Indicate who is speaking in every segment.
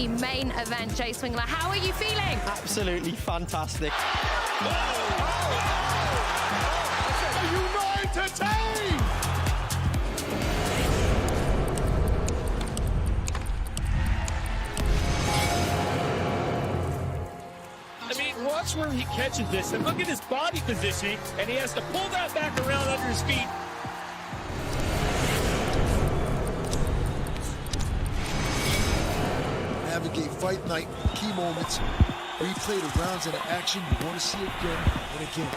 Speaker 1: the main event. Jay Swingler, how are you feeling?
Speaker 2: Absolutely fantastic.
Speaker 3: A united team!
Speaker 4: I mean, watch where he catches this, and look at his body positioning, and he has to pull that back around under his feet.
Speaker 5: Navigate fight night, key moments, replay the rounds into action you want to see again and again.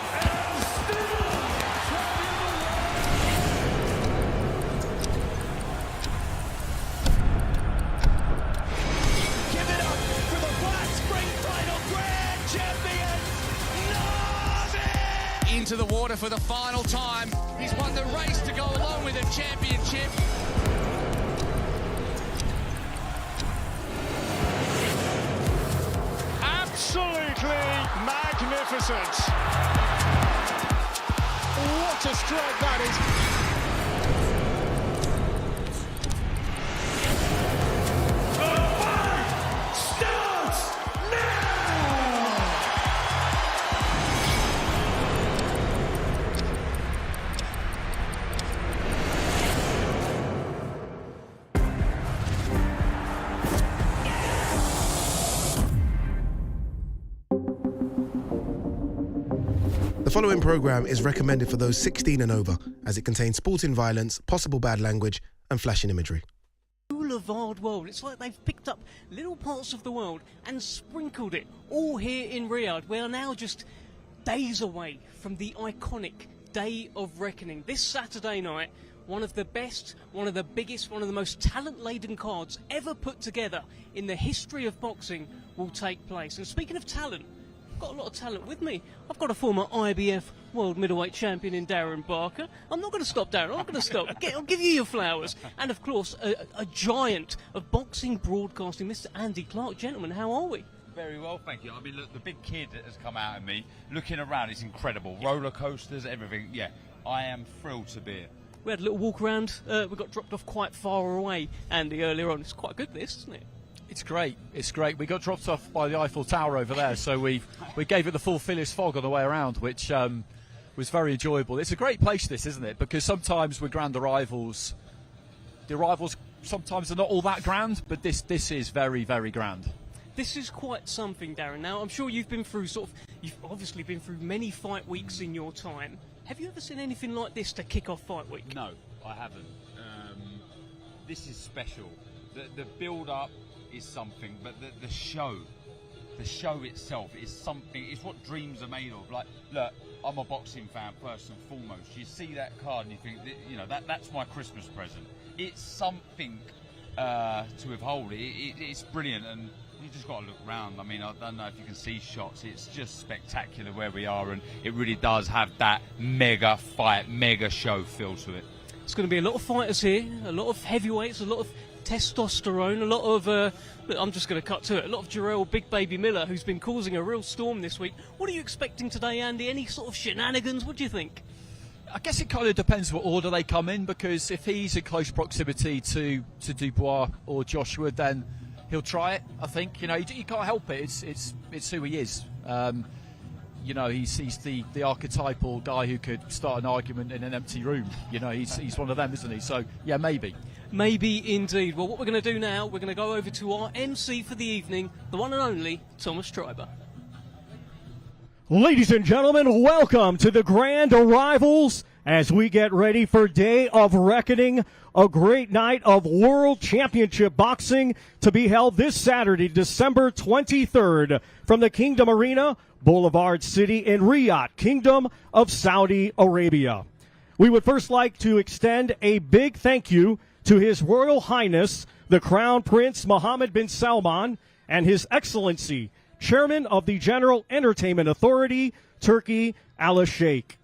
Speaker 4: Give it up for the Black Spring Title Grand Champion, Nazi!
Speaker 6: Into the water for the final time. He's won the race to go along with the championship.
Speaker 3: Absolutely magnificent. What a stroke that is.
Speaker 4: The fight starts now!
Speaker 7: The following programme is recommended for those 16 and over, as it contains sporting violence, possible bad language and flashing imagery.
Speaker 8: Boulevard world. It's like they've picked up little parts of the world and sprinkled it all here in Riyadh. We are now just days away from the iconic Day of Reckoning. This Saturday night, one of the best, one of the biggest, one of the most talent-laden cards ever put together in the history of boxing will take place. And speaking of talent, I've got a lot of talent with me. I've got a former IBF world middleweight champion in Darren Barker. I'm not going to stop, Darren. I'm not going to stop. I'll give you your flowers. And, of course, a giant of boxing broadcasting, Mr. Andy Clark. Gentlemen, how are we?
Speaker 9: Very well, thank you. I mean, look, the big kid that has come out of me, looking around, it's incredible. Roller coasters, everything. Yeah, I am thrilled to be here.
Speaker 8: We had a little walk around. We got dropped off quite far away, Andy, earlier on. It's quite good, this, isn't it?
Speaker 10: It's great. It's great. We got dropped off by the Eiffel Tower over there, so we gave it the full Phyllis fog on the way around, which was very enjoyable. It's a great place, this, isn't it? Because sometimes with grand arrivals, the arrivals sometimes are not all that grand, but this is very, very grand.
Speaker 8: This is quite something, Darren. Now, I'm sure you've been through you've obviously been through many fight weeks in your time. Have you ever seen anything like this to kick off fight week?
Speaker 9: No, I haven't. This is special. The build-up is something, but the show itself is something. It's what dreams are made of. Like, look, I'm a boxing fan first and foremost. You see that card and you think, that's my Christmas present. It's something to withhold. It's brilliant, and you just got to look around. I mean, I don't know if you can see shots. It's just spectacular where we are, and it really does have that mega fight, mega show feel to it.
Speaker 8: It's going to be a lot of fighters here, a lot of heavyweights, a lot of testosterone, a lot of, I'm just going to cut to it, a lot of Jarrell Big Baby Miller, who's been causing a real storm this week. What are you expecting today, Andy? Any sort of shenanigans? What do you think?
Speaker 10: I guess it kind of depends what order they come in, because if he's in close proximity to Dubois or Joshua, then he'll try it, I think. You can't help it. It's who he is. He's the archetypal guy who could start an argument in an empty room. He's one of them, isn't he? So, yeah, maybe.
Speaker 8: Maybe indeed. Well, what we're going to do now, we're going to go over to our MC for the evening, the one and only Thomas Streiber.
Speaker 11: Ladies and gentlemen, welcome to the Grand Arrivals as we get ready for Day of Reckoning, a great night of World Championship Boxing to be held this Saturday, December 23rd, from the Kingdom Arena, Boulevard City in Riyadh, Kingdom of Saudi Arabia. We would first like to extend a big thank you to His Royal Highness, the Crown Prince Mohammed bin Salman, and His Excellency, Chairman of the General Entertainment Authority, Turkey Al Sheikh.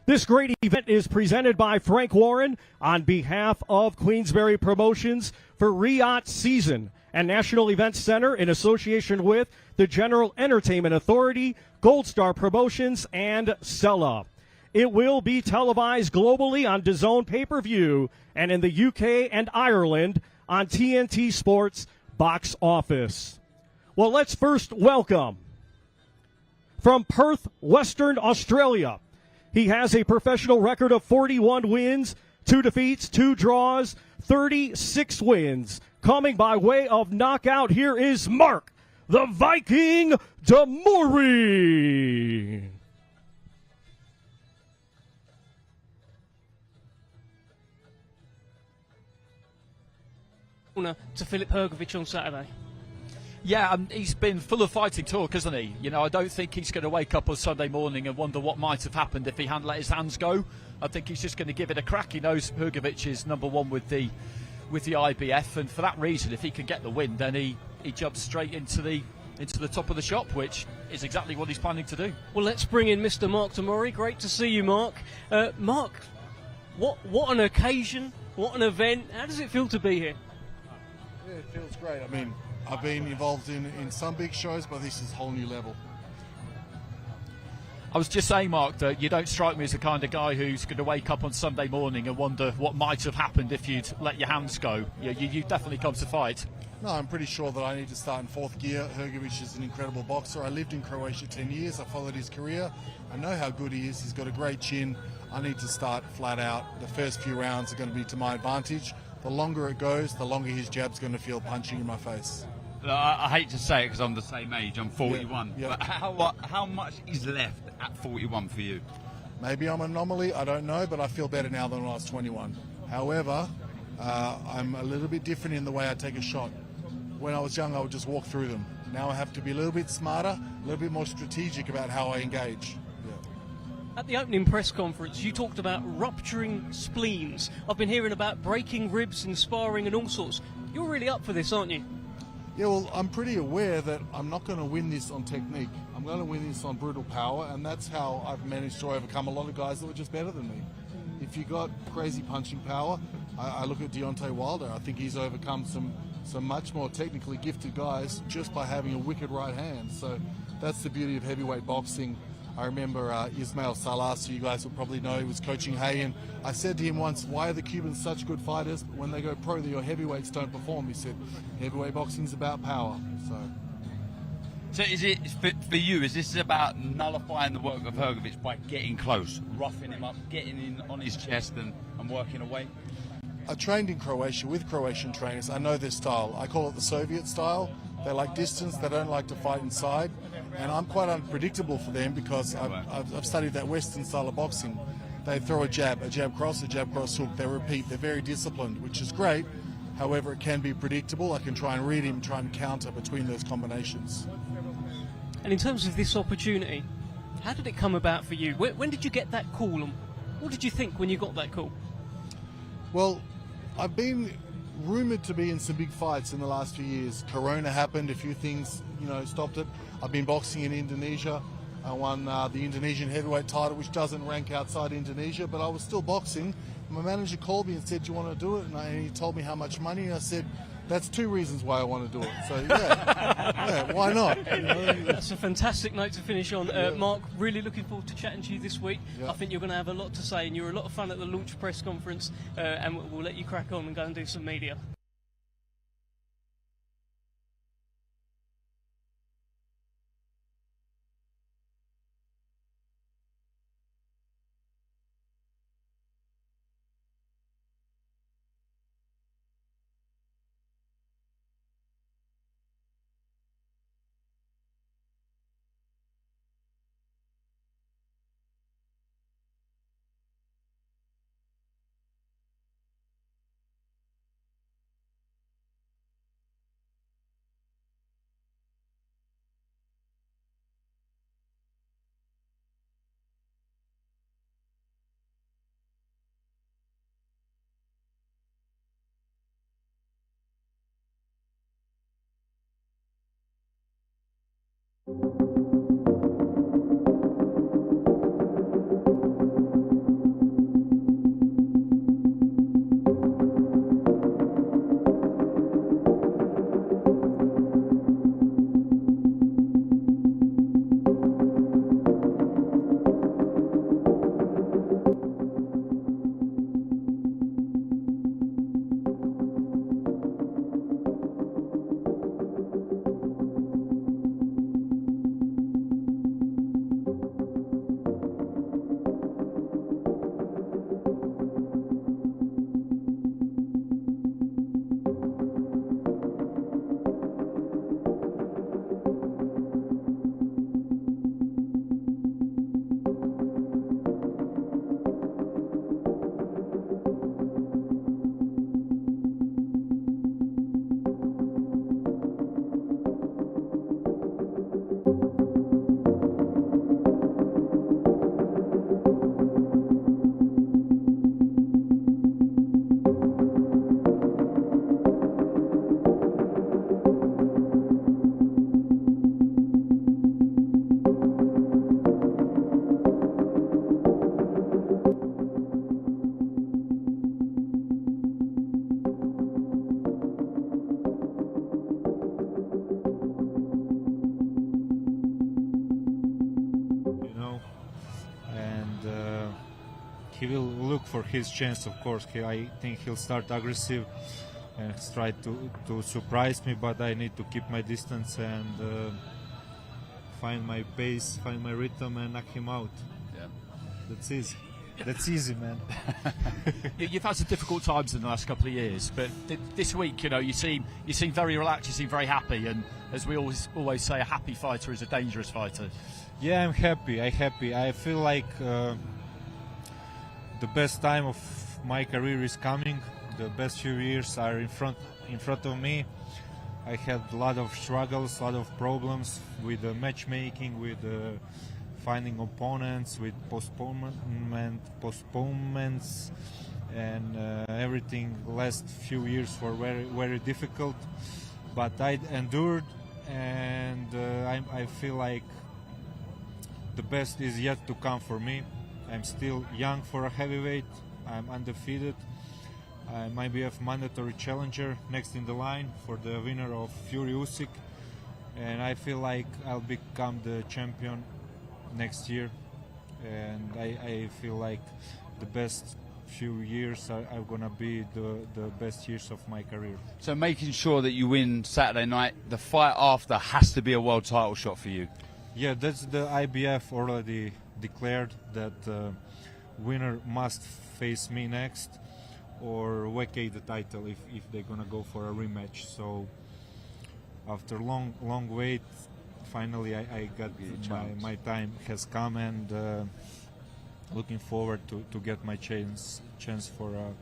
Speaker 11: This great event is presented by Frank Warren on behalf of Queensberry Promotions for Riyadh Season and National Events Center in association with the General Entertainment Authority, Gold Star Promotions, and Sella. It will be televised globally on DAZN Pay-Per-View and in the UK and Ireland on TNT Sports, box office. Well, let's first welcome from Perth, Western Australia. He has a professional record of 41 wins, 2 defeats, 2 draws, 36 wins. Coming by way of knockout, here is Mark, the Viking Demori.
Speaker 8: To Filip Hrgović on Saturday.
Speaker 10: Yeah, he's been full of fighting talk, hasn't he? You know, I don't think he's going to wake up on Sunday morning and wonder what might have happened if he hadn't let his hands go. I think he's just going to give it a crack. He knows Hrgović is number one with the IBF, and for that reason, if he can get the win, then he jumps straight into the top of the shop, which is exactly what he's planning to do.
Speaker 8: Well, let's bring in Mr. Mark Demori. Great to see you, Mark. Mark, what an occasion, what an event. How does it feel to be here?
Speaker 12: Yeah, it feels great. I mean, I've been involved in some big shows, but this is a whole new level.
Speaker 10: I was just saying, Mark, that you don't strike me as the kind of guy who's going to wake up on Sunday morning and wonder what might have happened if you'd let your hands go. You definitely come to fight.
Speaker 12: No, I'm pretty sure that I need to start in 4th gear. Hrgović is an incredible boxer. I lived in Croatia 10 years. I followed his career. I know how good he is. He's got a great chin. I need to start flat out. The first few rounds are going to be to my advantage. The longer it goes, the longer his jab's going to feel punching in my face.
Speaker 9: I hate to say it because I'm the same age. I'm 41.
Speaker 12: Yeah.
Speaker 9: But how much is left at 41 for you?
Speaker 12: Maybe I'm an anomaly. I don't know, but I feel better now than when I was 21. However, I'm a little bit different in the way I take a shot. When I was young, I would just walk through them. Now I have to be a little bit smarter, a little bit more strategic about how I engage.
Speaker 8: At the opening press conference, you talked about rupturing spleens. I've been hearing about breaking ribs in sparring and all sorts. You're really up for this, aren't you?
Speaker 12: Yeah, well, I'm pretty aware that I'm not going to win this on technique. I'm going to win this on brutal power, and that's how I've managed to overcome a lot of guys that were just better than me. If you got crazy punching power, I look at Deontay Wilder. I think he's overcome some much more technically gifted guys just by having a wicked right hand. So that's the beauty of heavyweight boxing. I remember Ismail Salas, who you guys will probably know, he was coaching Hay, and I said to him once, why are the Cubans such good fighters, but when they go pro, your heavyweights don't perform? He said, heavyweight boxing is about power.
Speaker 9: So is it, for you, is this about nullifying the work of Hrgović by getting close, roughing him up, getting in on his chest and working away?
Speaker 12: I trained in Croatia with Croatian trainers. I know their style. I call it the Soviet style. They like distance, they don't like to fight inside. And I'm quite unpredictable for them because I've studied that Western style of boxing. They throw a jab cross, hook. They repeat. They're very disciplined, which is great. However, it can be predictable. I can try and read him, try and counter between those combinations.
Speaker 8: And in terms of this opportunity, how did it come about for you? When did you get that call? And what did you think when you got that call?
Speaker 12: Well, I've been rumoured to be in some big fights in the last few years. Corona happened, a few things, stopped it. I've been boxing in Indonesia. I won the Indonesian heavyweight title, which doesn't rank outside Indonesia, but I was still boxing. My manager called me and said, do you want to do it? And he told me how much money, and I said, that's 2 reasons why I want to do it. So, yeah, why not?
Speaker 8: That's a fantastic note to finish on. Mark, really looking forward to chatting to you this week. I think you're going to have a lot to say, and you're a lot of fun at the launch press conference, and we'll let you crack on and go and do some media.
Speaker 13: for his chance, of course. I think he'll start aggressive and try to surprise me, but I need to keep my distance and find my pace, find my rhythm, and knock him out.
Speaker 10: Yeah.
Speaker 13: That's easy. That's easy, man.
Speaker 10: You've had some difficult times in the last couple of years, but this week, you seem very relaxed. You seem very happy, and as we always say, a happy fighter is a dangerous fighter.
Speaker 13: Yeah, I'm happy. I feel like the best time of my career is coming. The best few years are in front of me. I had a lot of struggles, a lot of problems with the matchmaking, with finding opponents, with postponements, and everything. Last few years were very, very difficult, but I endured, and I feel like the best is yet to come for me. I'm still young for a heavyweight. I'm undefeated. I'm IBF mandatory challenger next in the line for the winner of Fury Usyk, and I feel like I'll become the champion next year, and I feel like the best few years are gonna be the best years of my career.
Speaker 9: So making sure that you win Saturday night, the fight after has to be a world title shot for you.
Speaker 13: Yeah, that's the IBF already declared that winner must face me next or vacate the title if they're gonna go for a rematch. So after long wait, finally I got my time has come, and looking forward to get my chance for a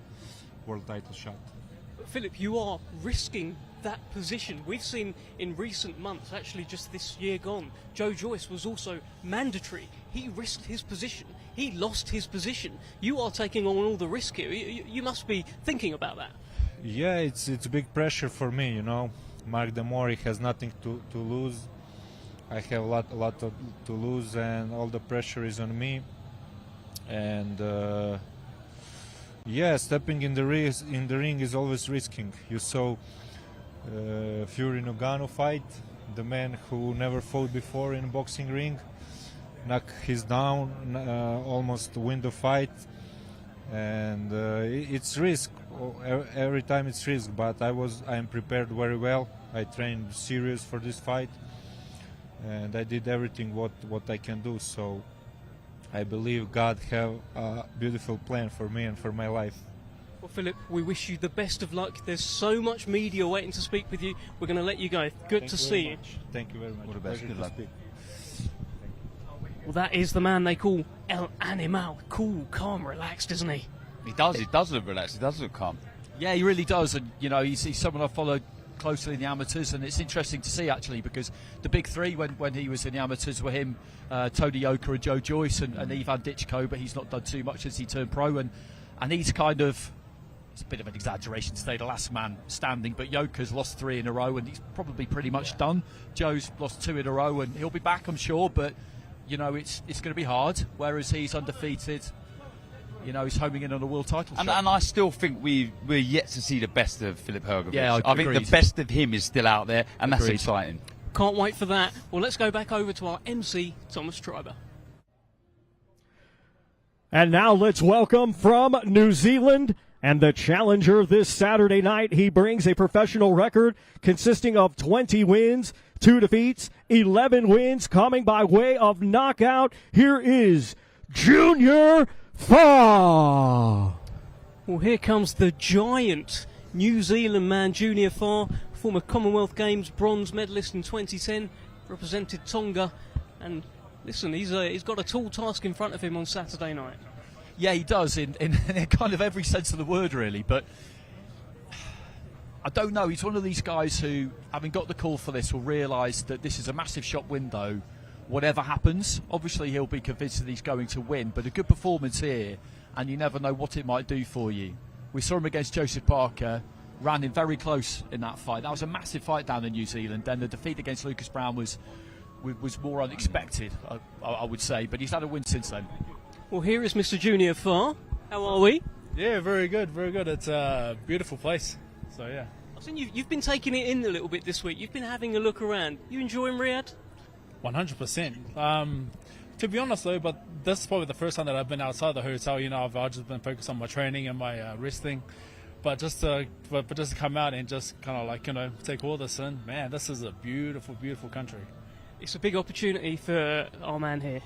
Speaker 13: world title shot.
Speaker 8: Philip, you are risking that position. We've seen in recent months, actually just this year gone, Joe Joyce was also mandatory. He risked his position. He lost his position. You are taking on all the risk here. You must be thinking about that.
Speaker 13: Yeah, it's big pressure for me, Mark Demori has nothing to lose. I have a lot to lose, and all the pressure is on me. And yeah, stepping in the ring is always risking. You saw Fury Ngannou fight, the man who never fought before in a boxing ring, knock his down, almost win the fight, and it's risk. Every time it's risk, but I'm prepared very well. I trained serious for this fight, and I did everything what I can do. So I believe God have a beautiful plan for me and for my life.
Speaker 8: Well, Philip, we wish you the best of luck. There's so much media waiting to speak with you. We're going to let you go. Good to see you.
Speaker 13: Thank you very much.
Speaker 9: All the best. Good luck.
Speaker 8: Well, that is the man they call El Animal. Cool, calm, relaxed, isn't he?
Speaker 9: He does look relaxed. He does look calm.
Speaker 10: Yeah, he really does. And, he's someone I've followed closely in the amateurs, and it's interesting to see, actually, because the big three when he was in the amateurs were him, Tony Yoka and Joe Joyce and Ivan Ditchko, but he's not done too much since he turned pro, and he's kind of, it's a bit of an exaggeration to say the last man standing, but Yoka's lost 3 in a row, and he's probably pretty much done. Joe's lost 2 in a row, and he'll be back, I'm sure, but it's going to be hard, whereas he's undefeated. He's homing in on a world title shot.
Speaker 9: And I still think we're yet to see the best of Filip Hrgović.
Speaker 10: Yeah,
Speaker 9: I think the best of him is still out there, and that's exciting.
Speaker 8: Can't wait for that. Well, let's go back over to our MC, Thomas Treiber.
Speaker 11: And now let's welcome from New Zealand, and the challenger this Saturday night. He brings a professional record consisting of 20 wins, 2 defeats, 11 wins coming by way of knockout. Here is Junior Farr.
Speaker 8: Well, here comes the giant New Zealand man, Junior Farr, former Commonwealth Games bronze medalist in 2010, represented Tonga, and listen, he's got a tall task in front of him on Saturday night.
Speaker 10: Yeah, he does, in kind of every sense of the word, really, but I don't know, he's one of these guys who, having got the call for this, will realise that this is a massive shop window. Whatever happens, obviously he'll be convinced that he's going to win, but a good performance here, and you never know what it might do for you. We saw him against Joseph Parker, ran him very close in that fight. That was a massive fight down in New Zealand. Then the defeat against Lucas Brown was more unexpected, I would say, but he's had a win since then.
Speaker 8: Well, here is Mr. Junior Farr. How are we?
Speaker 14: Yeah, very good, very good. It's a beautiful place, so yeah.
Speaker 8: I've seen you've been taking it in a little bit this week. You've been having a look around. You enjoying Riyadh?
Speaker 14: 100%. To be honest though, but this is probably the first time that I've been outside the hotel. You know, I've just been focused on my training and my wrestling. But just to come out and just kind of like, you know, take all this in, man, this is a beautiful, beautiful country.
Speaker 8: It's a big opportunity for our man here.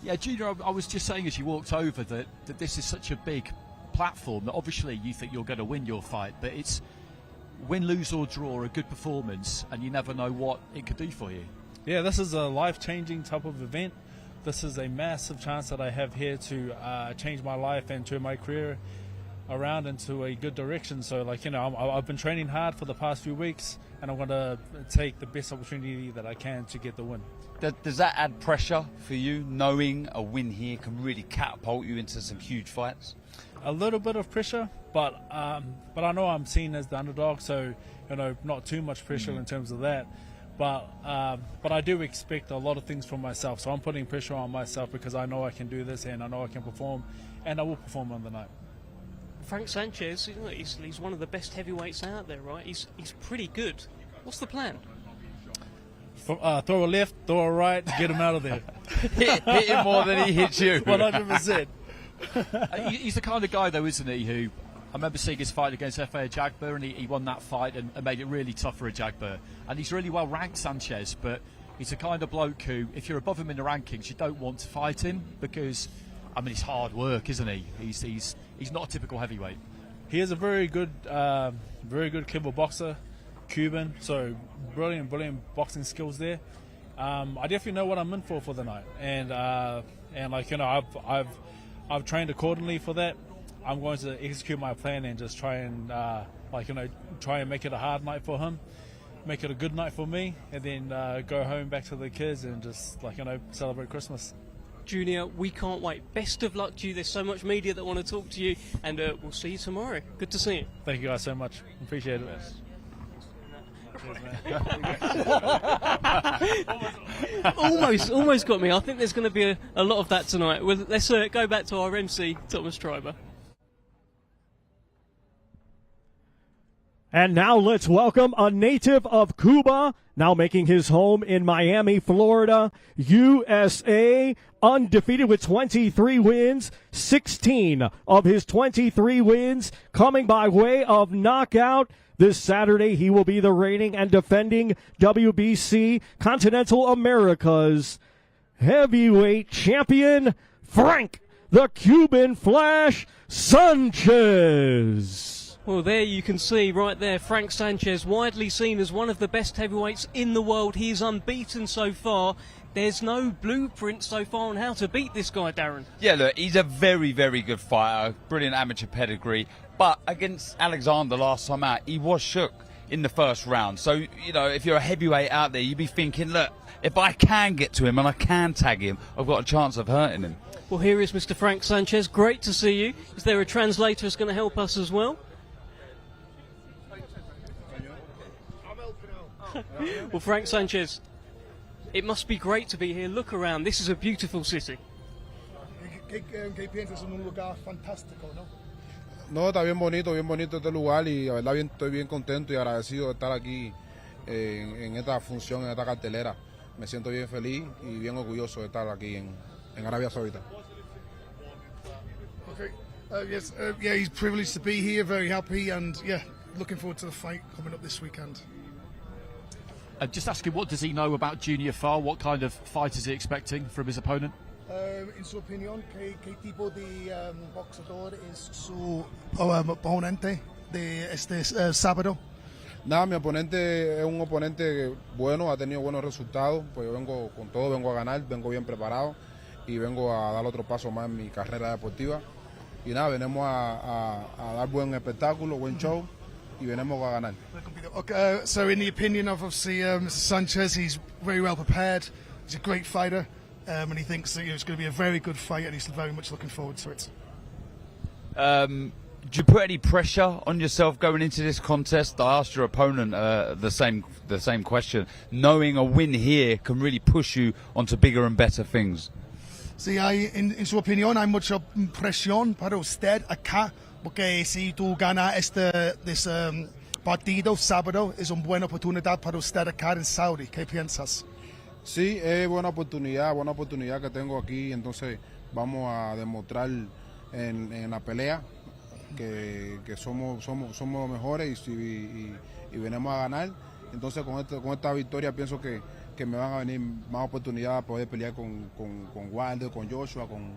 Speaker 10: Yeah, Junior, I was just saying as you walked over that this is such a big platform that obviously you think you're going to win your fight, but it's win, lose or draw, a good performance, and you never know what it could do for you.
Speaker 14: Yeah, this is a life-changing type of event. This is a massive chance that I have here to change my life and turn my career around into a good direction. So, like, you know, I've been training hard for the past few weeks, and I'm going to take the best opportunity that I can to get the win.
Speaker 9: Does that add pressure for you, knowing a win here can really catapult you into some huge fights?
Speaker 14: A little bit of pressure, but I know I'm seen as the underdog, so, you know, not too much pressure in terms of that. But I do expect a lot of things from myself, so I'm putting pressure on myself because I know I can do this and I know I can perform, and I will perform on the night.
Speaker 8: Frank Sanchez, he's one of the best heavyweights out there, right? He's pretty good. What's the plan?
Speaker 14: Throw a left, throw a right, get him out of there.
Speaker 9: hit him more than he hits you.
Speaker 14: 100%.
Speaker 10: He's the kind of guy, though, isn't he, who I remember seeing his fight against F.A. Jagber, and he won that fight and made it really tough for a Jagber. And he's really well ranked, Sanchez, but he's the kind of bloke who, if you're above him in the rankings, you don't want to fight him because, I mean, it's hard work, isn't he? He's not a typical heavyweight.
Speaker 14: He is a very good clever boxer, Cuban. So brilliant boxing skills there. I definitely know what I'm in for the night, and like, you know, I've trained accordingly for that. I'm going to execute my plan and just try and like, you know, try and make it a hard night for him, make it a good night for me, and then go home back to the kids and just, like, you know, celebrate Christmas.
Speaker 8: Junior, we can't wait. Best of luck to you. There's so much media that want to talk to you, and we'll see you tomorrow. Good to see you.
Speaker 14: Thank you guys so much. Appreciate it.
Speaker 8: almost got me. I think there's going to be a lot of that tonight. Well, let's go back to our MC, Thomas Treiber.
Speaker 11: And now let's welcome a native of Cuba, now making his home in Miami, Florida, USA, undefeated with 23 wins, 16 of his 23 wins coming by way of knockout. This Saturday, he will be the reigning and defending WBC Continental Americas heavyweight champion, Frank the Cuban Flash Sanchez.
Speaker 8: Well, there you can see right there, Frank Sanchez, widely seen as one of the best heavyweights in the world. He's unbeaten so far. There's no blueprint so far on how to beat this guy, Darren.
Speaker 9: Yeah, look, he's a very, very good fighter, brilliant amateur pedigree. But against Alexander last time out, he was shook in the first round. So, you know, if you're a heavyweight out there, you'd be thinking, look, if I can get to him and I can tag him, I've got a chance of hurting him.
Speaker 8: Well, here is Mr. Frank Sanchez. Great to see you. Is there a translator who's going to help us as well? Well, Frank Sanchez, it must be great to be here. Look around. This is a beautiful city.
Speaker 15: ¿Qué piensas en un lugar fantástico, no?
Speaker 16: No, está bien bonito este lugar y la verdad estoy bien contento y agradecido de estar aquí en esta función, en esta cartelera. Me siento bien feliz y bien orgulloso de estar aquí en Arabia Saudita.
Speaker 15: Okay. Yes, yeah, he's privileged to be here, very happy, and yeah, looking forward to the fight coming up this weekend.
Speaker 10: Just asking, what does he know about Junior Farr? What kind of fight is he expecting from his opponent?
Speaker 15: En su opinión, ¿qué tipo de boxeador es su oponente de este sábado?
Speaker 16: Nada, mi oponente es un oponente bueno, ha tenido buenos resultados, pues yo vengo con todo, vengo a ganar, vengo bien preparado y vengo a dar otro paso más en mi carrera deportiva. Y nada, venimos a dar buen espectáculo, buen show. Y venimos a ganar.
Speaker 15: Okay, so in the opinion of obviously Mr. Sanchez, he's very well prepared. He's a great fighter, and he thinks that it's going to be a very good fight, and he's very much looking forward to it.
Speaker 9: Do you put any pressure on yourself going into this contest? I asked your opponent the same question. Knowing a win here can really push you onto bigger and better things.
Speaker 15: Sí, en su opinión, hay mucha presión para usted acá. Porque si tú ganas este partido sábado, es una buena oportunidad para usted acá en Saudi. ¿Qué piensas?
Speaker 16: Sí, es buena oportunidad que tengo aquí, entonces vamos a demostrar en la pelea que somos los mejores y venimos a ganar. Entonces con esta victoria pienso que me van a venir más oportunidades a poder pelear con Guarda, con Joshua, con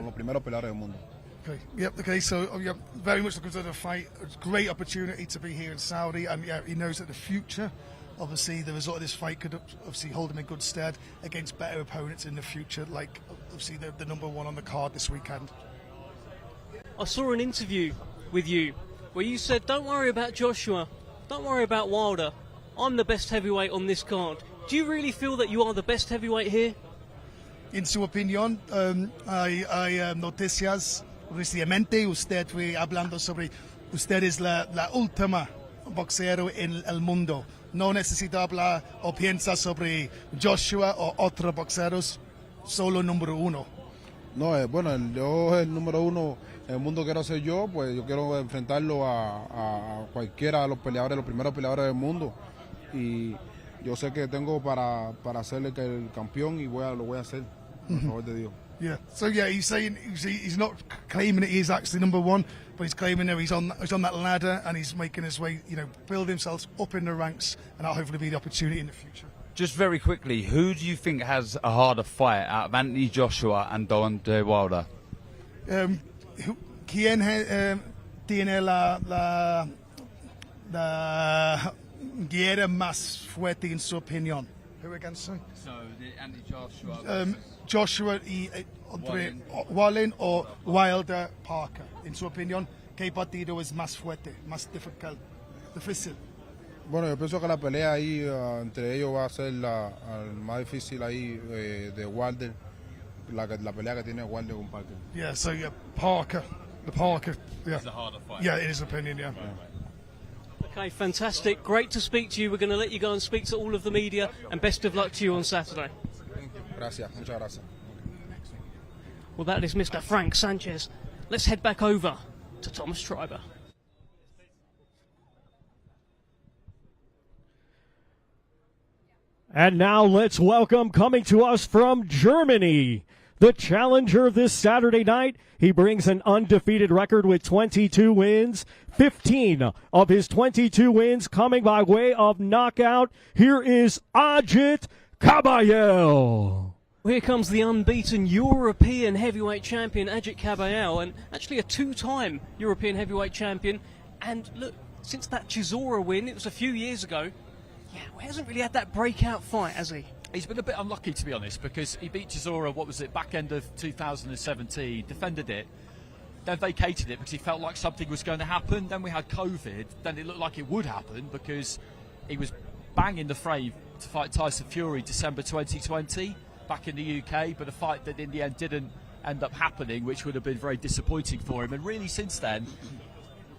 Speaker 16: los primeros peleadores del mundo.
Speaker 15: Okay. Yep. Okay. So, yeah, very much looking forward to the fight. It's a great opportunity to be here in Saudi, and yeah, he knows that the future, obviously, the result of this fight could obviously hold him in good stead against better opponents in the future, like obviously the number one on the card this weekend.
Speaker 8: I saw an interview with you where you said, "Don't worry about Joshua, don't worry about Wilder. I'm the best heavyweight on this card." Do you really feel that you are the best heavyweight here?
Speaker 15: En su opinión, hay noticias recientemente. Usted fue hablando sobre usted es la última boxeador en el mundo. No necesita hablar o piensa sobre Joshua o otros boxeadores, solo número uno.
Speaker 16: No, bueno, yo el número uno en el mundo quiero ser yo, pues yo quiero enfrentarlo a cualquiera de los peleadores, los primeros peleadores del mundo. Y yo sé que tengo para ser el campeón y lo voy a hacer, por favor de Dios.
Speaker 15: Yeah. So yeah, he's saying he's not claiming that he's actually number one, but he's claiming that he's on that ladder and he's making his way, build himself up in the ranks, and that'll hopefully be the opportunity in the future.
Speaker 9: Just very quickly, who do you think has a harder fight out of Anthony Joshua and Deontay Wilder?
Speaker 15: ¿Quién tiene la guerra más fuerte en su opinión? Who again, sorry?
Speaker 9: So, Anthony Joshua.
Speaker 15: Joshua y Wallin o Wilder Parker. En su opinión, ¿qué partido es más fuerte, más difícil?
Speaker 16: Bueno, yo pienso que la pelea ahí entre ellos va a ser la más difícil ahí de Wilder, la pelea que tiene Wilder con Parker.
Speaker 15: Yeah, so yeah, Parker. Yeah.
Speaker 9: It's a harder fight.
Speaker 15: Yeah, in his opinion, yeah.
Speaker 8: Okay, fantastic. Great to speak to you. We're going to let you go and speak to all of the media, and best of luck to you on Saturday.
Speaker 16: Gracias, muchas gracias.
Speaker 8: Well, that is Mr. Frank Sanchez. Let's head back over to Thomas Schreiber.
Speaker 11: And now let's welcome, coming to us from Germany, the challenger this Saturday night. He brings an undefeated record with 22 wins, 15 of his 22 wins coming by way of knockout. Here is Ajit Caballel.
Speaker 8: Well, here comes the unbeaten European heavyweight champion, Ajit Caballel, and actually a two-time European heavyweight champion. And look, since that Chisora win, it was a few years ago, he hasn't really had that breakout fight, has he?
Speaker 10: He's been a bit unlucky, to be honest, because he beat Chisora, back end of 2017, defended it, then vacated it because he felt like something was going to happen. Then we had COVID, then it looked like it would happen because he was bang in the fray to fight Tyson Fury December 2020 back in the UK, but a fight that in the end didn't end up happening, which would have been very disappointing for him. And really since then,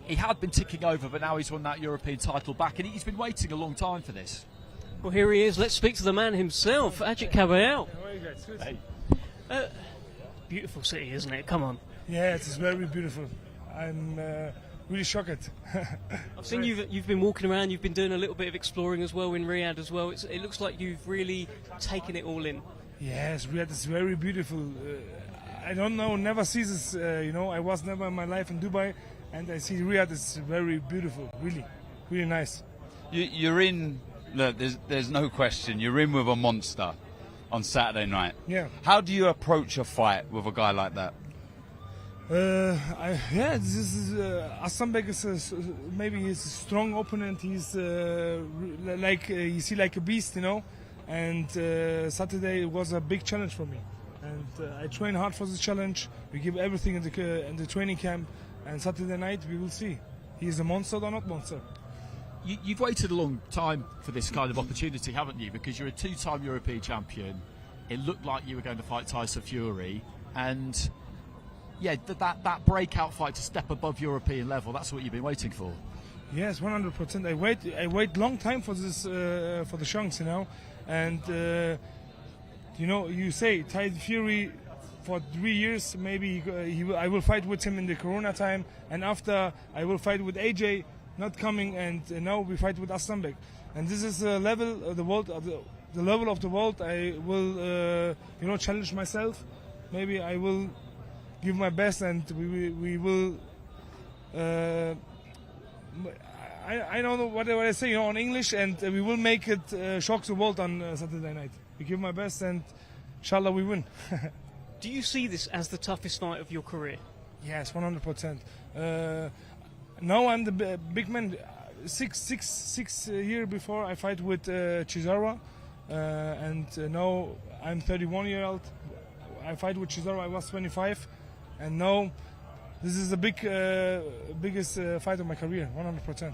Speaker 10: he had been ticking over, but now he's won that European title back, and he's been waiting a long time for this.
Speaker 8: Well, here he is. Let's speak to the man himself, Ajit Caballel.
Speaker 17: How are you guys? Good.
Speaker 8: Hey. Beautiful city, isn't it? Come on.
Speaker 17: Yeah, it's very beautiful. I'm really shocked.
Speaker 8: I've seen you've been walking around. You've been doing a little bit of exploring as well in Riyadh as well. It looks like you've really taken it all in.
Speaker 17: Yes, Riyadh is very beautiful. I don't know, never see this. I was never in my life in Dubai, and I see Riyadh is very beautiful. Really, really nice.
Speaker 9: You're in. Look, there's no question. You're in with a monster on Saturday night.
Speaker 17: Yeah.
Speaker 9: How do you approach a fight with a guy like that?
Speaker 17: This is Aslanbek is maybe he's a strong opponent. He's you see like a beast, And Saturday was a big challenge for me, and I train hard for this challenge. We give everything in the training camp, and Saturday night we will see. He's a monster or not monster.
Speaker 10: You've waited a long time for this kind of opportunity, haven't you? Because you're a two-time European champion. It looked like you were going to fight Tyson Fury, and that breakout fight to step above European level, that's what you've been waiting for.
Speaker 17: Yes, 100%. I wait long time for this for the chance, and you say Tyson Fury for 3 years, maybe I will fight with him in the Corona time, and after I will fight with AJ. Not coming, and now we fight with Aslanbek, and this is the level of the world of the level of the world, I will, challenge myself. Maybe I will give my best, and we will. I don't know what I say, on English, and we will make it shock the world on Saturday night. We give my best, and inshallah we win.
Speaker 8: Do you see this as the toughest fight of your career?
Speaker 17: Yes, 100%. Now I'm the big man. Six years before I fight with Chisara, and now I'm 31 years old. I fight with Chisara. I was 25, and now this is the biggest fight of my career. 100%.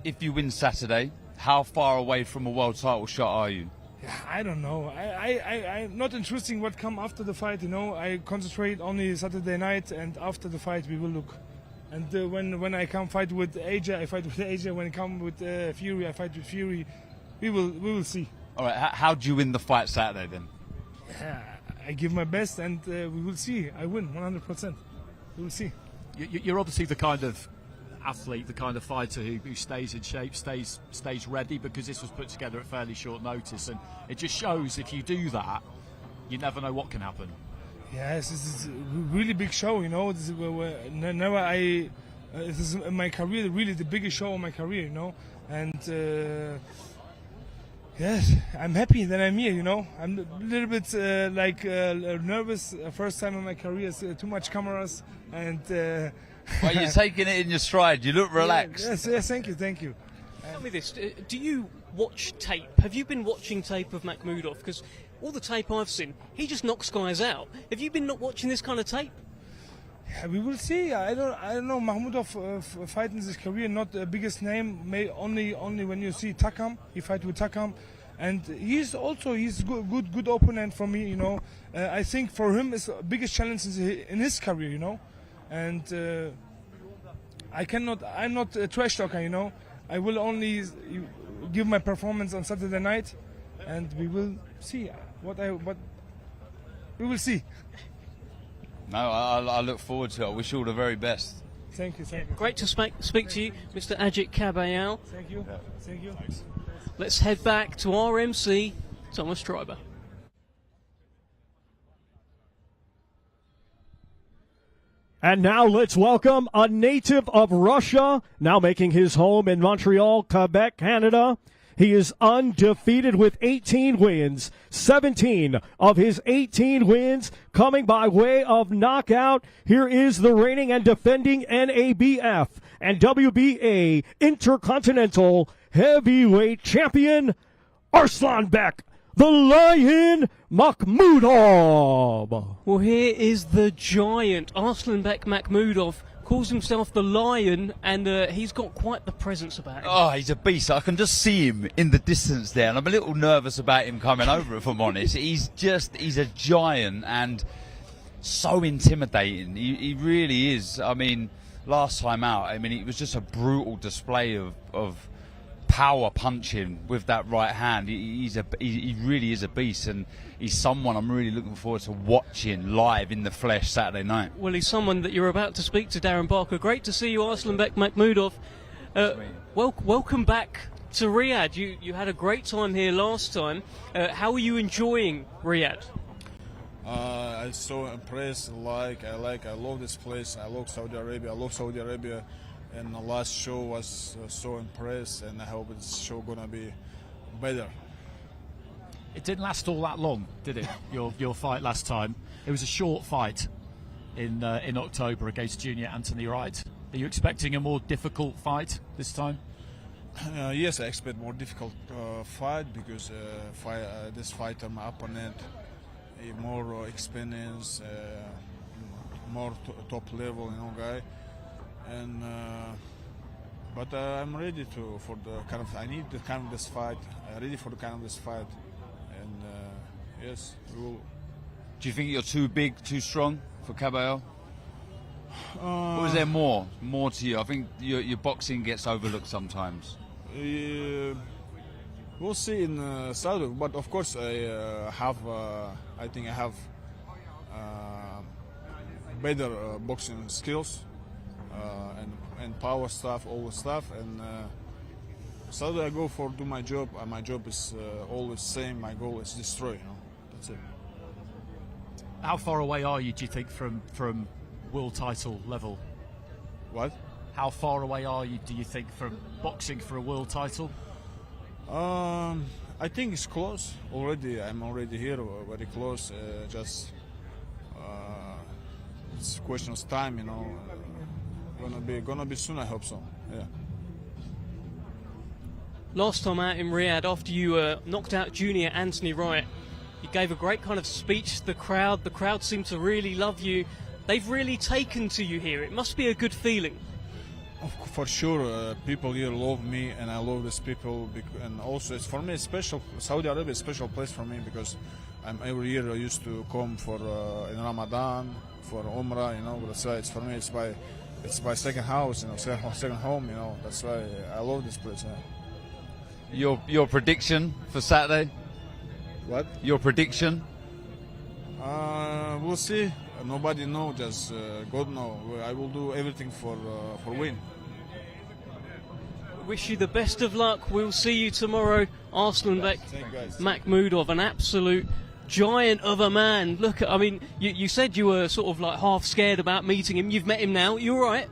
Speaker 9: If you win Saturday, how far away from a world title shot are you?
Speaker 17: I don't know. I'm not interested in what come after the fight. I concentrate only Saturday night, and after the fight we will look. And when I come fight with AJ, I fight with AJ. When I come with Fury, I fight with Fury. We will see.
Speaker 9: All right. How do you win the fight Saturday then?
Speaker 17: I give my best, and we will see. I win 100%. We will see.
Speaker 10: You're obviously the kind of athlete, the kind of fighter who stays in shape, stays ready, because this was put together at fairly short notice, and it just shows if you do that, you never know what can happen.
Speaker 17: Yes, this is a really big show. This is this is in my career really the biggest show of my career. And yes, I'm happy that I'm here. I'm a little bit nervous. First time in my career, too much cameras, and.
Speaker 9: Well, you're taking it in your stride. You look relaxed.
Speaker 17: Yes, thank you.
Speaker 8: Tell me this: do you watch tape? Have you been watching tape of Makhmudov? Because all the tape I've seen, he just knocks guys out. Have you been not watching this kind of tape?
Speaker 17: Yeah, we will see. I don't know. Makhmudov fighting his career, not the biggest name. Only when you see Takam, he fight with Takam, and he's good opponent for me. I think for him is the biggest challenge in his career. And I'm not a trash talker. I will only give my performance on Saturday night, and we will see what we will see.
Speaker 9: No, I look forward to it. I wish you all the very best.
Speaker 17: Thank you.
Speaker 8: Great to speak to you, Mr. Ajit Kabayal.
Speaker 17: Thank you.
Speaker 8: Thanks. Let's head back to our MC, Thomas Streiber.
Speaker 11: And now let's welcome a native of Russia, now making his home in Montreal, Quebec, Canada. He is undefeated with 18 wins, 17 of his 18 wins coming by way of knockout. Here is the reigning and defending NABF and WBA Intercontinental Heavyweight Champion, Arslanbek, the Lion Makhmudov.
Speaker 8: Well, here is the giant. Arslanbek Makhmudov calls himself the Lion, and he's got quite the presence about him.
Speaker 9: Oh, he's a beast. I can just see him in the distance there, and I'm a little nervous about him coming over, if I'm honest. He's a giant and so intimidating. He really is. I mean, last time out, it was just a brutal display of power punching with that right hand. He really is a beast, and he's someone I'm really looking forward to watching live in the flesh Saturday night.
Speaker 8: Well, he's someone that you're about to speak to, Darren Barker. Great to see you, Arslanbek Makhmudov. Welcome back to Riyadh. You had a great time here last time. How are you enjoying Riyadh?
Speaker 18: I'm so impressed. I love this place. I love Saudi Arabia. And the last show was so impressed, and I hope this show gonna be better.
Speaker 10: It didn't last all that long, did it? Your fight last time. It was a short fight in October against Junior Anthony Wright. Are you expecting a more difficult fight this time?
Speaker 18: Yes, I expect more difficult fight because this fighter, my opponent, more experience, more top level, guy. And but I'm ready for the kind of. I need the kind of this fight. Ready for the kind of this fight, and yes, we will.
Speaker 9: Do you think you're too big, too strong for Kabayel? Or is there more to you? I think your boxing gets overlooked sometimes.
Speaker 18: We'll see in Saudi, but of course I think I have better boxing skills. And power stuff, all the stuff, and Saturday I go for do my job, and my job is always same. My goal is destroy. You know, that's it.
Speaker 10: How far away are you, do you think, from world title level?
Speaker 18: What?
Speaker 10: How far away are you, do you think, from boxing for a world title?
Speaker 18: I think it's close already. I'm already here, very close. It's a question of time, you know. Gonna be soon. I hope so. Yeah.
Speaker 8: Last time out in Riyadh, after you knocked out junior Anthony Wright, you gave a great kind of speech to the crowd seemed to really love you. They've really taken to you here. It must be a good feeling.
Speaker 18: For sure, people here love me, and I love these people. And also, it's for me, it's special. Saudi Arabia is a special place for me because every year I used to come for in Ramadan for Umrah. You know, that's why it's for me. It's my second house, you know, second home. You know, that's why I love this place. Yeah.
Speaker 9: Your prediction for Saturday?
Speaker 18: What?
Speaker 9: Your prediction?
Speaker 18: We'll see. Nobody know, just God know. I will do everything for win.
Speaker 8: Wish you the best of luck. We'll see you tomorrow. Arslanbek Makhmudov, an absolute giant of a man. Look, I mean, you said you were sort of like half scared about meeting him. You've met him now. You all right?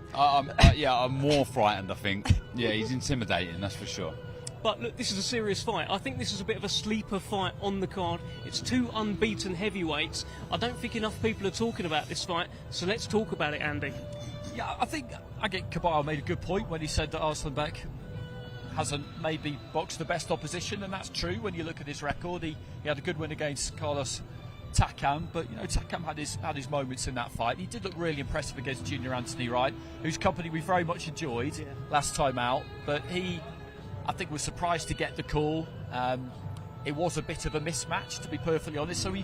Speaker 9: Yeah, I'm more frightened, I think. Yeah, he's intimidating, that's for sure.
Speaker 8: But look, this is a serious fight. I think this is a bit of a sleeper fight on the card. It's two unbeaten heavyweights. I don't think enough people are talking about this fight, so let's talk about it, Andy.
Speaker 10: Yeah, I think Kabal made a good point when he said that Arslanbek hasn't maybe boxed the best opposition, and that's true when you look at his record. He had a good win against Carlos Takam, but you know, Takam had his moments in that fight. He did look really impressive against junior Anthony Wright, whose company we very much enjoyed last time out, but I think was surprised to get the call. It was a bit of a mismatch, to be perfectly honest, so he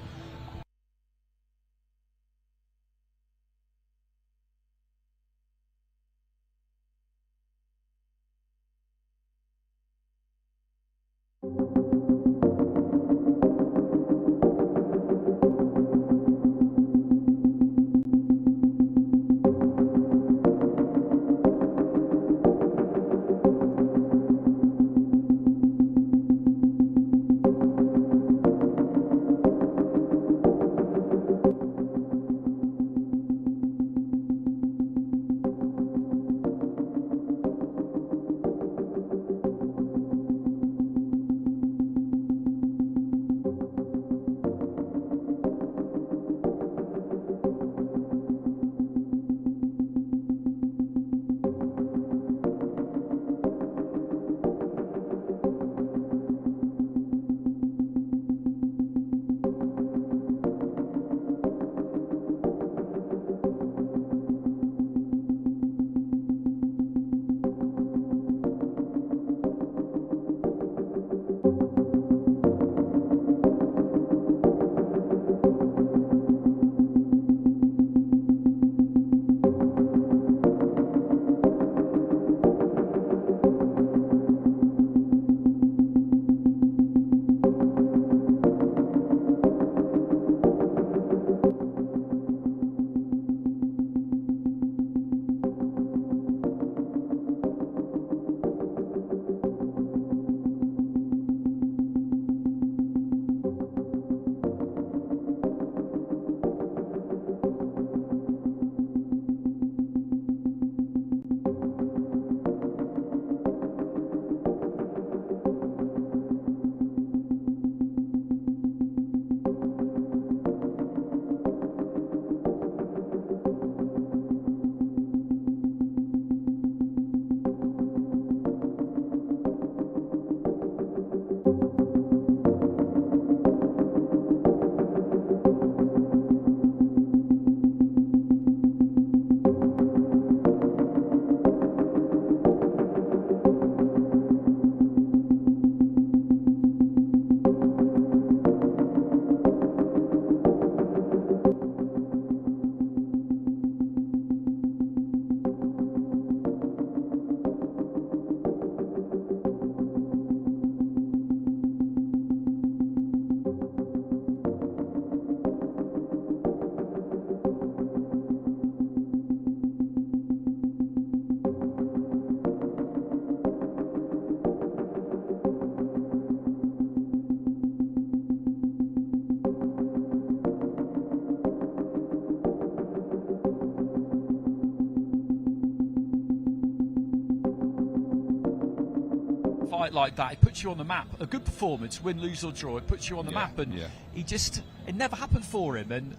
Speaker 10: fight like that, it puts you on the map. A good performance, win, lose or draw, it puts you on the map. And it never happened for him. And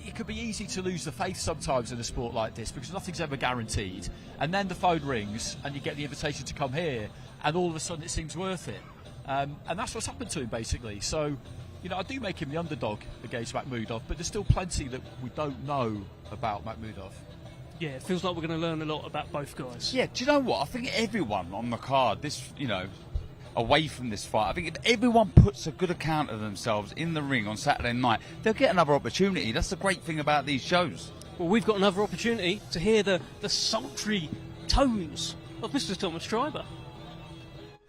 Speaker 10: it could be easy to lose the faith sometimes in a sport like this because nothing's ever guaranteed. And then the phone rings and you get the invitation to come here, and all of a sudden it seems worth it. And that's what's happened to him, basically. So, I do make him the underdog against Makhmudov, but there's still plenty that we don't know about Makhmudov.
Speaker 8: Yeah, it feels like we're going to learn a lot about both guys.
Speaker 9: Yeah, do you know what? I think everyone on the card, away from this fight, I think if everyone puts a good account of themselves in the ring on Saturday night, they'll get another opportunity. That's the great thing about these shows.
Speaker 8: Well, we've got another opportunity to hear the sultry tones of Mr. Thomas Schreiber.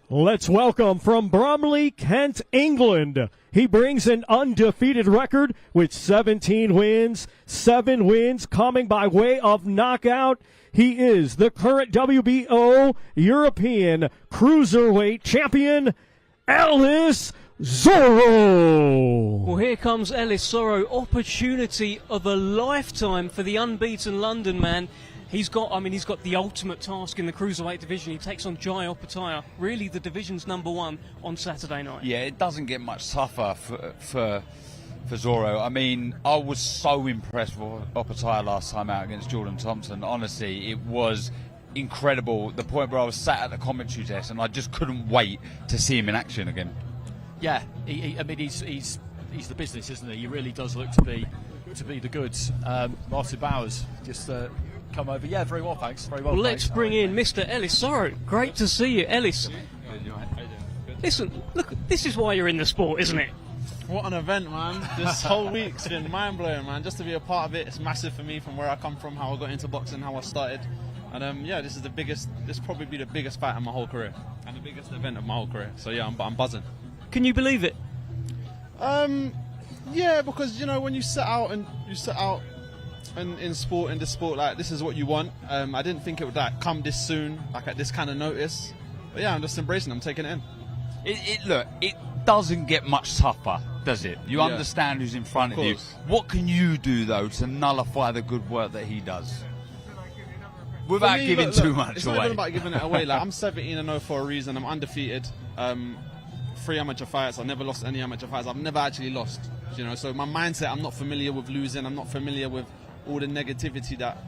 Speaker 11: Let's welcome from Bromley, Kent, England. He brings an undefeated record with 17 wins, 7 wins coming by way of knockout. He is the current WBO European Cruiserweight Champion, Ellis Zorro.
Speaker 8: Well, here comes Ellis Zorro. Opportunity of a lifetime for the unbeaten London man. He's got the ultimate task in the cruiserweight division. He takes on Jai Opetaia, really the division's #1 on Saturday night.
Speaker 9: Yeah, it doesn't get much tougher for Zorro. I mean, I was so impressed with Opetaia last time out against Jordan Thompson. Honestly, it was incredible. The point where I was sat at the commentary desk and I just couldn't wait to see him in action again.
Speaker 10: Yeah, he's the business, isn't he? He really does look to be the goods. Martin Bowers just come over. Yeah, very well, thanks. Very well.
Speaker 8: Well, let's bring in Mr. Ellis Zorro. Great to see you, Ellis. Listen, look, this is why you're in the sport, isn't it?
Speaker 19: What an event, man. This whole week's been mind-blowing, man. Just to be a part of it, it's massive for me from where I come from, how I got into boxing, how I started. And this is this probably be the biggest fight of my whole career. And the biggest event of my whole career. So yeah, I'm buzzing.
Speaker 8: Can you believe it?
Speaker 19: Yeah, because, when you set out in this sport, like, this is what you want. I didn't think it would come this soon, at this kind of notice. But yeah, I'm just embracing it. I'm taking it in.
Speaker 9: Look, it doesn't get much tougher, does it? You understand who's in front of you. What can you do, though, to nullify the good work that he does? Without giving too much away.
Speaker 19: It's not even about giving it away. I'm 17-0 for a reason. I'm undefeated. 3 amateur fights. I've never lost any amateur fights. I've never actually lost. So my mindset, I'm not familiar with losing. I'm not familiar with all the negativity that,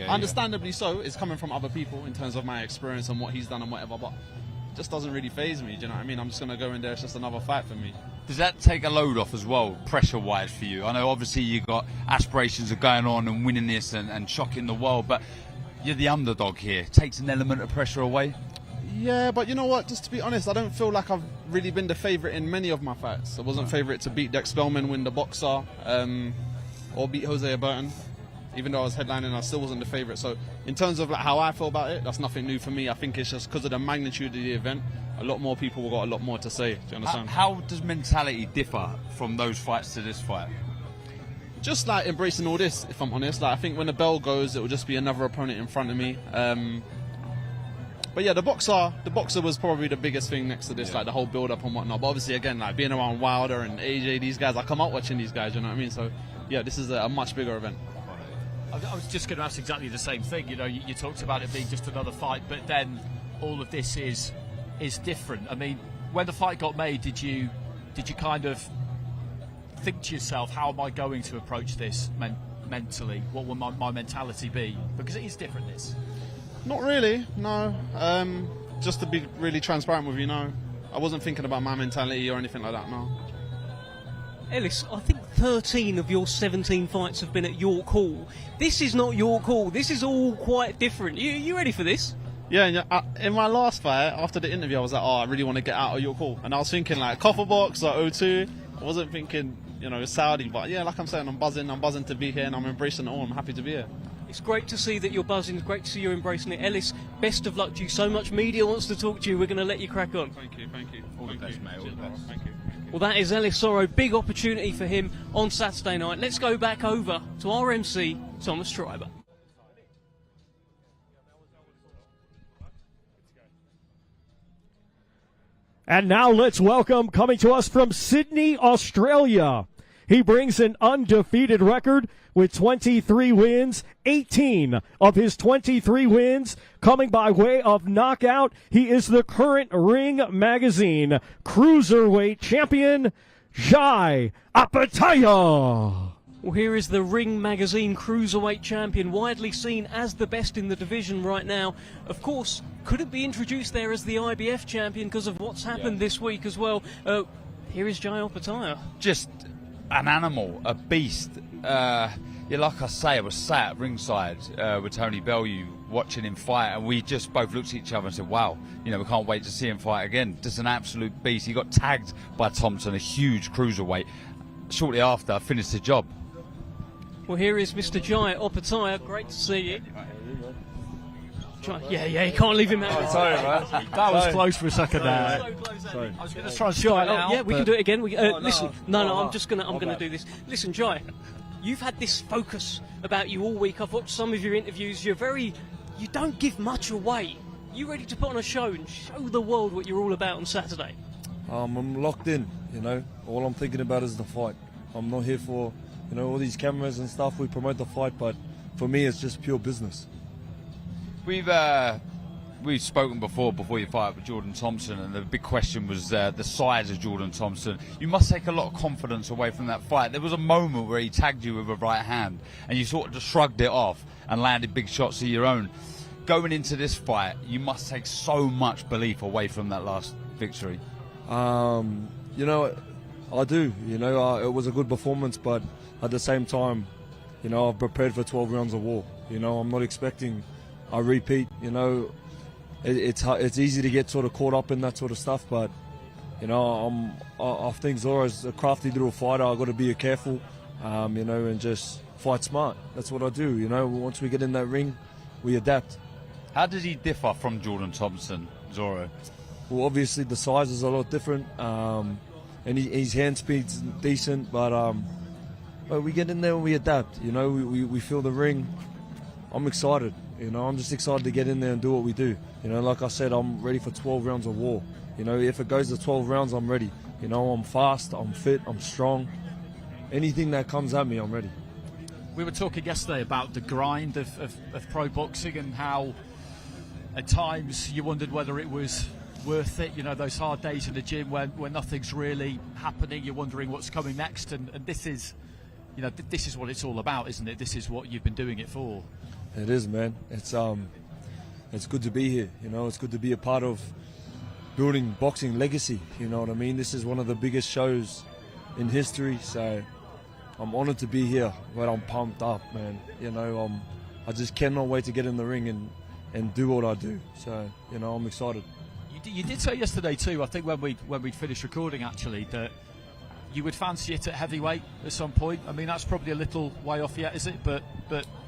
Speaker 19: understandably so, is coming from other people in terms of my experience and what he's done and whatever. But it just doesn't really faze me. Do you know what I mean? I'm just going to go in there. It's just another fight for me.
Speaker 9: Does that take a load off as well, pressure-wise for you? I know obviously you've got aspirations of going on and winning this and shocking the world, but you're the underdog here. Takes an element of pressure away?
Speaker 19: Yeah, but you know what? Just to be honest, I don't feel like I've really been the favourite in many of my fights. I wasn't favourite to beat Dex Spellman, win the boxer, or beat Jose Burton. Even though I was headlining, I still wasn't the favourite. So in terms of how I feel about it, that's nothing new for me. I think it's just because of the magnitude of the event, a lot more people have got a lot more to say. Do you understand?
Speaker 9: How does mentality differ from those fights to this fight?
Speaker 19: Just embracing all this, if I'm honest. I think when the bell goes, it will just be another opponent in front of me. But yeah, the boxer was probably the biggest thing next to this, the whole build-up and whatnot. But obviously, again, being around Wilder and AJ, these guys, I come out watching these guys, you know what I mean? So yeah, this is a much bigger event.
Speaker 10: I was just going to ask exactly the same thing. You talked about it being just another fight, but then all of this is different. I mean, when the fight got made, did you kind of think to yourself, how am I going to approach this mentally? What will my mentality be? Because it is different, this.
Speaker 19: Not really, no. Just to be really transparent with you, no. I wasn't thinking about my mentality or anything like that, no.
Speaker 8: Ellis, I think 13 of your 17 fights have been at York Hall. This is not York Hall. This is all quite different. You ready for this?
Speaker 19: Yeah, in my last fight, after the interview, I was like, I really want to get out of York Hall. And I was thinking Copper Box or O2. I wasn't thinking, Saudi. But yeah, like I'm saying, I'm buzzing to be here and I'm embracing it all. I'm happy to be here.
Speaker 8: It's great to see that you're buzzing. It's great to see you're embracing it. Ellis, best of luck to you. So much media wants to talk to you. We're going to let you crack on.
Speaker 19: Thank you.
Speaker 9: All the best, mate. All the best.
Speaker 19: Thank you.
Speaker 8: Well, that is Ellis Zorro. Big opportunity for him on Saturday night. Let's go back over to our MC, Thomas Schreiber.
Speaker 11: And now let's welcome, coming to us from Sydney, Australia. He brings an undefeated record with 23 wins, 18 of his 23 wins coming by way of knockout. He is the current Ring Magazine Cruiserweight Champion, Jai Apataya.
Speaker 8: Well, here is the Ring Magazine Cruiserweight Champion, widely seen as the best in the division right now. Of course, couldn't be introduced there as the IBF champion because of what's happened this week as well. Here is Jai Apataya.
Speaker 9: Just an animal, a beast. Yeah, like I say, I was sat ringside with Tony Bellew watching him fight, and we just both looked at each other and said, wow, you know, we can't wait to see him fight again. Just an absolute beast. He got tagged by Thompson, a huge cruiserweight. Shortly after, I finished the job.
Speaker 8: Well, here is Mr. Jai Apataya. Great to see you. Yeah, you can't leave him out.
Speaker 10: Sorry, man. That was close for a second there.
Speaker 8: So close,
Speaker 10: sorry.
Speaker 8: I was
Speaker 10: going to try and start out.
Speaker 8: Yeah, we can do it again. Listen, I'm gonna do this. Listen, Jai, you've had this focus about you all week. I've watched some of your interviews. You don't give much away. You ready to put on a show and show the world what you're all about on Saturday?
Speaker 20: I'm locked in, you know. All I'm thinking about is the fight. I'm not here for, you know, all these cameras and stuff. We promote the fight, but for me, it's just pure business.
Speaker 9: We've spoken before you fight with Jordan Thompson, and the big question was the size of Jordan Thompson. You must take a lot of confidence away from that fight. There was a moment where he tagged you with a right hand, and you sort of just shrugged it off and landed big shots of your own. Going into this fight, you must take so much belief away from that last victory.
Speaker 20: You know, I do. You know, it was a good performance, but at the same time, you know, I've prepared for 12 rounds of war. You know, I'm not expecting a repeat. You know, it's easy to get sort of caught up in that sort of stuff, but you know, I think Zora's a crafty little fighter. I've got to be careful, you know, and just fight smart. That's what I do. You know, once we get in that ring, we adapt.
Speaker 9: How does he differ from Jordan Thompson, Zoro?
Speaker 20: Well, obviously the size is a lot different, and his hand speed's decent, but we get in there and we adapt. You know, we feel the ring. I'm excited. You know, I'm just excited to get in there and do what we do. You know, like I said, I'm ready for 12 rounds of war. You know, if it goes to 12 rounds, I'm ready. You know, I'm fast, I'm fit, I'm strong. Anything that comes at me, I'm ready.
Speaker 10: We were talking yesterday about the grind of pro boxing and how at times you wondered whether it was worth it. You know, those hard days in the gym when nothing's really happening, you're wondering what's coming next, and this is, you know, this is what it's all about, isn't it? This is what you've been doing it for.
Speaker 20: It is, man. It's good to be here. You know, it's good to be a part of building boxing legacy. You know what I mean? This is one of the biggest shows in history, so I'm honoured to be here. But I'm pumped up, man. You know, I just cannot wait to get in the ring and do what I do. So, you know, I'm excited.
Speaker 10: You did say yesterday too, I think when we'd finished recording actually, that you would fancy it at heavyweight at some point. I mean, that's probably a little way off yet, is it? But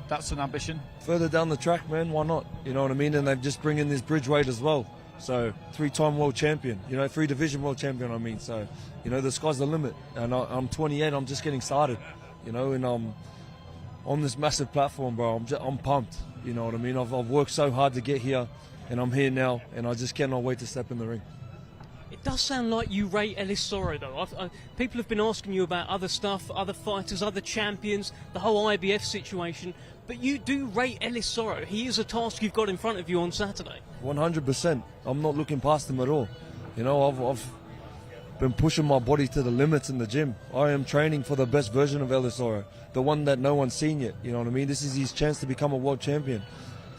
Speaker 10: that's an ambition.
Speaker 20: Further down the track, man, why not? You know what I mean? And they've just bring in this bridgeweight as well. So 3-time world champion, you know, 3-division world champion, I mean. So, you know, the sky's the limit. And I'm 28, I'm just getting started, you know, and I'm on this massive platform, bro. I'm pumped, you know what I mean? I've worked so hard to get here, and I'm here now, and I just cannot wait to step in the ring.
Speaker 8: It does sound like you rate Ellis Soro, though. People have been asking you about other stuff, other fighters, other champions, the whole IBF situation, but you do rate Ellis Soro. He is a task you've got in front of you on Saturday.
Speaker 20: 100%. I'm not looking past him at all. You know, I've been pushing my body to the limits in the gym. I am training for the best version of Ellis Soro, the one that no one's seen yet. You know what I mean? This is his chance to become a world champion.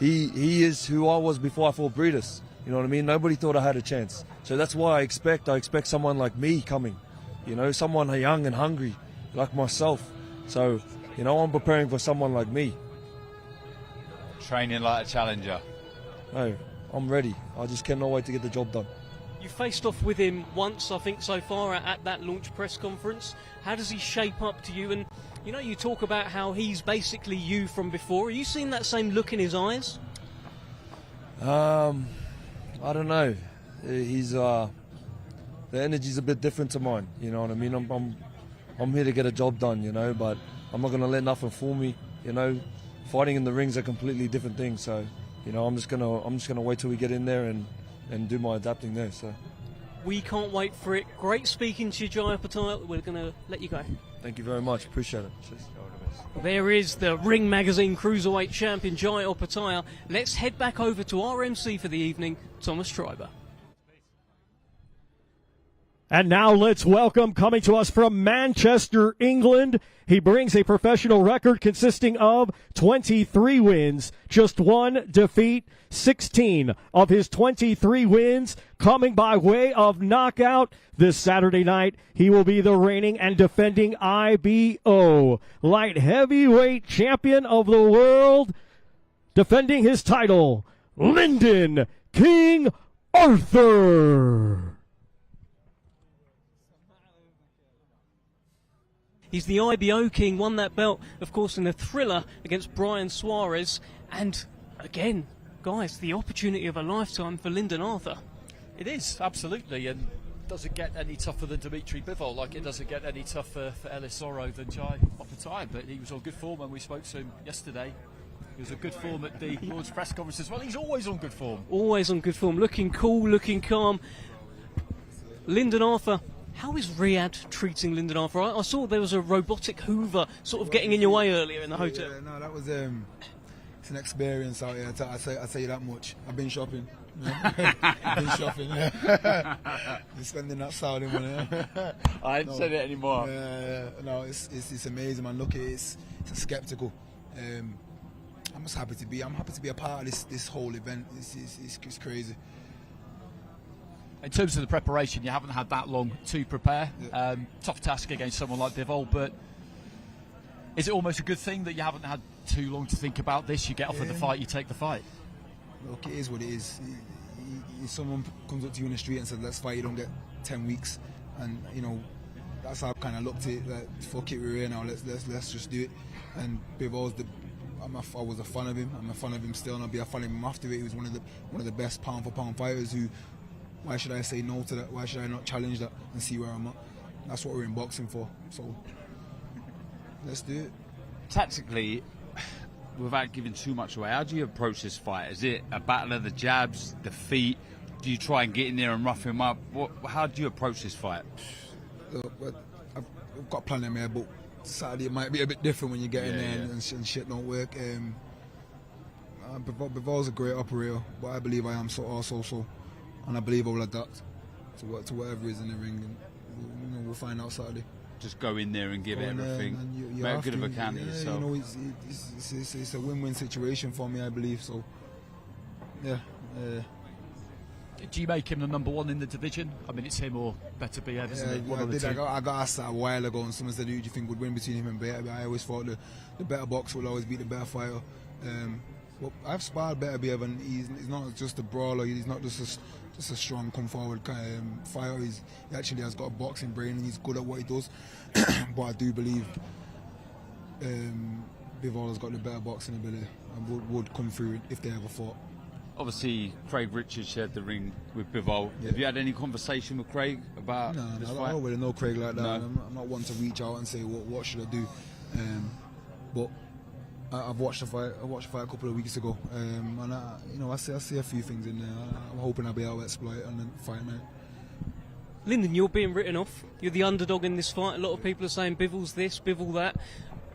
Speaker 20: He is who I was before I fought Breeders. You know what I mean? Nobody thought I had a chance. So that's why I expect someone like me coming. You know, someone young and hungry like myself. So, you know, I'm preparing for someone like me.
Speaker 9: Training like a challenger.
Speaker 20: No, I'm ready. I just cannot wait to get the job done.
Speaker 8: You faced off with him once, I think, so far at that launch press conference. How does he shape up to you? And, you know, you talk about how he's basically you from before. Are you seeing that same look in his eyes?
Speaker 20: I don't know. The energy's a bit different to mine. You know what I mean? I'm here to get a job done, you know, but I'm not going to let nothing fool me. You know, fighting in the ring's a completely different thing. So, you know, I'm just gonna wait till we get in there and do my adapting there. So.
Speaker 8: We can't wait for it. Great speaking to you, Jai Apataya. We're going to let you go.
Speaker 20: Thank you very much. Appreciate it. Cheers.
Speaker 8: There is the Ring Magazine Cruiserweight Champion, Jai Opataya. Let's head back over to our MC for the evening, Thomas Schreiber.
Speaker 11: And now let's welcome, coming to us from Manchester, England, he brings a professional record consisting of 23 wins, just one defeat, 16 of his 23 wins coming by way of knockout. This Saturday night, he will be the reigning and defending IBO light heavyweight champion of the world, defending his title, Lyndon King Arthur.
Speaker 8: He's the IBO King, won that belt, of course, in a thriller against Brian Suarez. And again, guys, the opportunity of a lifetime for Lyndon Arthur.
Speaker 10: It is, absolutely, and doesn't get any tougher than Dimitri Bivol, like it doesn't get any tougher for Ellis Oro than Jai Opataya, but he was on good form when we spoke to him yesterday. He was on good form at the Lord's press conference as well. He's always on good form.
Speaker 8: Always on good form, looking cool, looking calm. Lyndon Arthur. How is Riyadh treating Lyndon Arthur? I saw there was a robotic Hoover sort of getting in your way earlier in the hotel.
Speaker 16: Yeah, no, that was it's an experience out here. I say you that much. I've been shopping. I've been shopping. Been spending that Saudi money.
Speaker 9: I ain't said it anymore.
Speaker 16: No, it's amazing, man. Look, it's skeptical. I'm just happy to be. I'm happy to be a part of this whole event. It's crazy.
Speaker 10: In terms of the preparation, you haven't had that long to prepare. Tough task against someone like Bivol, but is it almost a good thing that you haven't had too long to think about this? You get offered the fight, you take the fight.
Speaker 16: Look, it is what it is. If someone comes up to you in the street and says, let's fight, you don't get 10 weeks. And, you know, that's how I kind of looked at it. Like, fuck it, we're here now, let's just do it. And Bivol's I was a fan of him. I'm a fan of him still, and I'll be a fan of him after it. He was one of the best pound-for-pound fighters who... Why should I say no to that? Why should I not challenge that and see where I'm at? That's what we're in boxing for. So let's do it.
Speaker 9: Tactically, without giving too much away, how do you approach this fight? Is it a battle of the jabs, the feet? Do you try and get in there and rough him up? How do you approach this fight?
Speaker 16: Look, I've got a plan in there, but Saturday it might be a bit different when you get in there and shit don't work. Bivol's a great operator, but I believe I am also. And I believe I will adapt to whatever is in the ring, and we'll find out Saturday.
Speaker 9: Just go in there and give everything.
Speaker 16: You
Speaker 9: make a good of a account of yourself.
Speaker 16: You know, it's a win-win situation for me, I believe. So, yeah.
Speaker 10: Do you make him the number one in the division? I mean, it's him or Better Biev, isn't it?
Speaker 16: I got asked that a while ago, and someone said, who do you think would win between him and Better? I always thought the better boxer will always beat the better fighter. Well, I've sparred Better Biev, and he's not just a brawler. He's not just a strong, come forward kind of fighter. He actually has got a boxing brain, and he's good at what he does. But I do believe Bivol has got the better boxing ability and would come through if they ever fought.
Speaker 9: Obviously, Craig Richards shared the ring with Bivol. Yeah. Have you had any conversation with Craig about this fight?
Speaker 16: I don't really know Craig like that.
Speaker 9: No.
Speaker 16: I'm not one to reach out and say what should I do. But I've watched the fight. I watched the fight a couple of weeks ago, and I see a few things in there. I'm hoping I'll be able to exploit and then fight night.
Speaker 8: Lyndon, you're being written off. You're the underdog in this fight. A lot of people are saying Bivol's this, Bivol that.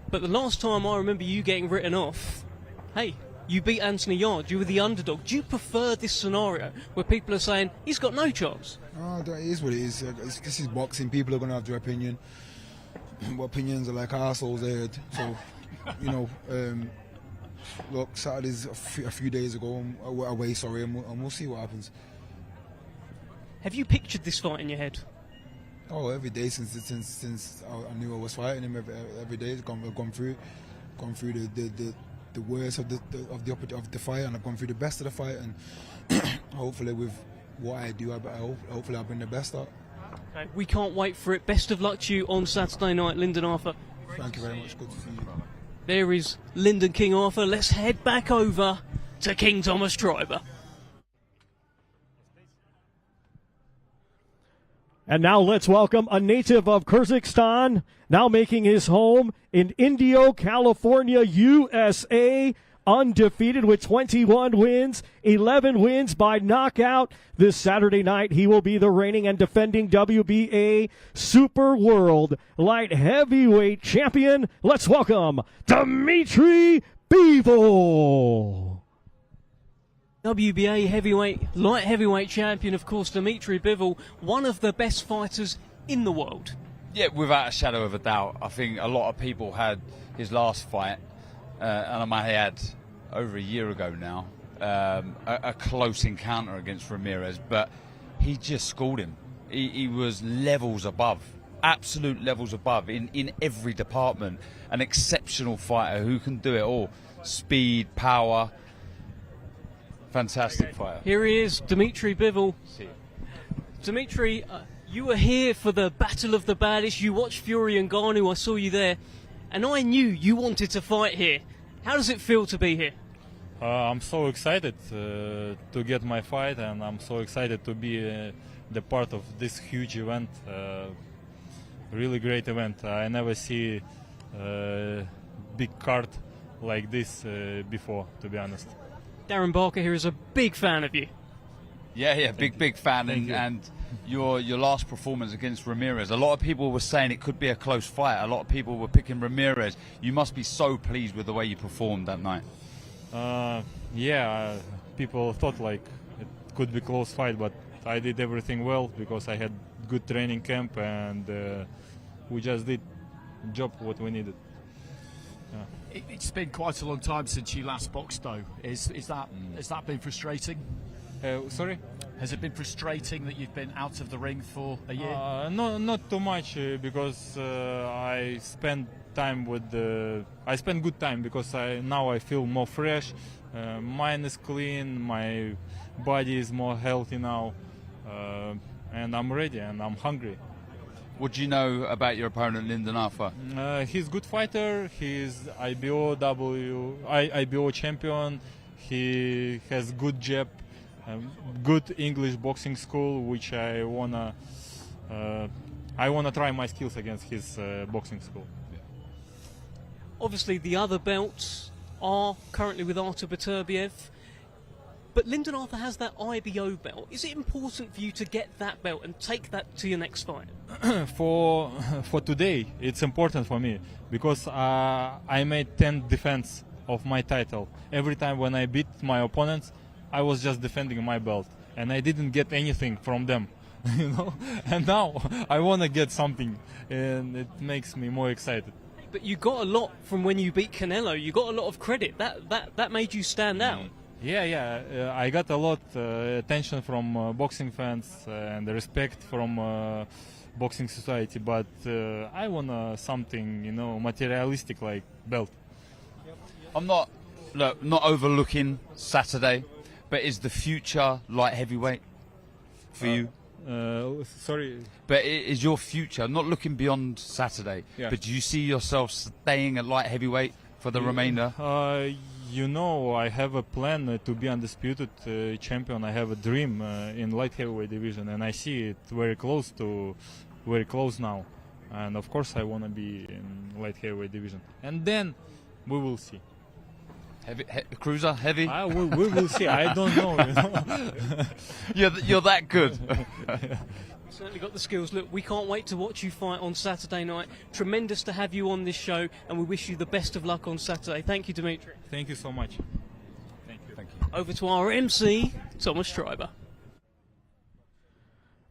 Speaker 8: But the last time I remember you getting written off, hey, you beat Anthony Yard. You were the underdog. Do you prefer this scenario where people are saying he's got no chance?
Speaker 16: Oh, it is what it is. This is boxing. People are going to have their opinion. What opinions are like arseholes heard. So. You know, look, Saturday's a few days ago, away, sorry, and we'll see what happens.
Speaker 8: Have you pictured this fight in your head?
Speaker 16: Oh, every day since I knew I was fighting him. Every day, I've gone through the worst of the fight, and I've gone through the best of the fight, and hopefully with what I do, hopefully I'll bring the best out.
Speaker 8: Okay, we can't wait for it. Best of luck to you on Saturday night, Lyndon Arthur.
Speaker 16: Thank you very much. Good to see you.
Speaker 8: There is Lyndon King Arthur. Let's head back over to King Thomas Schreiber.
Speaker 11: And now let's welcome a native of Kyrgyzstan, now making his home in Indio, California, USA, undefeated with 21 wins, 11 wins by knockout. This Saturday night, he will be the reigning and defending WBA Super World Light Heavyweight Champion. Let's welcome Dimitri Bivol.
Speaker 8: WBA light heavyweight champion, of course, Dimitri Bivol, one of the best fighters in the world.
Speaker 9: Yeah, without a shadow of a doubt. I think a lot of people had his last fight, and I might add over a year ago now, a close encounter against Ramirez, but he just schooled him. He was levels above, absolute levels above in every department. An exceptional fighter who can do it all. Speed, power, fantastic fighter.
Speaker 8: Here he is, Dimitri Bivol. Dimitri, you were here for the Battle of the Baddest. You watched Fury and Ngannou. I saw you there, and I knew you wanted to fight here. How does it feel to be here?
Speaker 13: I'm so excited to get my fight, and I'm so excited to be the part of this huge event. Really great event. I never see big card like this before, to be honest.
Speaker 8: Darren Barker here is a big fan of you.
Speaker 9: Yeah, big fan, and your last performance against Ramirez, a lot of people were saying it could be a close fight. A lot of people were picking Ramirez. You must be so pleased with the way you performed that night.
Speaker 13: People thought like it could be a close fight, but I did everything well because I had good training camp, and we just did job what we needed.
Speaker 10: It's been quite a long time since you last boxed, though. Has that been frustrating?
Speaker 13: Sorry?
Speaker 10: Has it been frustrating that you've been out of the ring for a year?
Speaker 13: No, not too much because I spent time with. I spent good time because now I feel more fresh. Mind is clean. My body is more healthy now, and I'm ready and I'm hungry.
Speaker 9: What do you know about your opponent, Lyndon Arthur?
Speaker 13: He's a good fighter. He's IBO champion. He has good jab, good English boxing school, which I wanna try my skills against his boxing school.
Speaker 8: Obviously, the other belts are currently with Artur Beterbiev, but Lyndon Arthur has that IBO belt. Is it important for you to get that belt and take that to your next fight?
Speaker 13: For today, it's important for me because I made 10 defense of my title. Every time when I beat my opponents, I was just defending my belt, and I didn't get anything from them, you know. And now I want to get something, and it makes me more excited.
Speaker 8: But you got a lot from when you beat Canelo. You got a lot of credit. That made you stand out.
Speaker 13: Yeah. I got a lot attention from boxing fans and respect from boxing society. But I want something, you know, materialistic like belt.
Speaker 9: I'm not overlooking Saturday, but is the future light heavyweight for you?
Speaker 13: Sorry.
Speaker 9: But is your future, not looking beyond Saturday, but do you see yourself staying at light heavyweight for the remainder?
Speaker 13: You know, I have a plan to be undisputed champion. I have a dream in light heavyweight division, and I see it very close now. And of course, I want to be in light heavyweight division, and then we will see.
Speaker 9: Cruiser, heavy?
Speaker 13: We will see. I don't know. You know?
Speaker 9: You're that good.
Speaker 8: You certainly got the skills. Look, we can't wait to watch you fight on Saturday night. Tremendous to have you on this show, and we wish you the best of luck on Saturday. Thank you, Dimitri.
Speaker 13: Thank you so much. Thank you.
Speaker 8: Over to our MC, Thomas Schreiber.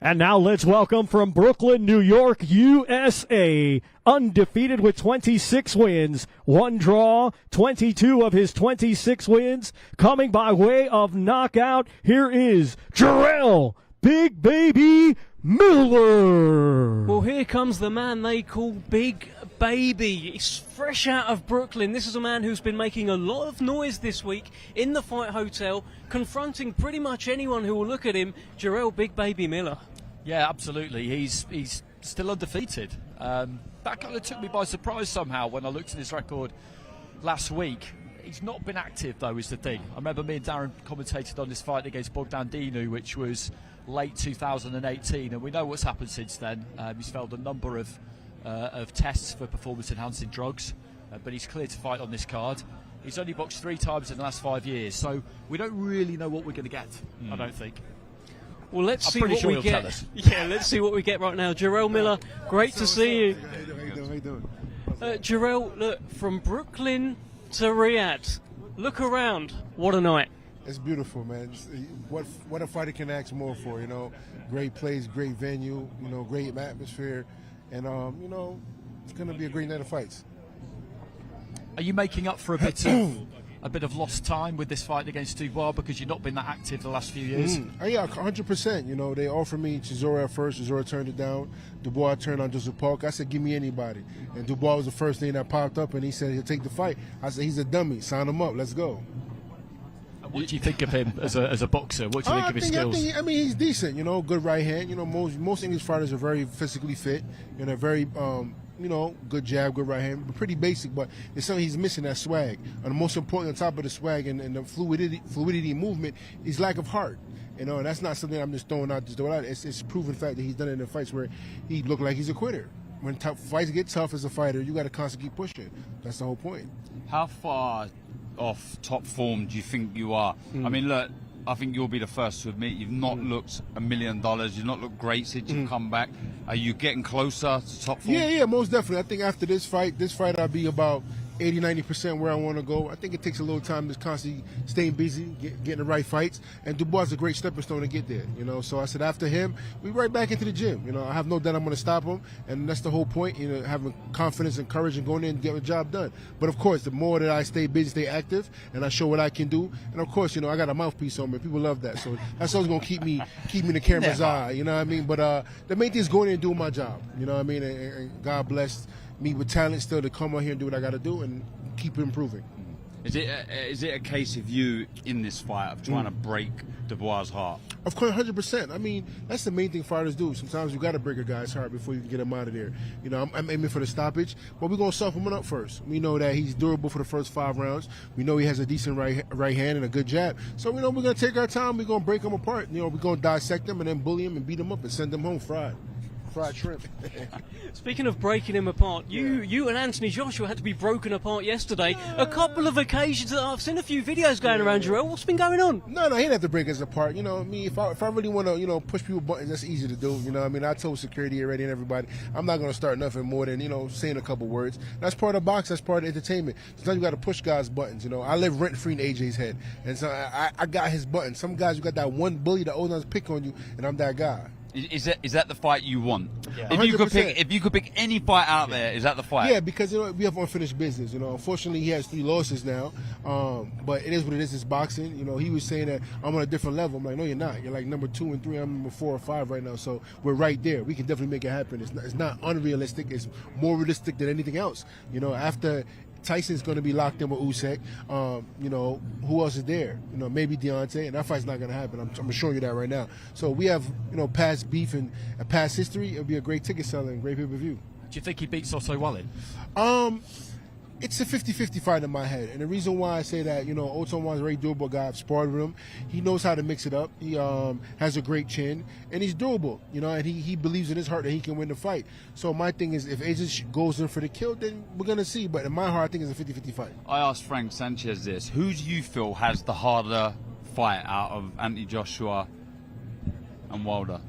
Speaker 11: And now let's welcome from Brooklyn, New York, USA, undefeated with 26 wins, 1 draw, 22 of his 26 wins, coming by way of knockout. Here is Jarrell Big Baby Miller.
Speaker 8: Well, here comes the man they call Big Baby. He's fresh out of Brooklyn. This is a man who's been making a lot of noise this week in the Fight Hotel, confronting pretty much anyone who will look at him. Jarrell Big Baby Miller.
Speaker 10: Yeah, absolutely. He's still undefeated. That kind of took me by surprise somehow when I looked at his record last week. He's not been active, though, is the thing. I remember me and Darren commentated on this fight against Bogdan Dinu, which was late 2018, and we know what's happened since then. He's failed a number of tests for performance-enhancing drugs, but he's clear to fight on this card. He's only boxed 3 times in the last 5 years, so we don't really know what we're going to get, I don't think.
Speaker 8: Well, let's
Speaker 10: I'm
Speaker 8: see
Speaker 10: pretty
Speaker 8: what
Speaker 10: sure
Speaker 8: we
Speaker 10: he'll
Speaker 8: get.
Speaker 10: tell us.
Speaker 8: Yeah, let's see what we get right now. Jarrell Miller, great to see you.
Speaker 21: How you doing?
Speaker 8: Jarrell, look, from Brooklyn to Riyadh, look around. What a night.
Speaker 21: It's beautiful, man. What a fighter can ask more for, you know? Great place, great venue, you know, great atmosphere, and you know, it's going to be a great night of fights.
Speaker 10: Are you making up for a bit of lost time with this fight against Dubois because you've not been that active the last few years?
Speaker 21: Yeah, 100%. You know, they offered me Chisora at first. Chisora turned it down. Dubois turned on Joseph Park. I said, give me anybody. And Dubois was the first name that popped up, and he said he'll take the fight. I said, he's a dummy. Sign him up. Let's go.
Speaker 10: What do you think of him as a boxer? What do you think of his skills?
Speaker 21: I mean, he's decent. You know, good right hand. You know, most English fighters are very physically fit. You know, very you know, good jab, good right hand. Pretty basic, but it's something he's missing, that swag. And the most important on top of the swag and the fluidity movement is lack of heart. You know, and that's not something I'm just throwing out. It's a proven fact that he's done it in fights where he looked like he's a quitter. When fights get tough as a fighter, you got to constantly keep pushing. That's the whole point.
Speaker 9: How far off top form do you think you are? I mean, look, I think you'll be the first to admit you've not looked $1 million. You've not looked great since you've come back. Are you getting closer to top form?
Speaker 21: Yeah, most definitely. I think after this fight I'll be about 80-90% where I want to go. I think it takes a little time to constantly staying busy, getting the right fights. And Dubois is a great stepping stone to get there, you know. So I said after him, we right back into the gym. You know, I have no doubt I'm going to stop him, and that's the whole point. You know, having confidence and courage and going in and getting the job done. But of course, the more that I stay busy, stay active, and I show what I can do, and of course, you know, I got a mouthpiece on me. People love that, so that's always going to keep me in the camera's eye. You know what I mean? But the main thing is going in and doing my job. You know what I mean? And God bless me with talent still to come out here and do what I got to do and keep improving.
Speaker 9: Is it a case of you in this fight of trying to break Dubois' heart?
Speaker 21: Of course, 100%. I mean, that's the main thing fighters do. Sometimes you got to break a guy's heart before you can get him out of there. You know, I'm aiming for the stoppage, but we're going to soften him up first. We know that he's durable for the first 5 rounds. We know he has a decent right hand and a good jab. So we know we're going to take our time. We're going to break him apart. You know, we're going to dissect him and then bully him and beat him up and send him home fried shrimp.
Speaker 8: Speaking of breaking him apart, you and Anthony Joshua had to be broken apart yesterday. A couple of occasions. I've seen a few videos going around, Jarrell. What's been going on?
Speaker 21: No, he didn't have to break us apart. You know, I mean, if I really want to, you know, push people buttons, that's easy to do. You know, I mean, I told security already and everybody, I'm not going to start nothing more than, you know, saying a couple words. That's part of box. That's part of entertainment. Sometimes you got to push guys' buttons. You know, I live rent free in AJ's head, and so I got his buttons. Some guys, you got that one bully that always pick on you, and I'm that guy.
Speaker 9: Is that the fight you want?
Speaker 21: Yeah.
Speaker 9: If you could pick any fight out there, is that the fight?
Speaker 21: Yeah, because you know we have unfinished business. You know, unfortunately he has 3 losses now, but it is what it is. It's boxing. You know, he was saying that I'm on a different level. I'm like, no, you're not. You're like number 2 and 3. I'm number 4 or 5 right now. So we're right there. We can definitely make it happen. It's not unrealistic. It's more realistic than anything else. You know, after Tyson's going to be locked in with Usyk. You know, who else is there? You know, maybe Deontay, and that fight's not going to happen. I'm showing you that right now. So we have, you know, past beef and a past history. It'll be a great ticket seller and great pay-per-view.
Speaker 10: Do you think he beats Otto Wallin?
Speaker 21: It's a 50-50 fight in my head. And the reason why I say that, you know, Otto Wallin's a very durable guy. I've sparred with him. He knows how to mix it up. He has a great chin. And he's durable, you know, and he believes in his heart that he can win the fight. So my thing is, if AJ goes in for the kill, then we're going to see. But in my heart, I think it's a 50-50 fight.
Speaker 9: I asked Frank Sanchez this. Who do you feel has the harder fight out of Anthony Joshua and Wilder?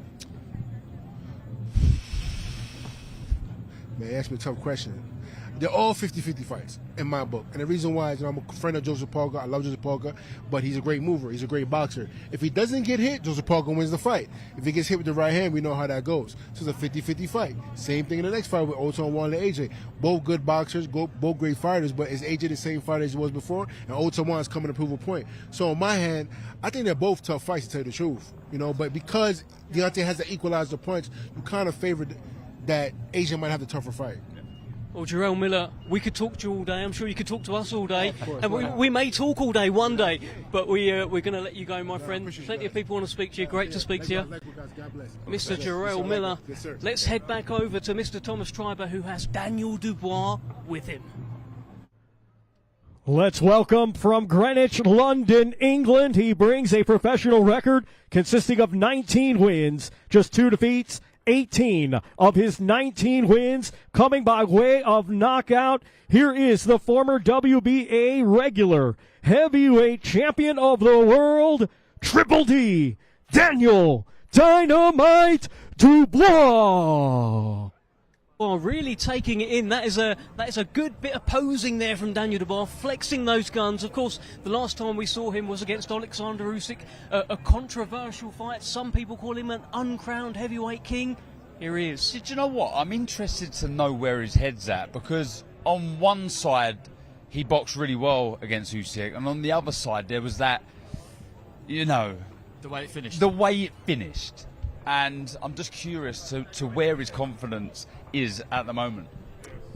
Speaker 21: Man, ask me a tough question. They're all 50-50 fights in my book. And the reason why is, you know, I'm a friend of Joseph Parker. I love Joseph Parker, but he's a great mover. He's a great boxer. If he doesn't get hit, Joseph Parker wins the fight. If he gets hit with the right hand, we know how that goes. So it's a 50-50 fight. Same thing in the next fight with Otto and Wallin and AJ. Both good boxers, both great fighters, but is AJ the same fighter as he was before? And Otto Wallin's coming to prove a point. So in my hand, I think they're both tough fights, to tell you the truth. You know, but because Deontay has to equalize the punch, you kind of favored that AJ might have the tougher fight.
Speaker 8: Well, Jarrell Miller, we could talk to you all day. I'm sure you could talk to us all day. And we may talk all day one day, but we're going to let you go, my friend. Plenty of people want to speak to you. Great to speak to you. Mr. Jarrell Miller. Let's head back over to Mr. Thomas Treiber, who has Daniel Dubois with him.
Speaker 11: Let's welcome from Greenwich, London, England. He brings a professional record consisting of 19 wins, just 2 defeats, 18 of his 19 wins coming by way of knockout. Here is the former WBA regular heavyweight champion of the world, Triple D, Daniel Dynamite Dubois.
Speaker 8: Well, really taking it in. That is a good bit of posing there from Daniel Dubois, flexing those guns. Of course, the last time we saw him was against Alexander Usyk, a controversial fight. Some people call him an uncrowned heavyweight king. Here he is.
Speaker 9: Do you know what? I'm interested to know where his head's at, because on one side he boxed really well against Usyk, and on the other side there was that, you know,
Speaker 10: the way it finished.
Speaker 9: The way it finished. And I'm just curious to where his confidence is at the moment.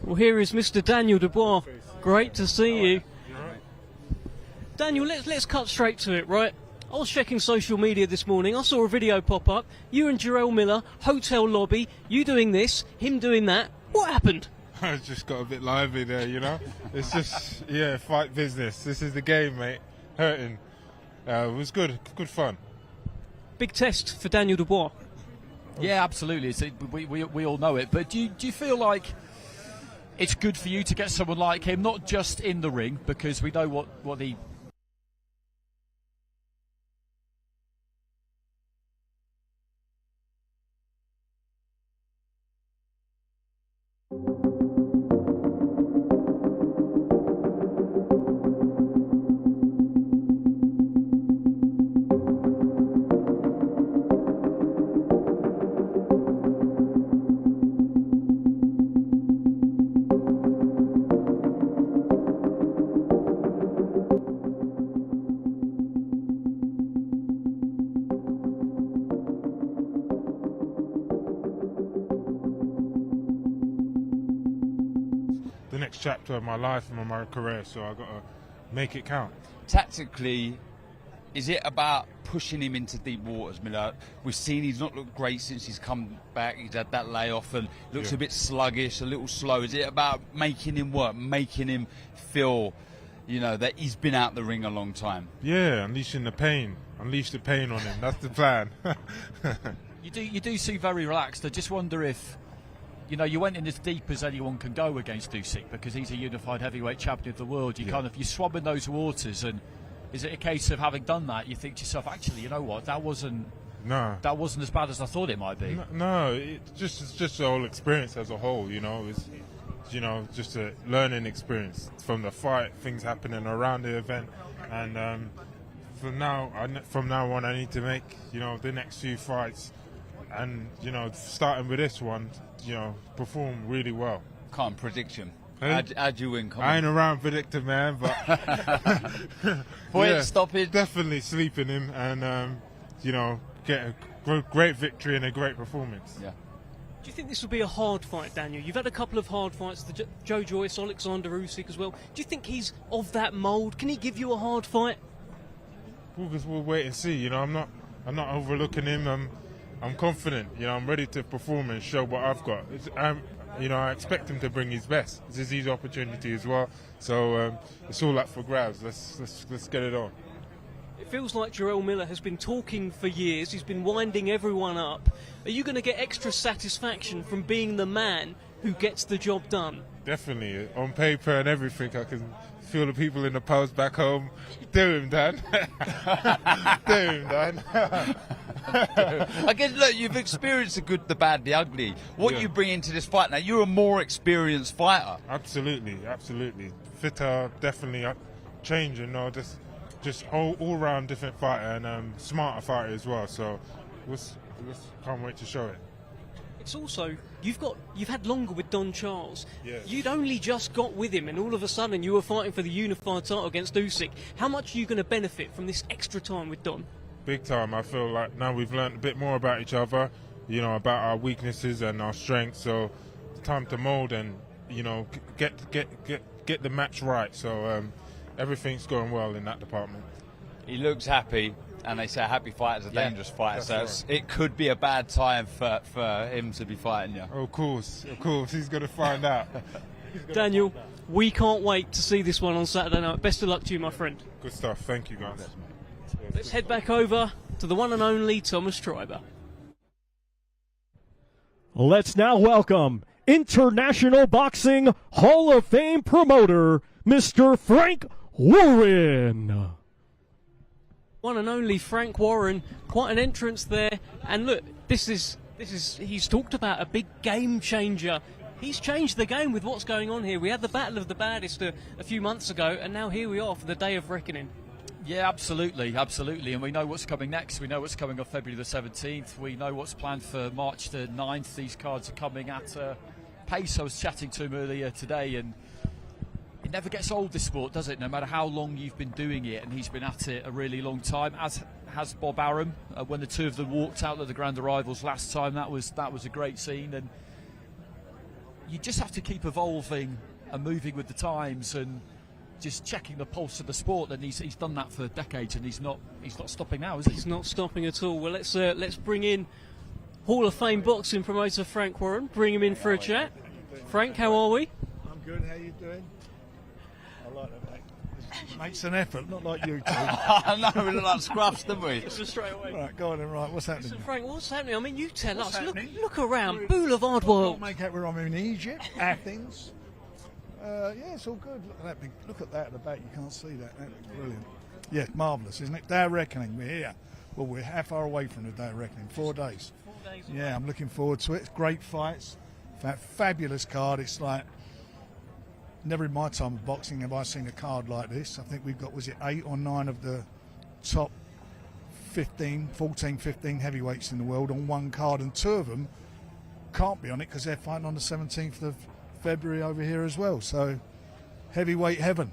Speaker 8: Well, here is Mr. Daniel Dubois. Great to see you. Daniel, let's cut straight to it, right? I was checking social media this morning. I saw a video pop up. You and Jarrell Miller, hotel lobby, you doing this, him doing that. What happened?
Speaker 1: I just got a bit lively there, you know. It's just, yeah, fight business. This is the game, mate. Hurting. It was good fun.
Speaker 8: Big test for Daniel Dubois.
Speaker 10: Yeah, absolutely. We all know it. But do you feel like it's good for you to get someone like him, not just in the ring, because we know what he...
Speaker 1: The next chapter of my life and my career, so I got to make it count.
Speaker 9: Tactically, is it about pushing him into deep waters, Miller? We've seen he's not looked great since he's come back. He's had that layoff and looks a bit sluggish, a little slow. Is it about making him work, making him feel, you know, that he's been out the ring a long time?
Speaker 1: Yeah, unleashing the pain. Unleash the pain on him. That's the plan.
Speaker 10: You do seem very relaxed. I just wonder if, you know, you went in as deep as anyone can go against Usyk because he's a unified heavyweight champion of the world. You swam in those waters, and is it a case of having done that, you think to yourself, actually, you know what, that wasn't as bad as I thought it might be?
Speaker 1: No, it's just the whole experience as a whole. You know, it's just a learning experience from the fight, things happening around the event, and from now on, I need to make the next few fights, and starting with this one, perform really well.
Speaker 9: Can't prediction. How'd you win?
Speaker 1: I ain't around predictor, man, but
Speaker 9: point stoppage.
Speaker 1: Definitely sleeping him, and get a great victory and a great performance.
Speaker 9: Yeah.
Speaker 8: Do you think this will be a hard fight, Daniel? You've had a couple of hard fights, the Joe Joyce, Alexander Usyk as well. Do you think he's of that mould? Can he give you a hard fight?
Speaker 1: We'll wait and see. I'm not overlooking him. I'm confident. I'm ready to perform and show what I've got. I expect him to bring his best. This is his opportunity as well. So it's all up for grabs. Let's get it on.
Speaker 8: It feels like Jarrell Miller has been talking for years. He's been winding everyone up. Are you going to get extra satisfaction from being the man who gets the job done?
Speaker 1: Definitely. On paper and everything, I can feel the people in the post back home. Do him, Dan. Do him, Dan.
Speaker 9: I guess, look, you've experienced the good, the bad, the ugly. What you bring into this fight now, you're a more experienced fighter.
Speaker 1: Absolutely. Fitter, definitely changing. Just all-round different fighter, and smarter fighter as well. So can't wait to show it.
Speaker 8: It's also, you've had longer with Don Charles.
Speaker 1: Yes.
Speaker 8: You'd only just got with him, and all of a sudden you were fighting for the unified title against Usyk. How much are you going to benefit from this extra time with Don?
Speaker 1: Big time. I feel like now we've learned a bit more about each other, about our weaknesses and our strengths. So it's time to mold and get the match right. So everything's going well in that department.
Speaker 9: He looks happy, and they say a happy fighter is a dangerous fighter. So right. It could be a bad time for him to be fighting you.
Speaker 1: Of course, he's going to find out.
Speaker 8: Daniel, we can't wait to see this one on Saturday night. Best of luck to you, my friend.
Speaker 1: Good stuff. Thank you, guys.
Speaker 8: Let's head back over to the one and only Thomas Treiber.
Speaker 11: Let's now welcome International Boxing Hall of Fame promoter, Mr. Frank Warren.
Speaker 8: One and only Frank Warren, quite an entrance there. And look, this is he's talked about a big game changer. He's changed the game with what's going on here. We had the Battle of the Baddest a few months ago, and now here we are for the Day of Reckoning.
Speaker 10: Yeah, absolutely. And we know what's coming next. We know what's coming on February the 17th. We know what's planned for March the 9th. These cards are coming at pace. I was chatting to him earlier today, and it never gets old, this sport, does it? No matter how long you've been doing it, and he's been at it a really long time, as has Bob Arum. When the two of them walked out of the Grand Arrivals last time, that was a great scene. And you just have to keep evolving and moving with the times and just checking the pulse of the sport, and he's done that for decades, and he's not stopping now, is he?
Speaker 8: He's not stopping at all. Well, let's bring in Hall of Fame boxing promoter Frank Warren. Bring him in for a chat. Frank, how are we?
Speaker 2: I'm good. How you doing? I like that, mate. It makes an effort, not like you two.
Speaker 9: No, we look like scrubs, don't we?
Speaker 8: Just straight away.
Speaker 2: Right, go on then. Right, what's happening?
Speaker 8: So Frank, what's happening? I mean, you tell
Speaker 2: What's
Speaker 8: us.
Speaker 2: happening?
Speaker 8: Look around, Boulevard World.
Speaker 2: Don't make out where I'm in Egypt, Athens. Yeah, it's all good. Look at that at the back. You can't see that. That looks brilliant. Yeah, marvellous, isn't it? Day of Reckoning. We're here. Well, we're how far away from the Day of Reckoning? 4 days.
Speaker 8: 4 days.
Speaker 2: Yeah, I'm looking forward to it. Great fights. Fabulous card. It's like never in my time of boxing have I seen a card like this. I think we've got, was it 8 or 9 of the top 14, 15 heavyweights in the world on one card, and 2 of them can't be on it because they're fighting on the 17th of February over here as well. So heavyweight heaven.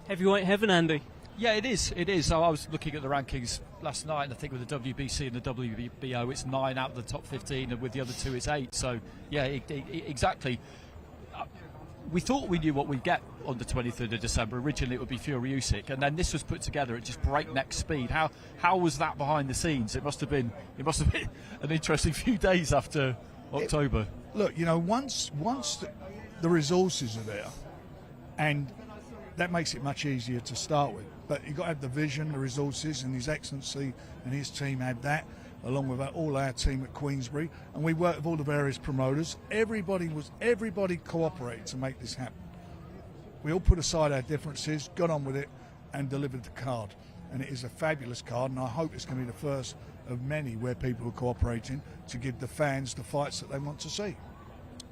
Speaker 8: Heavyweight heaven, Andy.
Speaker 10: Yeah, it is. So I was looking at the rankings last night, and I think with the WBC and the WBO, it's 9 out of the top 15, and with the other 2, it's 8. So yeah, exactly. We thought we knew what we'd get on the 23rd of December. Originally, it would be Fury Usyk, and then this was put together at just breakneck speed. How was that behind the scenes? It must have been an interesting few days after October.
Speaker 2: Look, you know, once the resources are there, and that makes it much easier to start with. But you've got to have the vision, the resources, and His Excellency and his team had that, along with all our team at Queensbury, and we worked with all the various promoters. Everybody cooperated to make this happen. We all put aside our differences, got on with it, and delivered the card. And it is a fabulous card, and I hope it's going to be the first of many where people are cooperating to give the fans the fights that they want to see.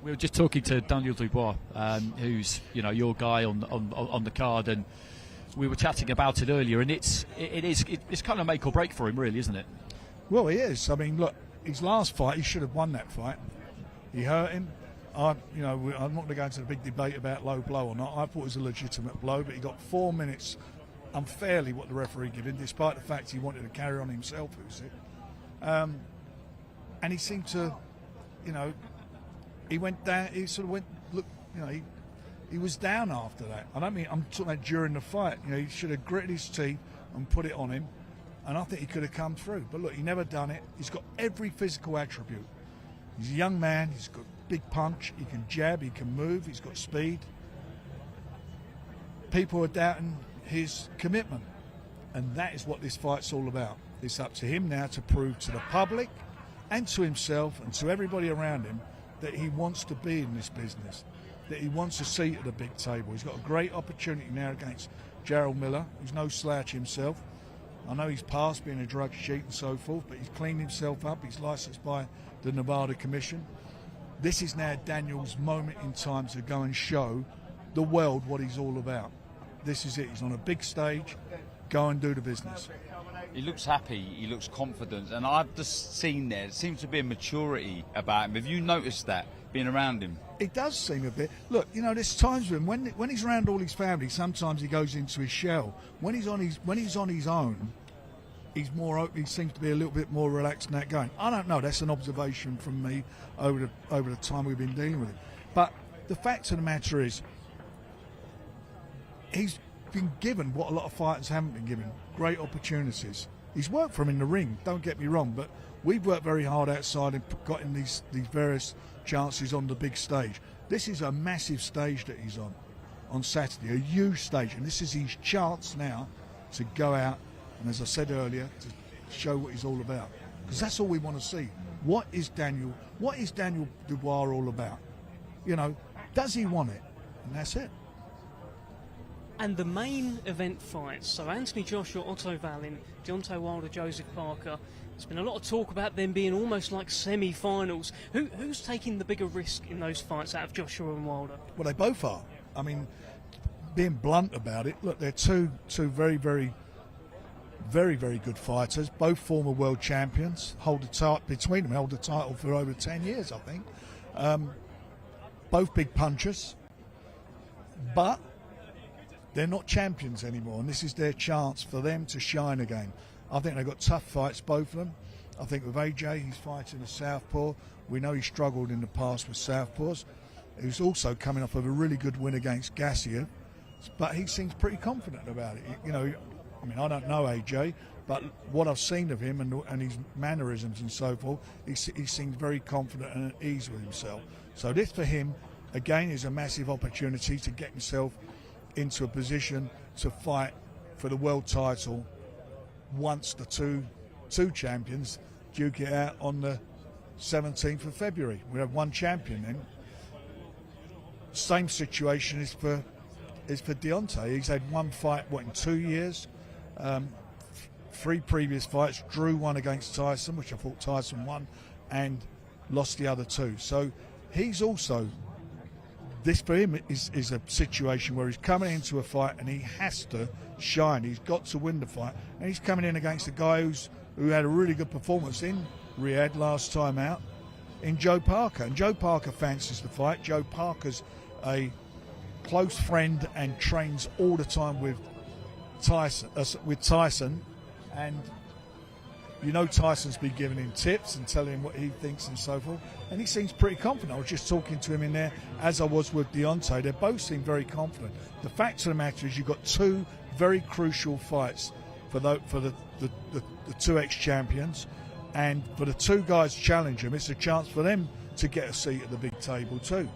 Speaker 10: We were just talking to Daniel Dubois, who's your guy on the card, and we were chatting about it earlier. And it's kind of make or break for him, really, isn't it?
Speaker 2: Well, he is. I mean, look, his last fight, he should have won that fight. He hurt him. I'm not going to go into the big debate about low blow or not. I thought it was a legitimate blow, but he got 4 minutes unfairly what the referee gave him, despite the fact he wanted to carry on himself. And he seemed to, he went down. He sort of went. Look, he was down after that. I'm talking about during the fight. He should have gritted his teeth and put it on him, and I think he could have come through. But look, he never done it. He's got every physical attribute. He's a young man. He's got big punch. He can jab. He can move. He's got speed. People are doubting his commitment, and that is what this fight's all about. It's up to him now to prove to the public and to himself and to everybody around him that he wants to be in this business, that he wants a seat at the big table. He's got a great opportunity now against Gerald Miller, who's no slouch himself. I know he's past being a drug cheat and so forth, but he's cleaned himself up. He's licensed by the Nevada Commission. This is now Daniel's moment in time to go and show the world what he's all about. This is it. He's on a big stage. Go and do the business.
Speaker 9: He looks happy, he looks confident, and I've just seen there seems to be a maturity about him. Have you noticed that, being around him?
Speaker 2: It does seem a bit. Look, there's times when he's around all his family, sometimes he goes into his shell. When he's on his own, he's more open. He seems to be a little bit more relaxed in that going. I don't know. That's an observation from me over the time we've been dealing with it. But the fact of the matter is, he's been given what a lot of fighters haven't been given, great opportunities. He's worked for him in the ring, don't get me wrong, but we've worked very hard outside and got him these various chances on the big stage. This is a massive stage that he's on Saturday, a huge stage, and this is his chance now to go out and, as I said earlier, to show what he's all about. because that's all we want to see. What is Daniel Dubois all about? You know, does he want it? And that's it.
Speaker 8: And the main event fights, so Anthony Joshua, Otto Wallin, Deontay Wilder, Joseph Parker. There's been a lot of talk about them being almost like semi-finals. Who's taking the bigger risk in those fights out of Joshua and Wilder?
Speaker 2: Well, they both are. I mean, being blunt about it, look, they're two very, very, very, very good fighters. Both former world champions. Hold the title for over 10 years, I think. Both big punchers, but they're not champions anymore, and this is their chance for them to shine again. I think they've got tough fights, both of them. I think with AJ, he's fighting a southpaw. We know he struggled in the past with southpaws. He's also coming off of a really good win against Gassiev, but he seems pretty confident about it. You know, I mean, I don't know AJ, but what I've seen of him and his mannerisms and so forth, he seems very confident and at ease with himself. So this for him, again, is a massive opportunity to get himself into a position to fight for the world title once the two champions duke it out on the 17th of February. We have one champion then. Same situation is for Deontay. He's had one fight, in 2 years? 3 previous fights, drew one against Tyson, which I thought Tyson won, and lost the other 2. So he's also, this for him is a situation where he's coming into a fight and he has to shine. He's got to win the fight, and he's coming in against a guy who had a really good performance in Riyadh last time out in Joe Parker, and Joe Parker fancies the fight. Joe Parker's a close friend and trains all the time with Tyson, and you know Tyson's been giving him tips and telling him what he thinks and so forth, and he seems pretty confident. I was just talking to him in there, as I was with Deontay. They both seem very confident. The fact of the matter is you've got 2 very crucial fights for the 2 ex-champions, and for the 2 guys to challenge them, it's a chance for them to get a seat at the big table too.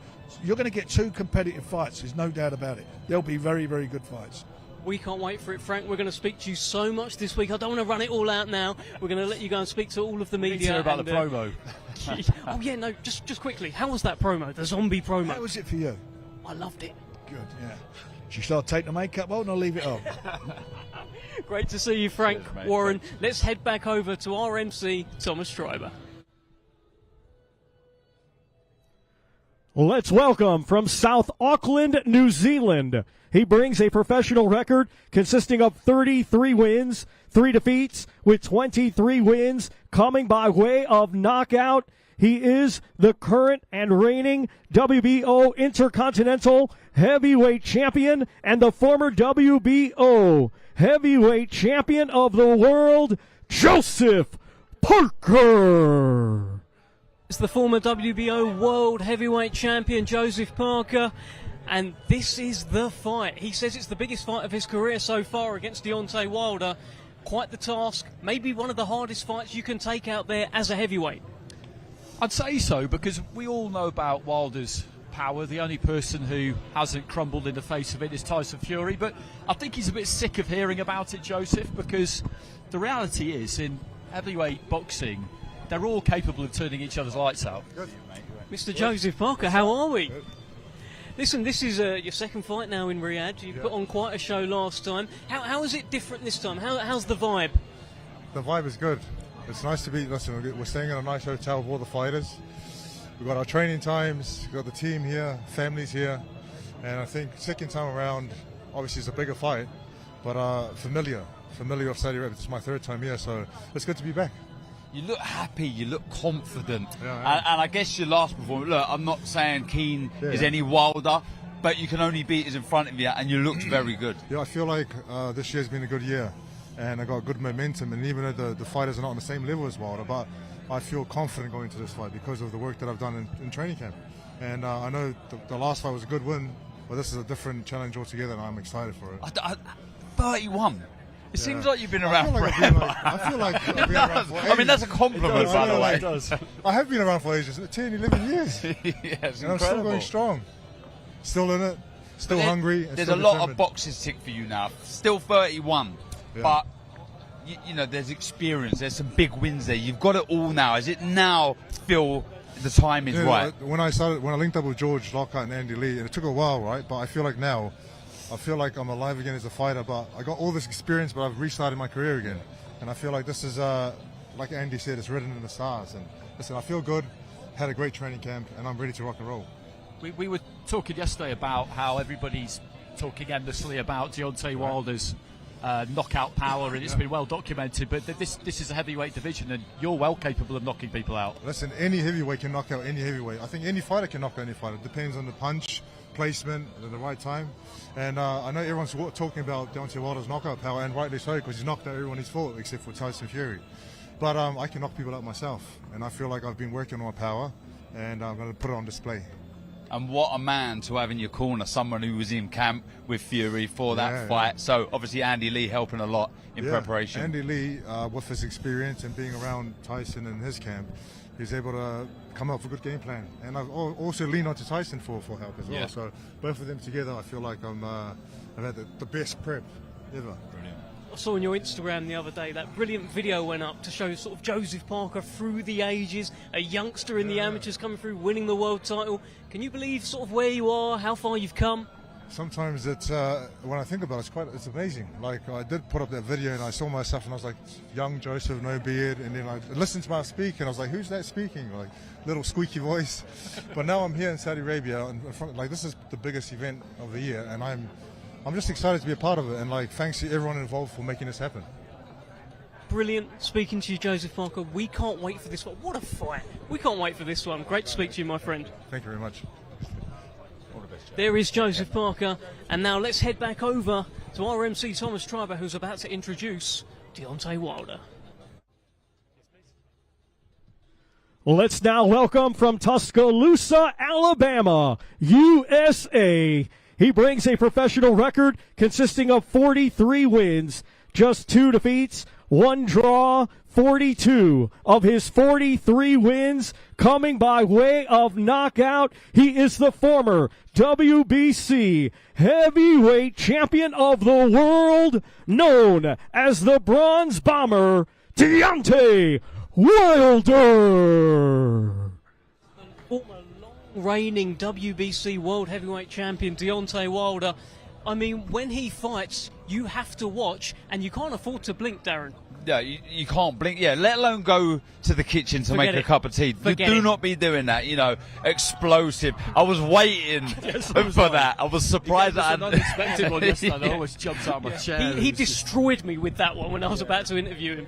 Speaker 2: You're going to get 2 competitive fights, there's no doubt about it. They'll be very, very good fights.
Speaker 8: We can't wait for it, Frank. We're going to speak to you so much this week. I don't want to run it all out now. We're going to let you go and speak to all of the media.
Speaker 10: Hear about the promo.
Speaker 8: Oh, yeah, no, just quickly. How was that promo, the zombie promo?
Speaker 2: How was it for you?
Speaker 8: I loved it.
Speaker 2: Good, yeah. Should you start taking the makeup on or leave it on?
Speaker 8: Great to see you, Frank.
Speaker 10: Cheers,
Speaker 8: Warren. Let's head back over to our MC, Thomas Schreiber.
Speaker 11: Let's welcome from South Auckland, New Zealand. He brings a professional record consisting of 33 wins, 3 defeats, with 23 wins coming by way of knockout. He is the current and reigning WBO Intercontinental Heavyweight Champion and the former WBO Heavyweight Champion of the World, Joseph Parker.
Speaker 8: It's the former WBO World Heavyweight Champion, Joseph Parker, and this is the fight. He says it's the biggest fight of his career so far against Deontay Wilder. Quite the task, maybe one of the hardest fights you can take out there as a heavyweight.
Speaker 10: I'd say so, because we all know about Wilder's power. The only person who hasn't crumbled in the face of it is Tyson Fury, but I think he's a bit sick of hearing about it, Joseph, because the reality is, in heavyweight boxing, they're all capable of turning each other's lights out.
Speaker 8: Good. Mr. Joseph Parker, how are we? Good. Listen, this is your second fight now in Riyadh. You put on quite a show last time. How is it different this time? How's the vibe?
Speaker 5: The vibe is good. It's nice to be, listen, we're staying in a nice hotel with all the fighters. We've got our training times, we've got the team here, families here, and I think second time around, obviously it's a bigger fight, but familiar of Saudi Arabia. This is my 3rd time here, so it's good to be back.
Speaker 9: You look happy, you look confident,
Speaker 5: yeah.
Speaker 9: And I guess your last performance, look, I'm not saying Keane is any wilder, but you can only beat us in front of you, and you looked very good.
Speaker 5: Yeah, I feel like this year's been a good year, and I got good momentum, and even though the fighters are not on the same level as Wilder, but I feel confident going into this fight because of the work that I've done in training camp. And I know the last fight was a good win, but this is a different challenge altogether, and I'm excited for it.
Speaker 9: 31. It seems like you've been around forever.
Speaker 5: I feel like I've been around for ages.
Speaker 9: I mean, that's a compliment, by the way.
Speaker 5: I have been around for ages, 10, 11 years.
Speaker 9: Yeah, it's
Speaker 5: and I'm still going strong. Still in it, still hungry.
Speaker 9: There's a lot of boxes ticked for you now. Still 31, but you know, there's experience, there's some big wins there. You've got it all now. Is it now feel the time is right?
Speaker 5: When I linked up with George Lockhart and Andy Lee, and it took a while, right? But I feel like now, I'm alive again as a fighter. But I got all this experience, but I've restarted my career again, and I feel like this is, like Andy said, it's written in the stars. And listen, I feel good. Had a great training camp, and I'm ready to rock and roll.
Speaker 10: We were talking yesterday about how everybody's talking endlessly about Deontay Wilder's knockout power, and it's been well documented, but this is a heavyweight division, and you're well capable of knocking people out.
Speaker 5: Listen, any heavyweight can knock out any heavyweight. I think any fighter can knock out any fighter. It depends on the punch, placement, at the right time. And I know everyone's talking about Deontay Wilder's knockout power, and rightly so, because he's knocked out everyone he's fought, except for Tyson Fury. But I can knock people out myself, and I feel like I've been working on my power, and I'm going to put it on display.
Speaker 9: And what a man to have in your corner, someone who was in camp with Fury for that fight. Yeah. So obviously Andy Lee helping a lot in preparation.
Speaker 5: Andy Lee, with his experience and being around Tyson and his camp, he's able to come up with a good game plan. And I've also leaned on to Tyson for help as well. So both of them together, I feel like I've had the best prep ever.
Speaker 8: Brilliant. I saw on your Instagram the other day that brilliant video went up to show sort of Joseph Parker through the ages, a youngster in the amateurs coming through, winning the world title. Can you believe sort of where you are, how far you've come?
Speaker 5: Sometimes it's, when I think about it, it's amazing. Like, I did put up that video and I saw myself and I was like, young Joseph, no beard. And then I listened to my speak and I was like, who's that speaking? Like, little squeaky voice. But now I'm here in Saudi Arabia, and like, this is the biggest event of the year, and I'm just excited to be a part of it, and like, thanks to everyone involved for making this happen.
Speaker 8: Brilliant speaking to you, Joseph Parker. We can't wait for this one. What a fight. We can't wait for this one. Great to speak to you, my friend.
Speaker 5: Thank you very much.
Speaker 9: All the best, Joe.
Speaker 8: There is Joseph Parker, and now let's head back over to our MC Thomas Triber, who's about to introduce Deontay Wilder.
Speaker 11: Let's now welcome from Tuscaloosa, Alabama, USA. He brings a professional record consisting of 43 wins, just 2 defeats, 1 draw, 42 of his 43 wins coming by way of knockout. He is the former WBC heavyweight champion of the world, known as the Bronze Bomber, Deontay Wilder.
Speaker 8: Reigning WBC World Heavyweight Champion Deontay Wilder. I mean, when he fights, you have to watch, and you can't afford to blink, Darren.
Speaker 9: Yeah, you can't blink. Yeah, let alone go to the kitchen to make a cup of tea. Do not be doing that. You know, explosive. I was waiting for that. I was surprised that
Speaker 10: an unexpected one yesterday. I almost jumped out of my chair.
Speaker 8: He destroyed me with that one when I was about to interview him.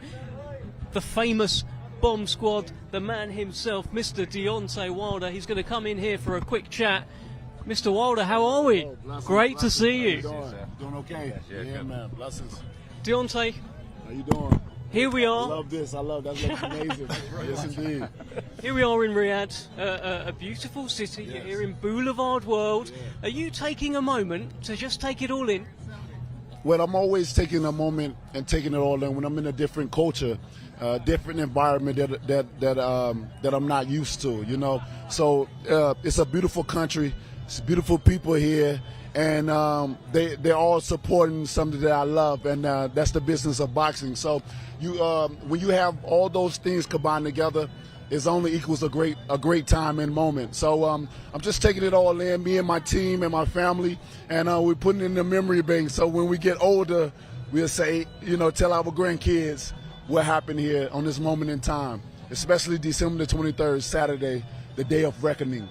Speaker 8: The famous Bomb Squad, the man himself, Mr. Deontay Wilder. He's going to come in here for a quick chat. Mr. Wilder, how are we? Great to see you.
Speaker 6: Doing okay? Yeah, man. Blessings.
Speaker 8: Deontay.
Speaker 6: How you doing?
Speaker 8: Here we are.
Speaker 6: I love this. That looks amazing. Yes, indeed.
Speaker 8: Here we are in Riyadh, a beautiful city. Yes. You're here in Boulevard World. Yeah. Are you taking a moment to just take it all in?
Speaker 6: Well, I'm always taking a moment and taking it all in when I'm in a different culture. Different environment that I'm not used to, you know. So it's a beautiful country, it's beautiful people here, and they're all supporting something that I love, and that's the business of boxing. So when you have all those things combined together, it only equals a great time and moment. So I'm just taking it all in, me and my team and my family, and we're putting it in the memory bank. So when we get older, we'll say, you know, tell our grandkids what happened here on this moment in time, especially December the 23rd, Saturday, the day of reckoning.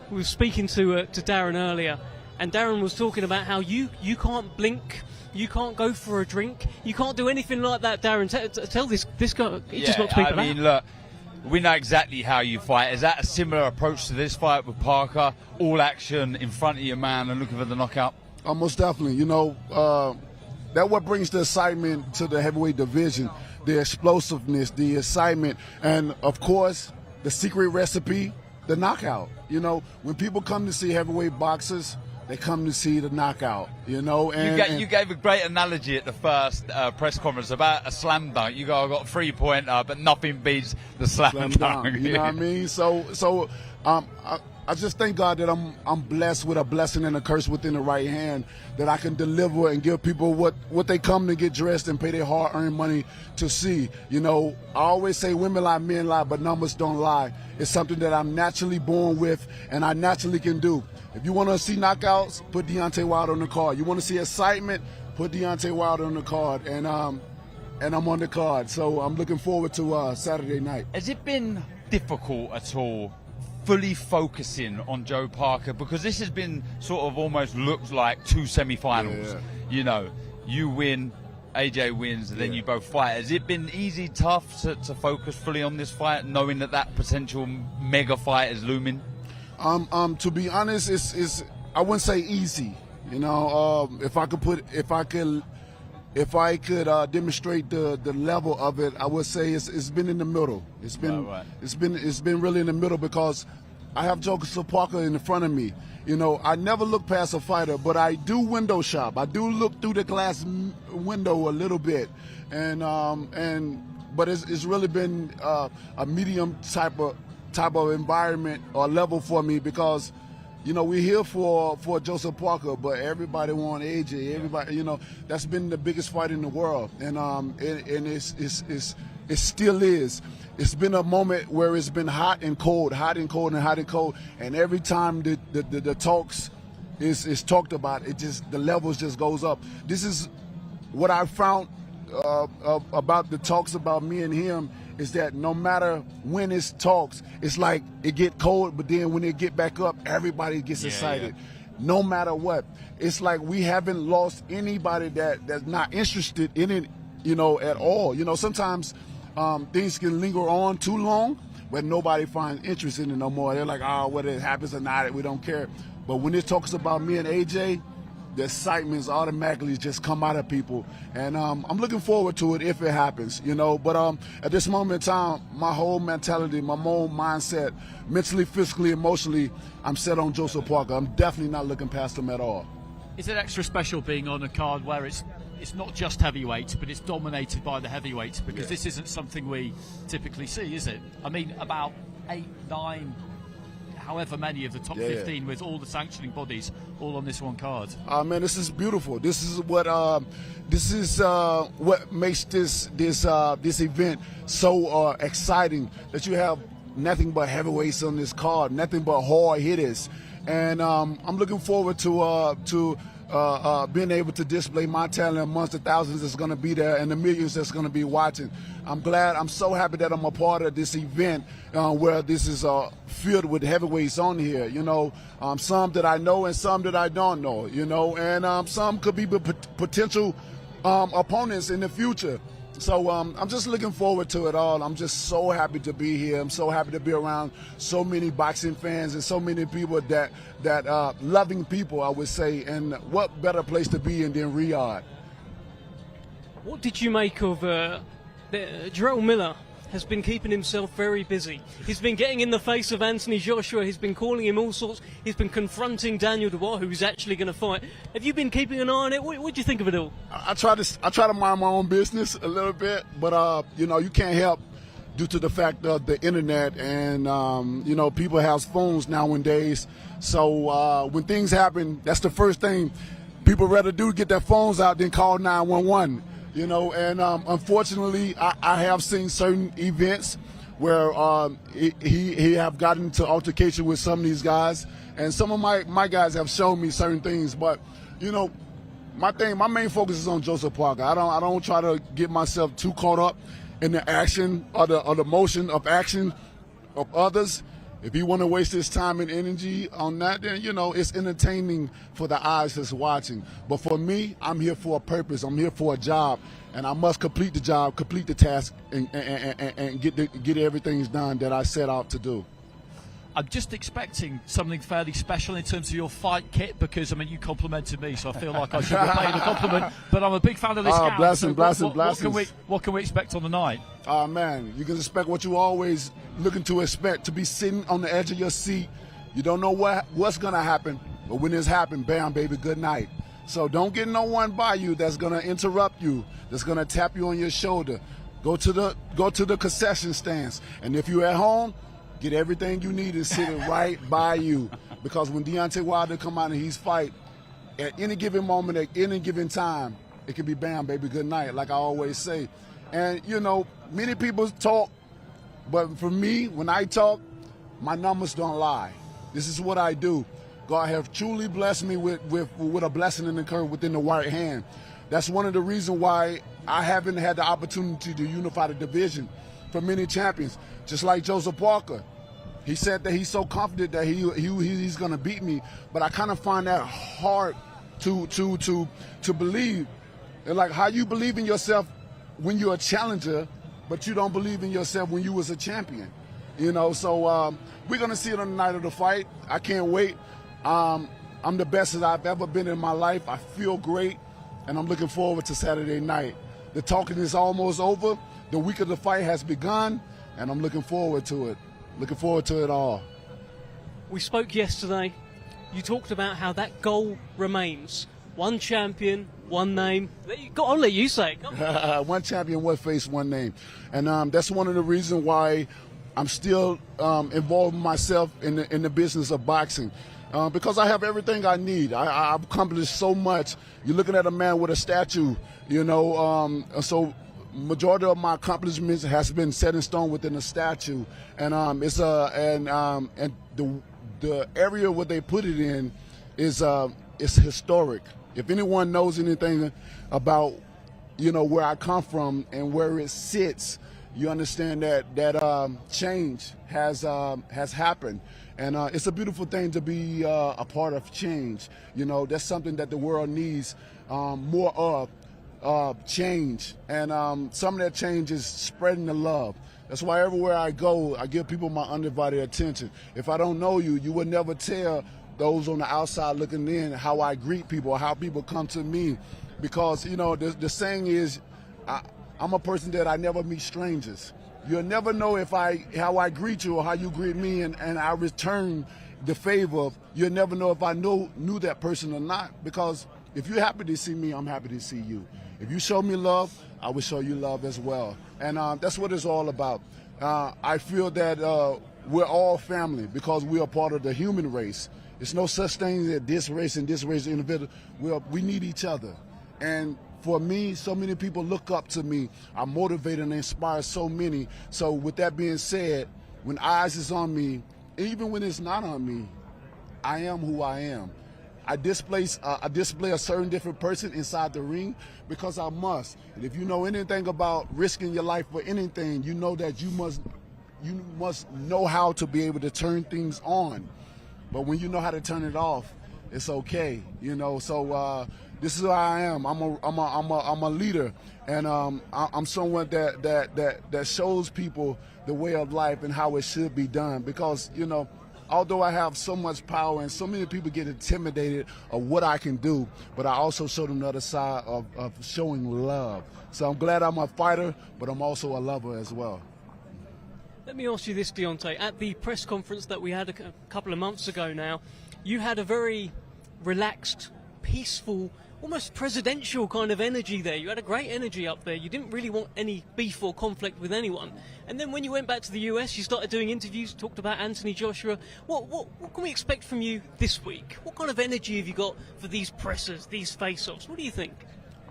Speaker 8: We were speaking to Darren earlier, and Darren was talking about how you can't blink, you can't go for a drink, you can't do anything like that. Darren, tell this guy, he just knocks people out.
Speaker 9: I mean, look, we know exactly how you fight. Is that a similar approach to this fight with Parker? All action in front of your man and looking for the knockout?
Speaker 6: Most definitely. You know, that's what brings the excitement to the heavyweight division, the explosiveness, the excitement, and, of course, the secret recipe, the knockout. You know, when people come to see heavyweight boxers, they come to see the knockout, you know. And
Speaker 9: you gave a great analogy at the first press conference about a slam dunk. You got a 3-pointer, but nothing beats the slam dunk.
Speaker 6: You know what I mean? So I just thank God that I'm blessed with a blessing and a curse within the right hand, that I can deliver and give people what they come to get dressed and pay their hard-earned money to see. You know, I always say women lie, men lie, but numbers don't lie. It's something that I'm naturally born with and I naturally can do. If you want to see knockouts, put Deontay Wilder on the card. You want to see excitement, put Deontay Wilder on the card. And I'm on the card, so I'm looking forward to Saturday night.
Speaker 9: Has it been difficult at all fully focusing on Joe Parker, because this has been sort of almost looked like two semi-finals?
Speaker 6: Yeah.
Speaker 9: You know, you win, AJ wins, and then you both fight. Has it been easy, tough to focus fully on this fight, knowing that potential mega fight is looming?
Speaker 6: To be honest, it's I wouldn't say easy. You know, if I could demonstrate the level of it, I would say it's been in the middle. It's been really in the middle, because I have Joseph Parker in front of me. You know, I never look past a fighter, but I do window shop. I do look through the glass window a little bit, but it's really been a medium type of environment or level for me, because you know, we're here for Joseph Parker, but everybody want AJ. Everybody, you know, that's been the biggest fight in the world, and it still is. It's been a moment where it's been hot and cold, and every time the talks is talked about, the levels just goes up. This is what I found about the talks about me and him, is that no matter when it's talks, it's like it get cold, but then when it get back up, everybody gets excited. No matter what. It's like we haven't lost anybody that's not interested in it, you know, at all. You know, sometimes things can linger on too long, but nobody finds interest in it no more. They're like, oh, whether it happens or not, we don't care. But when it talks about me and AJ, the excitements automatically just come out of people, and I'm looking forward to it if it happens, you know. But at this moment in time, my whole mentality, my whole mindset, mentally, physically, emotionally, I'm set on Joseph Parker. I'm definitely not looking past him at all.
Speaker 10: Is it extra special being on a card where it's not just heavyweights, but it's dominated by the heavyweights? Because this isn't something we typically see, is it? I mean, about 8, 9, however many of the top 15 with all the sanctioning bodies all on this one card.
Speaker 6: Man, this is beautiful. This is what makes this event so exciting, that you have nothing but heavyweights on this card, nothing but hard hitters, and I'm looking forward to being able to display my talent amongst the thousands that's going to be there and the millions that's going to be watching. I'm so happy that I'm a part of this event where this is filled with heavyweights on here, you know, some that I know and some that I don't know, you know, and some could be potential opponents in the future. So I'm just looking forward to it all. I'm just so happy to be here. I'm so happy to be around so many boxing fans and so many people that loving people, I would say. And what better place to be in than Riyadh?
Speaker 8: What did you make of Jarrell Miller? Has been keeping himself very busy. He's been getting in the face of Anthony Joshua. He's been calling him all sorts. He's been confronting Daniel Dubois, who's actually going to fight. Have you been keeping an eye on it? What do you think of it all?
Speaker 6: I try to mind my own business a little bit, but you know, you can't help due to the fact of the internet, and you know, people have phones nowadays. So when things happen, that's the first thing people rather do, get their phones out than call 911. You know, and unfortunately, I have seen certain events where he have gotten into altercation with some of these guys, and some of my guys have shown me certain things. But you know, my main focus is on Joseph Parker. I don't try to get myself too caught up in the action or the motion of action of others. If you want to waste his time and energy on that, then, you know, it's entertaining for the eyes that's watching. But for me, I'm here for a purpose. I'm here for a job, and I must complete the job, complete the task, and get everything done that I set out to do.
Speaker 10: I'm just expecting something fairly special in terms of your fight kit, because, I mean, you complimented me, so I feel like I should be paying a compliment. But I'm a big fan of this gown.
Speaker 6: Blessings.
Speaker 10: What can we expect on the night?
Speaker 6: Man, you can expect what you always looking to expect, to be sitting on the edge of your seat. You don't know what's going to happen, but when it's happened, bam, baby, good night. So don't get no one by you that's going to interrupt you, that's going to tap you on your shoulder. Go to the concession stands, and if you're at home, Get everything you need and sit it right by you. Because when Deontay Wilder come out and he's fight, at any given moment, at any given time, it can be bam, baby, good night, like I always say. And, you know, many people talk, but for me, when I talk, my numbers don't lie. This is what I do. God has truly blessed me with a blessing in the curve within the right hand. That's one of the reasons why I haven't had the opportunity to unify the division for many champions. Just like Joseph Parker. He said that he's so confident that he's going to beat me, but I kind of find that hard to believe. And like how you believe in yourself when you're a challenger, but you don't believe in yourself when you was a champion. You know, so we're going to see it on the night of the fight. I can't wait. I'm the best that I've ever been in my life. I feel great, and I'm looking forward to Saturday night. The talking is almost over. The week of the fight has begun, and I'm looking forward to it. Looking forward to it all.
Speaker 8: We spoke yesterday. You talked about how that goal remains. One champion, one name. I'll let you say it. Come on.
Speaker 6: One champion, one face, one name. And that's one of the reasons why I'm still involving myself in the business of boxing. Because I have everything I need. I've accomplished so much. You're looking at a man with a statue, you know, so majority of my accomplishments has been set in stone within a statue, and the area where they put it in is historic. If anyone knows anything about, you know, where I come from and where it sits, you understand that change has happened, and it's a beautiful thing to be a part of change. You know, that's something that the world needs more of. Change, and some of that change is spreading the love. That's why everywhere I go, I give people my undivided attention. If I don't know you, you would never tell those on the outside looking in how I greet people or how people come to me, because, you know, the saying is, I'm a person that I never meet strangers. You'll never know how I greet you or how you greet me, and I return the favor. You'll never know if I knew that person or not, because if you're happy to see me, I'm happy to see you. If you show me love, I will show you love as well. And that's what it's all about. I feel that we're all family because we are part of the human race. There's no such thing as this race and this race individual. We need each other. And for me, so many people look up to me. I motivate and inspire so many. So with that being said, when eyes is on me, even when it's not on me, I am who I am. I display a certain different person inside the ring because I must. And if you know anything about risking your life for anything, you know that you must know how to be able to turn things on. But when you know how to turn it off, it's okay. You know. So this is who I am. I'm a leader, and I'm someone that shows people the way of life and how it should be done. Because, you know, although I have so much power and so many people get intimidated of what I can do, but I also show them the other side of showing love. So I'm glad I'm a fighter, but I'm also a lover as well.
Speaker 8: Let me ask you this, Deontay. At the press conference that we had a couple of months ago now, you had a very relaxed, peaceful, almost presidential kind of energy there. You had a great energy up there. You didn't really want any beef or conflict with anyone. And then when you went back to the US, you started doing interviews, talked about Anthony Joshua. What can we expect from you this week? What kind of energy have you got for these pressers, these face-offs? What do you think?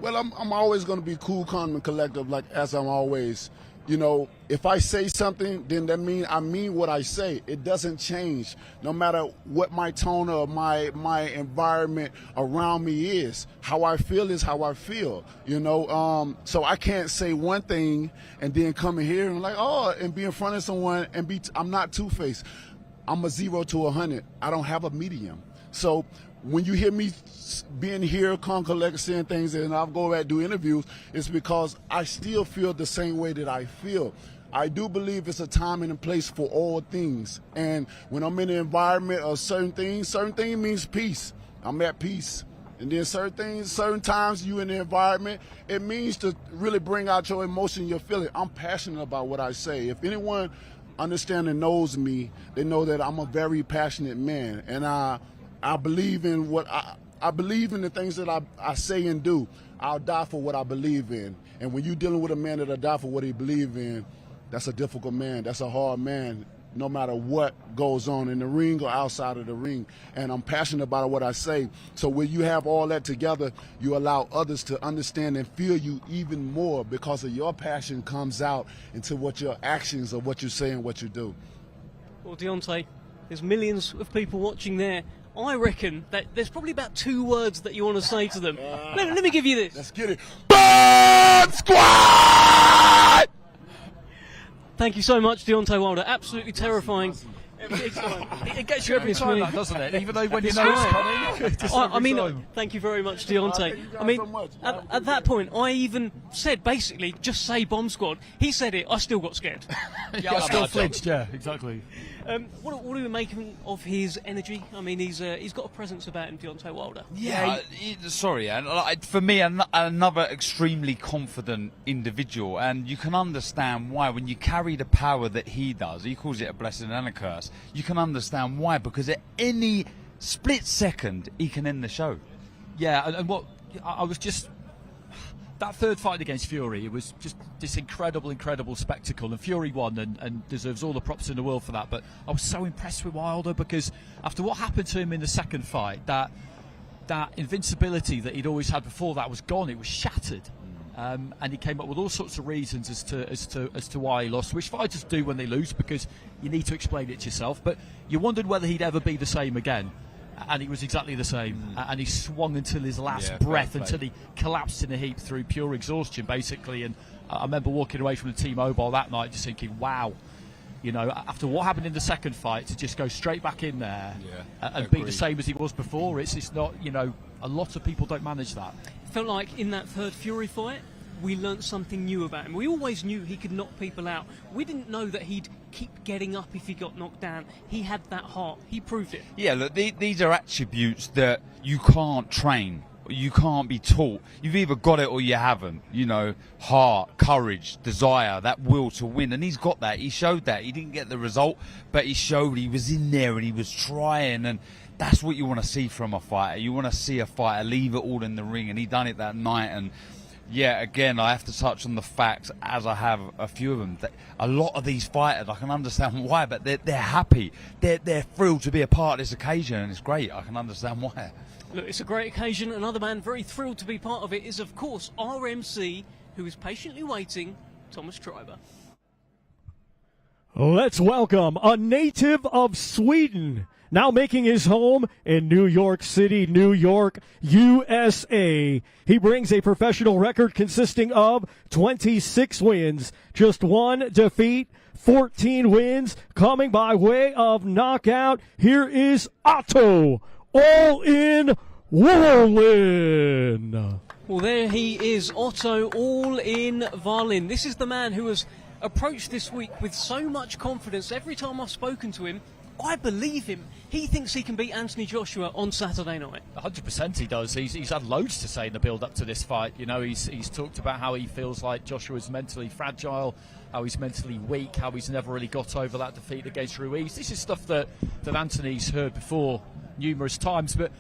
Speaker 6: Well, I'm always going to be cool, calm, and collective, like as I'm always. You know, if I say something, then that means I mean what I say. It doesn't change, no matter what my tone or my environment around me is. How I feel is how I feel, you know. So I can't say one thing and then come in here and and be in front of someone and I'm not two-faced. I'm a 0 to 100. I don't have a medium. So when you hear me being here, calm, collected, saying things, and I'll go back and do interviews, it's because I still feel the same way that I feel. I do believe it's a time and a place for all things. And when I'm in the environment of certain things means peace. I'm at peace. And then certain times you in the environment, it means to really bring out your emotion, your feeling. I'm passionate about what I say. If anyone understands and knows me, they know that I'm a very passionate man. And I believe in I believe in the things that I say and do. I'll die for what I believe in. And when you're dealing with a man that'll die for what he believes in, that's a difficult man. That's a hard man. no matter what goes on in the ring or outside of the ring. And I'm passionate about what I say. So when you have all that together, you allow others to understand and feel you even more because of your passion comes out into what your actions or what you say and what you do.
Speaker 8: Well, Deontay, there's millions of people watching there. I reckon that there's probably about 2 words that you want to say to them. Let me give you this.
Speaker 6: Let's get it. Bird Squad!
Speaker 8: Thank you so much, Deontay Wilder. Absolutely terrifying. It gets you every time,
Speaker 10: that, doesn't it? Even though when you know it's coming.
Speaker 8: I mean, thank you very much, Deontay. I mean, at that point, I even said basically just say Bomb Squad. He said it. I still got scared.
Speaker 10: Yeah, I still flinched. Yeah, exactly.
Speaker 8: What do we make of his energy? I mean, he's got a presence about him, Deontay Wilder.
Speaker 9: Yeah, sorry, and for me, another extremely confident individual, and you can understand why when you carry the power that he does. He calls it a blessing and a curse. You can understand why, because at any split second he can end the show.
Speaker 10: Yeah, and what I was just. That third fight against Fury, it was just this incredible spectacle, and Fury won and deserves all the props in the world for that. But I was so impressed with Wilder because after what happened to him in the second fight, that invincibility that he'd always had before that was gone. It was shattered, and he came up with all sorts of reasons as to why he lost, which fighters do when they lose because you need to explain it to yourself. But you wondered whether he'd ever be the same again. And he was exactly the same, and he swung until his last breath, until he collapsed in a heap through pure exhaustion, basically. And I remember walking away from the T-Mobile that night just thinking, wow, you know, after what happened in the second fight, to just go straight back in there and be the same as he was before, it's not, you know, a lot of people don't manage that.
Speaker 8: It felt like in that third Fury fight, we learnt something new about him. We always knew he could knock people out. We didn't know that he'd keep getting up if he got knocked down. He had that heart. He proved it.
Speaker 9: Yeah, look, these are attributes that you can't train. You can't be taught. You've either got it or you haven't. You know, heart, courage, desire, that will to win. And he's got that. He showed that. He didn't get the result, but he showed he was in there and he was trying. And that's what you want to see from a fighter. You want to see a fighter leave it all in the ring. And he done it that night. And yeah, again, I have to touch on the facts, as I have a few of them. A lot of these fighters, I can understand why, but they're happy. They're thrilled to be a part of this occasion, and it's great. I can understand why.
Speaker 8: Look, it's a great occasion. Another man very thrilled to be part of it is, of course, RMC, who is patiently waiting, Thomas Treiber.
Speaker 11: Let's welcome a native of Sweden, now making his home in New York City, New York, USA. He brings a professional record consisting of 26 wins, just 1 defeat, 14 wins, coming by way of knockout. Here is Otto, all in Wallin.
Speaker 8: Well, there he is, Otto, all in Wallin. This is the man who has approached this week with so much confidence. Every time I've spoken to him, I believe him. He thinks he can beat Anthony Joshua on Saturday night.
Speaker 10: 100% he does. He's had loads to say in the build-up to this fight. You know, he's talked about how he feels like Joshua's mentally fragile, how he's mentally weak, how he's never really got over that defeat against Ruiz. This is stuff that Anthony's heard before numerous times, but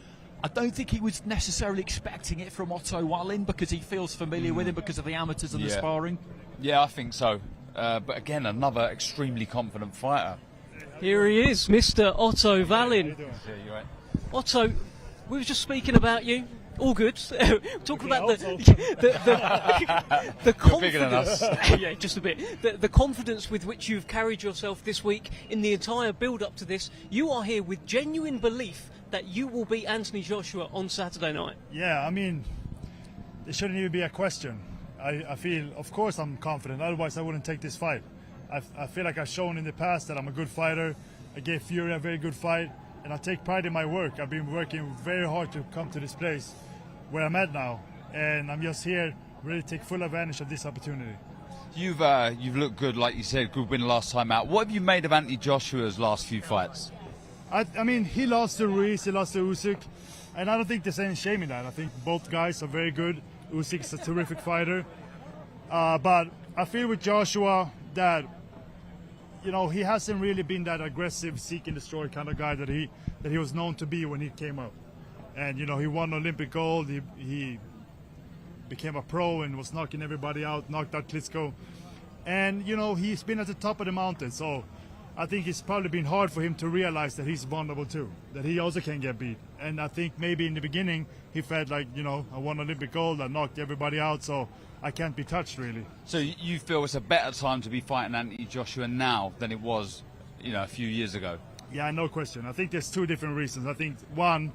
Speaker 10: I don't think he was necessarily expecting it from Otto Wallin because he feels familiar with him because of the amateurs and the sparring.
Speaker 9: Yeah, I think so. But again, another extremely confident fighter.
Speaker 8: Here he is, Mr. Otto Wallin.
Speaker 9: Yeah, you're right.
Speaker 8: Otto, we were just speaking about you. All good. Talking about the confidence.
Speaker 9: Bigger than us.
Speaker 8: Yeah, just a bit. The confidence with which you've carried yourself this week in the entire build-up to this. You are here with genuine belief that you will beat Anthony Joshua on Saturday night.
Speaker 3: Yeah, I mean, there shouldn't even be a question. I feel, of course, I'm confident. Otherwise, I wouldn't take this fight. I feel like I've shown in the past that I'm a good fighter. I gave Fury a very good fight, and I take pride in my work. I've been working very hard to come to this place where I'm at now, and I'm just here really take full advantage of this opportunity.
Speaker 9: You've looked good, like you said, good win last time out. What have you made of Anthony Joshua's last few fights?
Speaker 3: I mean, he lost to Ruiz, he lost to Usyk, and I don't think there's any shame in that. I think both guys are very good. Usyk's a terrific fighter, but I feel with Joshua that, you know, he hasn't really been that aggressive, seek and destroy kind of guy that he was known to be when he came up. And, you know, he won Olympic gold, he became a pro and was knocking everybody out, knocked out Klitschko. And, you know, he's been at the top of the mountain. So I think it's probably been hard for him to realize that he's vulnerable too, that he also can get beat. And I think maybe in the beginning he felt like, you know, I won Olympic gold, I knocked everybody out, so I can't be touched really.
Speaker 9: So you feel it's a better time to be fighting Anthony Joshua now than it was, you know, a few years ago?
Speaker 3: Yeah, no question. I think there's two different reasons. I think one,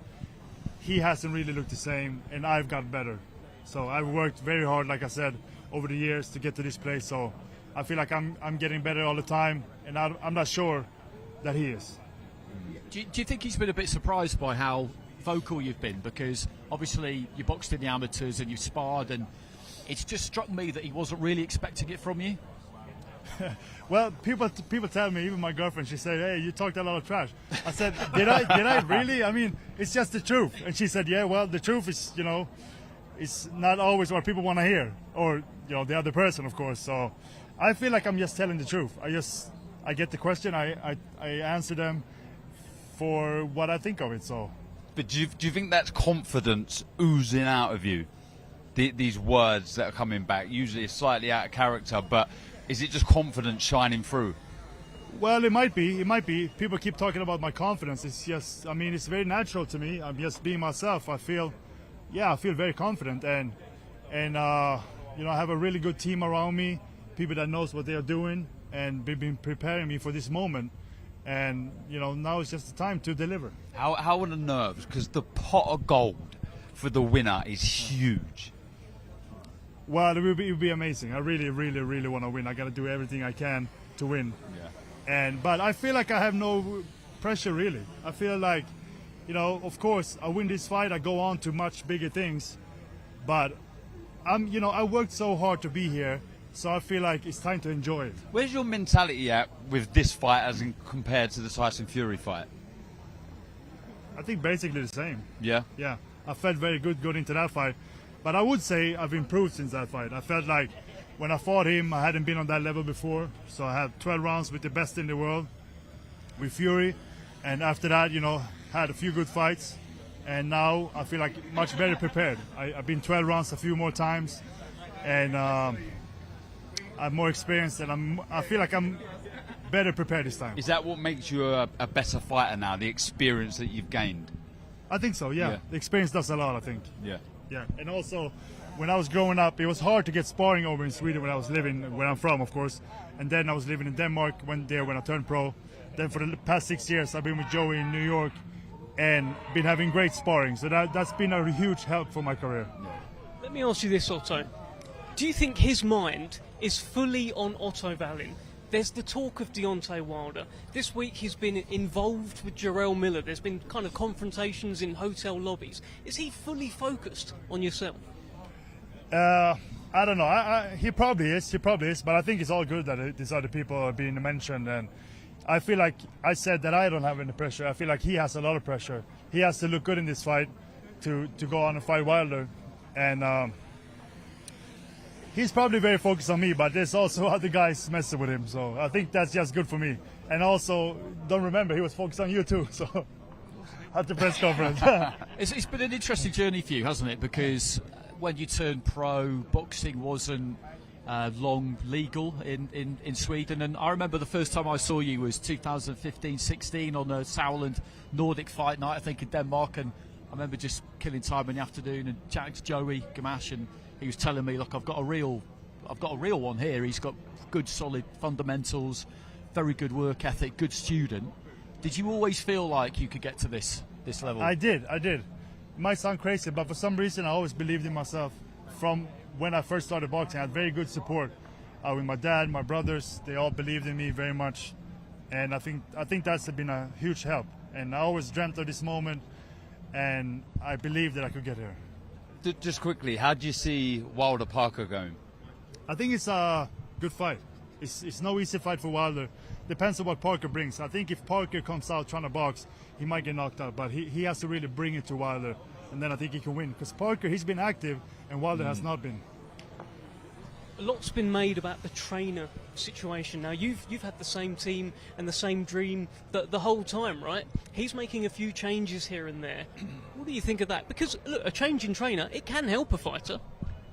Speaker 3: he hasn't really looked the same, and I've got better. So I've worked very hard, like I said, over the years to get to this place. So I feel like I'm getting better all the time, and I'm not sure that he is.
Speaker 10: Do you think he's been a bit surprised by how vocal you've been? Because obviously you boxed in the amateurs and you've sparred, and it's just struck me that he wasn't really expecting it from you.
Speaker 3: Well, people tell me, even my girlfriend, she said, "Hey, you talked a lot of trash." I said, "Did I really? I mean, it's just the truth." And she said, "Yeah, well, the truth is, you know, it's not always what people want to hear, or you know, the other person, of course." So I feel like I'm just telling the truth. I get the question, I answer them for what I think of it. So,
Speaker 9: but do you think that's confidence oozing out of you? These words that are coming back, usually it's slightly out of character, but is it just confidence shining through?
Speaker 3: Well, it might be. It might be. People keep talking about my confidence. It's just, I mean, it's very natural to me. I'm just being myself. I feel very confident, and you know, I have a really good team around me, people that knows what they are doing, and they've been preparing me for this moment. And you know, now it's just the time to deliver.
Speaker 9: How are the nerves? Because the pot of gold for the winner is huge.
Speaker 3: Well, it would be amazing. I really, really, really want to win. I got to do everything I can to win. Yeah. But I feel like I have no pressure really. I feel like, you know, of course, I win this fight, I go on to much bigger things. But you know, I worked so hard to be here, so I feel like it's time to enjoy it.
Speaker 9: Where's your mentality at with this fight as in compared to the Tyson Fury fight?
Speaker 3: I think basically the same.
Speaker 9: Yeah.
Speaker 3: Yeah. I felt very good going into that fight. But I would say I've improved since that fight. I felt like when I fought him, I hadn't been on that level before. So I had 12 rounds with the best in the world, with Fury. And after that, you know, had a few good fights. And now I feel like much better prepared. I've been 12 rounds a few more times. And I'm more experienced, and I feel like I'm better prepared this time.
Speaker 9: Is that what makes you a better fighter now, the experience that you've gained?
Speaker 3: I think so, yeah. The experience does a lot, I think.
Speaker 9: Yeah.
Speaker 3: Yeah, and also, when I was growing up, it was hard to get sparring over in Sweden when I was living, where I'm from, of course. And then I was living in Denmark, went there when I turned pro. Then for the past 6 years, I've been with Joey in New York and been having great sparring. So that's been a huge help for my career.
Speaker 8: Let me ask you this, Otto. Do you think his mind is fully on Otto Wallin? There's the talk of Deontay Wilder. This week he's been involved with Jarrell Miller. There's been kind of confrontations in hotel lobbies. Is he fully focused on yourself?
Speaker 3: I don't know. He probably is. But I think it's all good that these other people are being mentioned. And I feel like I said that I don't have any pressure. I feel like he has a lot of pressure. He has to look good in this fight to go on and fight Wilder. And he's probably very focused on me, but there's also other guys messing with him, so I think that's just good for me. And also, don't remember, he was focused on you too, so at the press conference.
Speaker 10: It's been an interesting journey for you, hasn't it? Because when you turned pro, boxing wasn't long legal in Sweden. And I remember the first time I saw you was 2015-16 on a Sauerland Nordic fight night, I think in Denmark. And I remember just killing time in the afternoon and chatting to Joey Gamache, and he was telling me, look, I've got a real one here. He's got good, solid fundamentals, very good work ethic, good student. Did you always feel like you could get to this level?
Speaker 3: I did. It might sound crazy, but for some reason I always believed in myself. From when I first started boxing, I had very good support with my dad, my brothers. They all believed in me very much, and I think that's been a huge help. And I always dreamt of this moment, and I believed that I could get here.
Speaker 9: Just quickly, how do you see Wilder Parker going?
Speaker 3: I think it's a good fight. It's no easy fight for Wilder. Depends on what Parker brings. I think if Parker comes out trying to box, he might get knocked out, but he has to really bring it to Wilder, and then I think he can win. Because Parker, he's been active, and Wilder has not been.
Speaker 8: A lot's been made about the trainer situation. Now, you've had the same team and the same dream the whole time, right? He's making a few changes here and there. What do you think of that? Because, look, a change in trainer, it can help a fighter.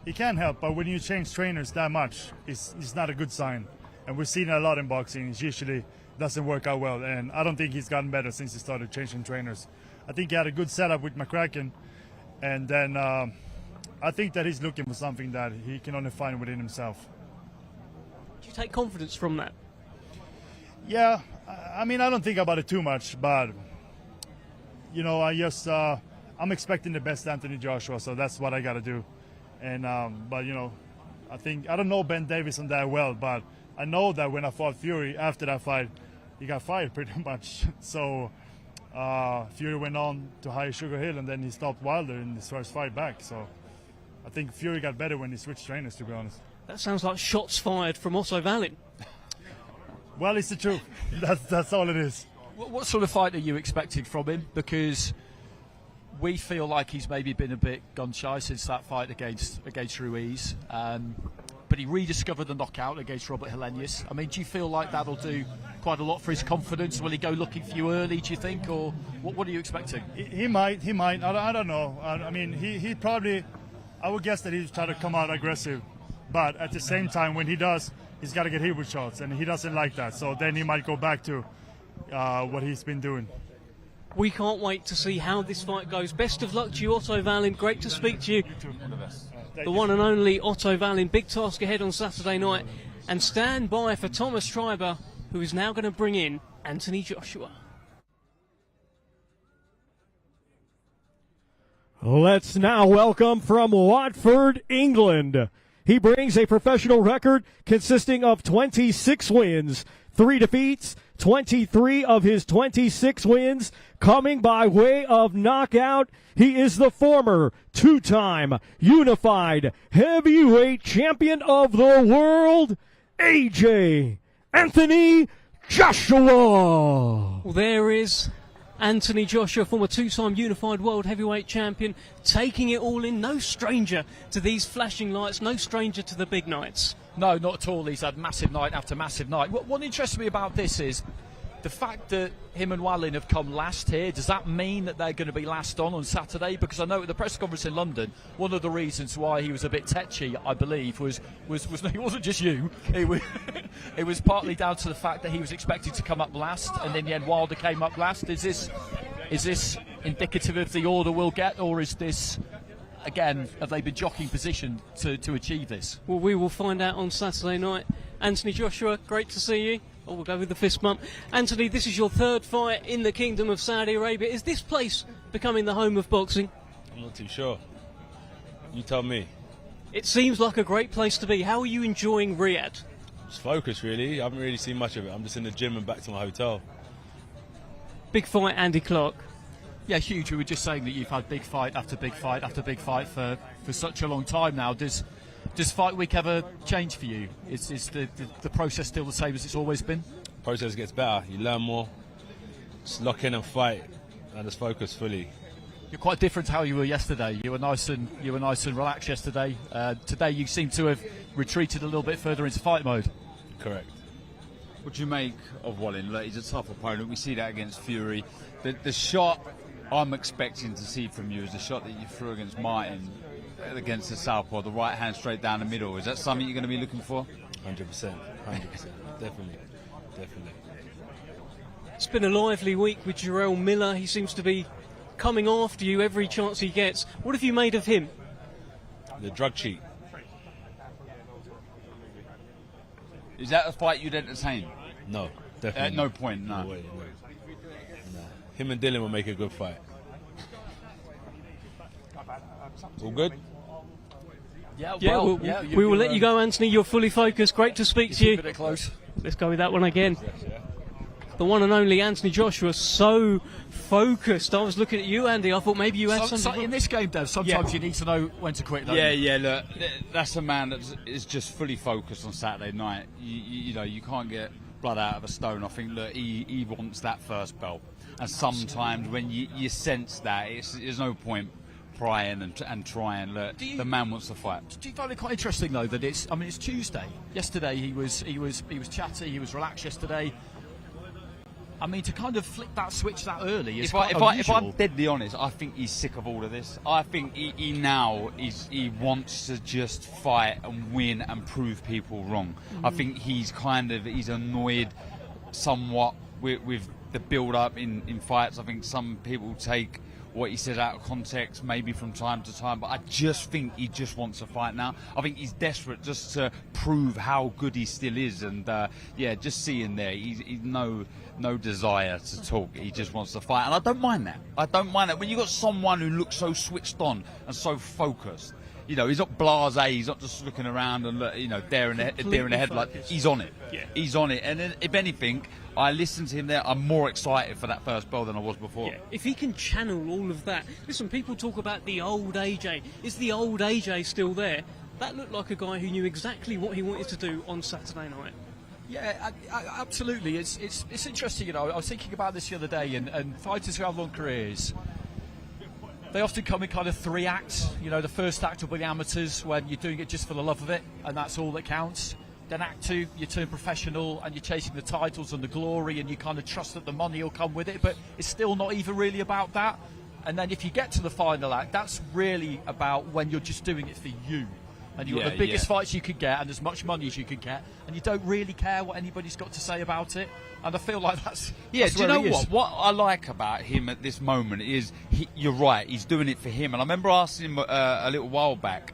Speaker 3: It can help, but when you change trainers that much, it's not a good sign. and we've seen it a lot in boxing. It usually doesn't work out well, and I don't think he's gotten better since he started changing trainers. I think he had a good setup with McCracken, and then I think that he's looking for something that he can only find within himself.
Speaker 8: Do you take confidence from that?
Speaker 3: Yeah, I mean, I don't think about it too much, but you know, I'm expecting the best Anthony Joshua, so that's what I got to do. And but you know, I don't know Ben Davison that well, but I know that when I fought Fury, after that fight, he got fired pretty much. So Fury went on to hire Sugar Hill, and then he stopped Wilder in his first fight back. So I think Fury got better when he switched trainers, to be honest.
Speaker 8: That sounds like shots fired from Otto Wallin.
Speaker 3: Well, it's the truth. That's all it is.
Speaker 10: What sort of fight are you expecting from him? Because we feel like he's maybe been a bit gun-shy since that fight against Ruiz. But he rediscovered the knockout against Robert Helenius. I mean, do you feel like that'll do quite a lot for his confidence? Will he go looking for you early, do you think? Or what are you expecting?
Speaker 3: He might. I don't know. I mean, he probably, I would guess that he's trying to come out aggressive. But at the same time, when he does, he's got to get hit with shots, and he doesn't like that. So then he might go back to what he's been doing.
Speaker 8: We can't wait to see how this fight goes. Best of luck to you, Otto Wallin. Great to speak to you. The one and only Otto Wallin. Big task ahead on Saturday night. And stand by for Thomas Schreiber, who is now going to bring in Anthony Joshua.
Speaker 11: Let's now welcome from Watford, England. He brings a professional record consisting of 26 wins, 3 defeats, 23 of his 26 wins coming by way of knockout. He is the former 2-time unified heavyweight champion of the world, AJ Anthony Joshua.
Speaker 8: Well, there is Anthony Joshua, former 2-time unified world heavyweight champion, taking it all in. No stranger to these flashing lights, no stranger to the big nights.
Speaker 10: No, not at all. He's had massive night after massive night. What interests me about this is the fact that him and Wallin have come last here. Does that mean that they're going to be last on Saturday? Because I know at the press conference in London, one of the reasons why he was a bit tetchy, I believe, was it wasn't just you. It was partly down to the fact that he was expected to come up last, and in the end Wilder came up last. Is this indicative of the order we'll get, or is this, again, have they been jockeying position to achieve this?
Speaker 8: Well, we will find out on Saturday night. Anthony Joshua, great to see you. Oh, we'll go with the fist bump. Anthony, this is your third fight in the Kingdom of Saudi Arabia. Is this place becoming the home of boxing?
Speaker 4: I'm not too sure. You tell me.
Speaker 8: It seems like a great place to be. How are you enjoying Riyadh?
Speaker 4: Just focus, really. I haven't really seen much of it. I'm just in the gym and back to my hotel.
Speaker 8: Big fight, Andy Clark.
Speaker 10: Yeah, huge. We were just saying that you've had big fight after big fight after big fight for such a long time now. Does fight week ever change for you? Is the process still the same as it's always been?
Speaker 4: Process gets better. You learn more. Just lock in and fight, and just focus fully.
Speaker 10: You're quite different to how you were yesterday. You were nice and relaxed yesterday. Today you seem to have retreated a little bit further into fight mode.
Speaker 4: Correct.
Speaker 9: What do you make of Wallin? Look, he's a tough opponent. We see that against Fury. The shot I'm expecting to see from you is the shot that you threw against Martin, against the southpaw, the right hand straight down the middle. Is that something you're going to be looking for?
Speaker 4: 100%. Definitely.
Speaker 8: It's been a lively week with Jarrell Miller. He seems to be coming after you every chance he gets. What have you made of him?
Speaker 4: The drug cheat.
Speaker 9: Is that a fight you'd entertain?
Speaker 4: No, definitely.
Speaker 9: At no point, no.
Speaker 4: No way, no. Him and Dylan will make a good fight. All good?
Speaker 8: We will let you go, Anthony. You're fully focused. Great to speak to you.
Speaker 10: Keep it close.
Speaker 8: Let's go with that one again. The one and only Anthony Joshua, so focused. I was looking at you, Andy. I thought maybe you had something.
Speaker 10: In this game, Dev, sometimes you need to know when to quit.
Speaker 9: Look, that's a man that is just fully focused on Saturday night. You know, you can't get blood out of a stone. I think, look, he wants that first belt. And sometimes when you sense that, there's no point prying and trying. Look, the man wants to fight.
Speaker 10: Do you find it quite interesting though that it's Tuesday? Yesterday he was chatty, he was relaxed yesterday. I mean, to kind of flick that switch that early is
Speaker 9: If
Speaker 10: quite
Speaker 9: if I'm
Speaker 10: unusual.
Speaker 9: deadly honest, I think he's sick of all of this. I think he wants to just fight and win and prove people wrong. I think he's annoyed somewhat with the build-up in fights. I think some people take what he says out of context, maybe from time to time, but I just think he just wants to fight now. I think he's desperate just to prove how good he still is, and just seeing there, he's no desire to talk. He just wants to fight, and I don't mind that. I don't mind that when you've got someone who looks so switched on and so focused. You know, he's not blasé. He's not just looking around and there in the headlight. He's on it.
Speaker 8: Yeah.
Speaker 9: He's on it. And then, if anything, I listen to him there. I'm more excited for that first bell than I was before.
Speaker 8: Yeah, if he can channel all of that. Listen, people talk about the old AJ. Is the old AJ still there? That looked like a guy who knew exactly what he wanted to do on Saturday night.
Speaker 10: Yeah, absolutely. It's interesting. I was thinking about this the other day, and fighters who have long careers, they often come in kind of 3 acts. The first act will be the amateurs, when you're doing it just for the love of it, and that's all that counts. Then act 2, you turn professional, and you're chasing the titles and the glory, and you kind of trust that the money will come with it, but it's still not even really about that. And then if you get to the final act, that's really about when you're just doing it for you. And you've got the biggest fights you could get and as much money as you could get, and you don't really care what anybody's got to say about it. And I feel like that's
Speaker 9: do you know
Speaker 10: where he is.
Speaker 9: what I like about him at this moment is you're right, he's doing it for him. And I remember asking him a little while back,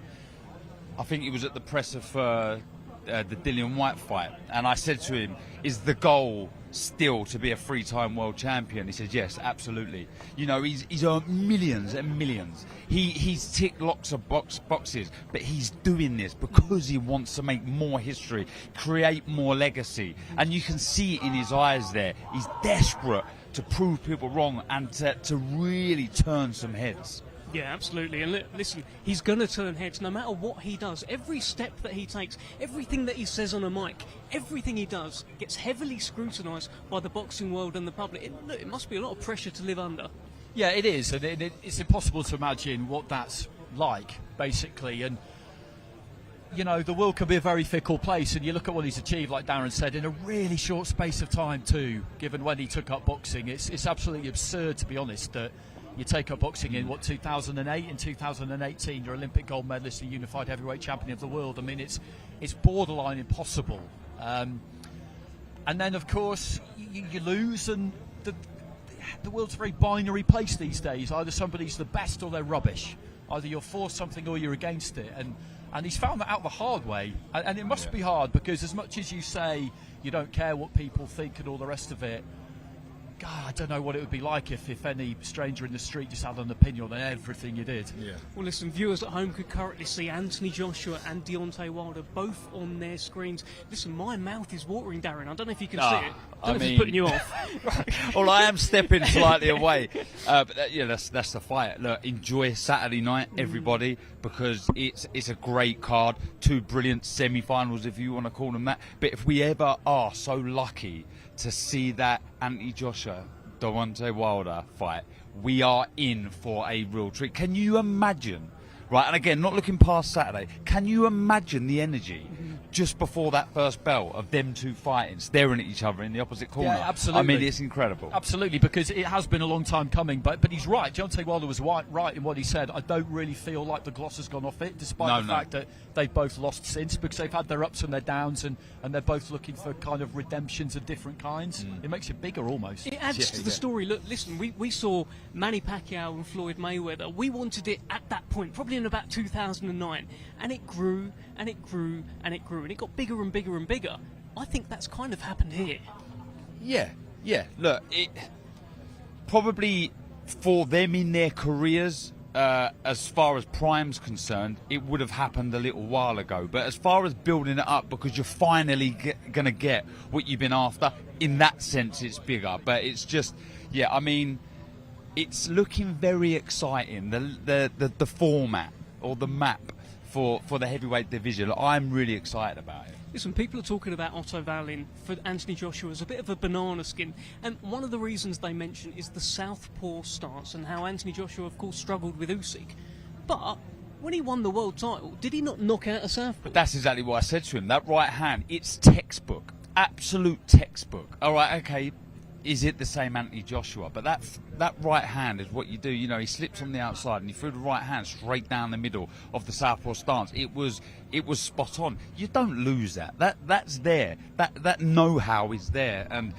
Speaker 9: I think he was at the presser for the Dillian White fight, and I said to him, is the goal still to be a 3-time world champion? He said yes, absolutely. He's earned millions and millions. He's ticked lots of boxes, but he's doing this because he wants to make more history, create more legacy, and you can see it in his eyes there. He's desperate to prove people wrong and to really turn some heads.
Speaker 8: Yeah, absolutely. And listen, he's going to turn heads no matter what he does. Every step that he takes, everything that he says on a mic, everything he does gets heavily scrutinised by the boxing world and the public. It must be a lot of pressure to live under.
Speaker 10: Yeah, it is. And it's impossible to imagine what that's like, basically. And, the world can be a very fickle place. And you look at what he's achieved, like Darren said, in a really short space of time, too, given when he took up boxing. It's absolutely absurd, to be honest, that you take up boxing in 2008. In 2018, you're Olympic gold medalist and unified heavyweight champion of the world. I mean, it's borderline impossible. And then, of course, you lose, and the world's a very binary place these days. Either somebody's the best or they're rubbish. Either you're for something or you're against it. And he's found that out the hard way. And it must be hard, because as much as you say you don't care what people think and all the rest of it, God, I don't know what it would be like if any stranger in the street just had an opinion on everything you did. Yeah.
Speaker 8: Well, listen, viewers at home could currently see Anthony Joshua and Deontay Wilder both on their screens. Listen, my mouth is watering, Darren. I don't know if you can see it. I don't know if it's putting you off.
Speaker 9: Well, I am stepping slightly away. But that's the fight. Look, enjoy Saturday night, everybody, because it's a great card. 2 brilliant semi-finals, if you want to call them that. But if we ever are so lucky to see that Anthony Joshua, Deontay Wilder fight, we are in for a real treat. Can you imagine, right, and again, not looking past Saturday, can you imagine the energy just before that first bell of them 2 fighting, staring at each other in the opposite corner?
Speaker 10: Yeah, absolutely.
Speaker 9: I mean, it's incredible.
Speaker 10: Absolutely, because it has been a long time coming, but he's right. Deontay Wilder was right in what he said. I don't really feel like the gloss has gone off it, despite the fact that they've both lost since, because they've had their ups and their downs, and they're both looking for kind of redemptions of different kinds. It makes it bigger, almost.
Speaker 8: It adds to the story. Look, listen, we saw Manny Pacquiao and Floyd Mayweather. We wanted it at that point, probably in about 2009, and it grew, and it grew, and it grew, and it got bigger and bigger and bigger. I think that's kind of happened here.
Speaker 9: Yeah. Look, it probably for them in their careers, as far as prime's concerned, it would have happened a little while ago. But as far as building it up, because you're finally going to get what you've been after, in that sense, it's bigger. But it's just, I mean, it's looking very exciting. The format or the map for the heavyweight division, I'm really excited about it.
Speaker 8: Listen, people are talking about Otto Wallin for Anthony Joshua as a bit of a banana skin, and one of the reasons they mention is the southpaw stance and how Anthony Joshua, of course, struggled with Usyk. But when he won the world title, did he not knock out a southpaw?
Speaker 9: But that's exactly what I said to him. That right hand, it's textbook, absolute textbook. All right, okay, is it the same Anthony Joshua? But that right hand is what you do. You know, he slips on the outside and he threw the right hand straight down the middle of the southpaw stance. It was spot on. You don't lose that. That's there. That know-how is there. And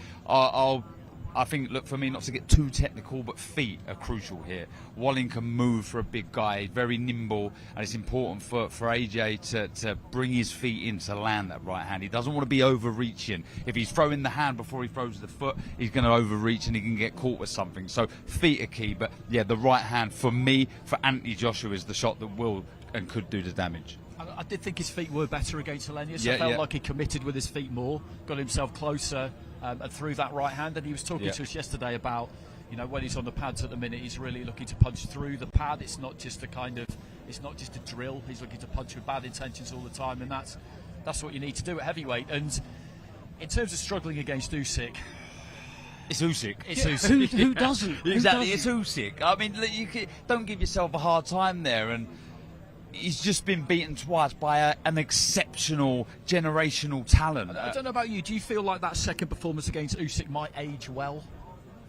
Speaker 9: I think, look, for me, not to get too technical, but feet are crucial here. Wallin can move for a big guy, he's very nimble, and it's important for AJ to bring his feet in to land that right hand. He doesn't want to be overreaching. If he's throwing the hand before he throws the foot, he's going to overreach and he can get caught with something. So feet are key, but yeah, the right hand, for me, for Anthony Joshua, is the shot that will and could do the damage.
Speaker 10: I did think his feet were better against Helenius.
Speaker 9: Yeah,
Speaker 10: I felt like he committed with his feet more, got himself closer and threw that right hand. And he was talking to us yesterday about, you know, when he's on the pads at the minute, he's really looking to punch through the pad. It's not just it's not just a drill. He's looking to punch with bad intentions all the time, and that's what you need to do at heavyweight. And in terms of struggling against Usyk,
Speaker 9: it's Usyk.
Speaker 10: It's Usyk.
Speaker 8: Who doesn't?
Speaker 9: Exactly, it's Usyk. I mean, don't give yourself a hard time there. And he's just been beaten twice by an exceptional generational talent.
Speaker 10: I don't know about you. Do you feel like that second performance against Usyk might age well?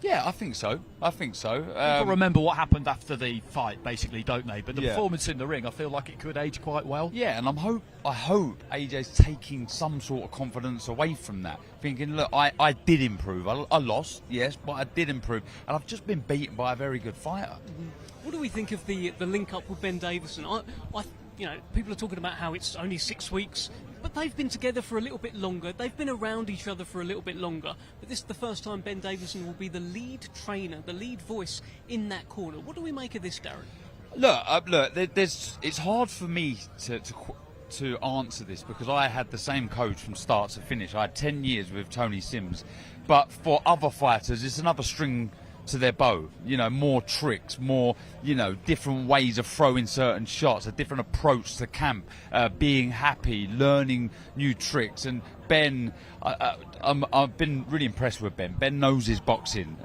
Speaker 9: Yeah, I think so.
Speaker 10: People remember what happened after the fight, basically, don't they? But the performance in the ring, I feel like it could age quite well.
Speaker 9: Yeah, and I hope AJ's taking some sort of confidence away from that. Thinking, look, I did improve. I lost, yes, but I did improve. And I've just been beaten by a very good fighter.
Speaker 8: What do we think of the link up with Ben Davison? You know, people are talking about how it's only 6 weeks, but they've been together for a little bit longer. They've been around each other for a little bit longer. But this is the first time Ben Davison will be the lead trainer, the lead voice in that corner. What do we make of this, Darren?
Speaker 9: Look. It's hard for me to answer this because I had the same coach from start to finish. I had 10 years with Tony Sims, but for other fighters, it's another string to their bow, you know, more tricks, more, you know, different ways of throwing certain shots, a different approach to camp, being happy, learning new tricks. And Ben, I've been really impressed with Ben. Ben knows his boxing.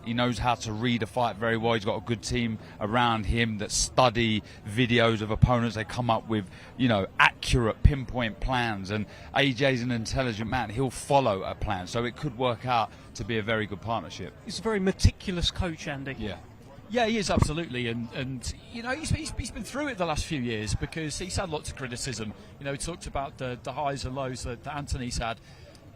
Speaker 9: He knows how to read a fight very well. He's got a good team around him that study videos of opponents. They come up with, you know, accurate pinpoint plans. And AJ's an intelligent man. He'll follow a plan. So it could work out to be a very good partnership.
Speaker 8: He's a very meticulous coach, Andy.
Speaker 10: Yeah, he is, absolutely, and you know, he's been through it the last few years because he's had lots of criticism. You know, he talked about the highs and lows that Anthony's had.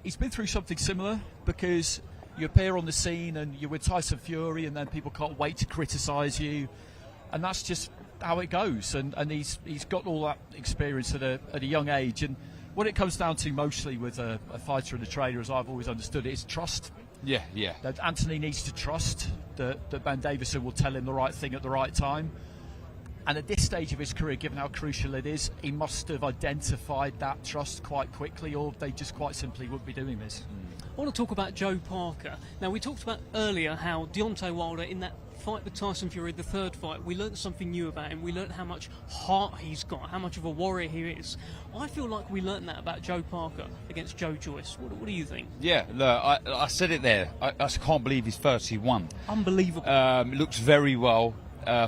Speaker 10: He's been through something similar because you appear on the scene and you're with Tyson Fury and then people can't wait to criticise you, and that's just how it goes. And he's got all that experience at a young age. And what it comes down to mostly with a fighter and a trainer, as I've always understood it, is trust.
Speaker 9: Yeah.
Speaker 10: That Anthony needs to trust that Ben Davison will tell him the right thing at the right time. And at this stage of his career, given how crucial it is, he must have identified that trust quite quickly, or they just quite simply wouldn't be doing this.
Speaker 8: I want to talk about Joe Parker. Now, we talked about earlier how Deontay Wilder, in that fight with Tyson Fury, the third fight, we learned something new about him. We learned how much heart he's got, how much of a warrior he is. I feel like we learned that about Joe Parker against Joe Joyce. What do you think?
Speaker 9: Yeah, look, I said it there. I can't believe he's 31.
Speaker 8: Unbelievable.
Speaker 9: Looks very well.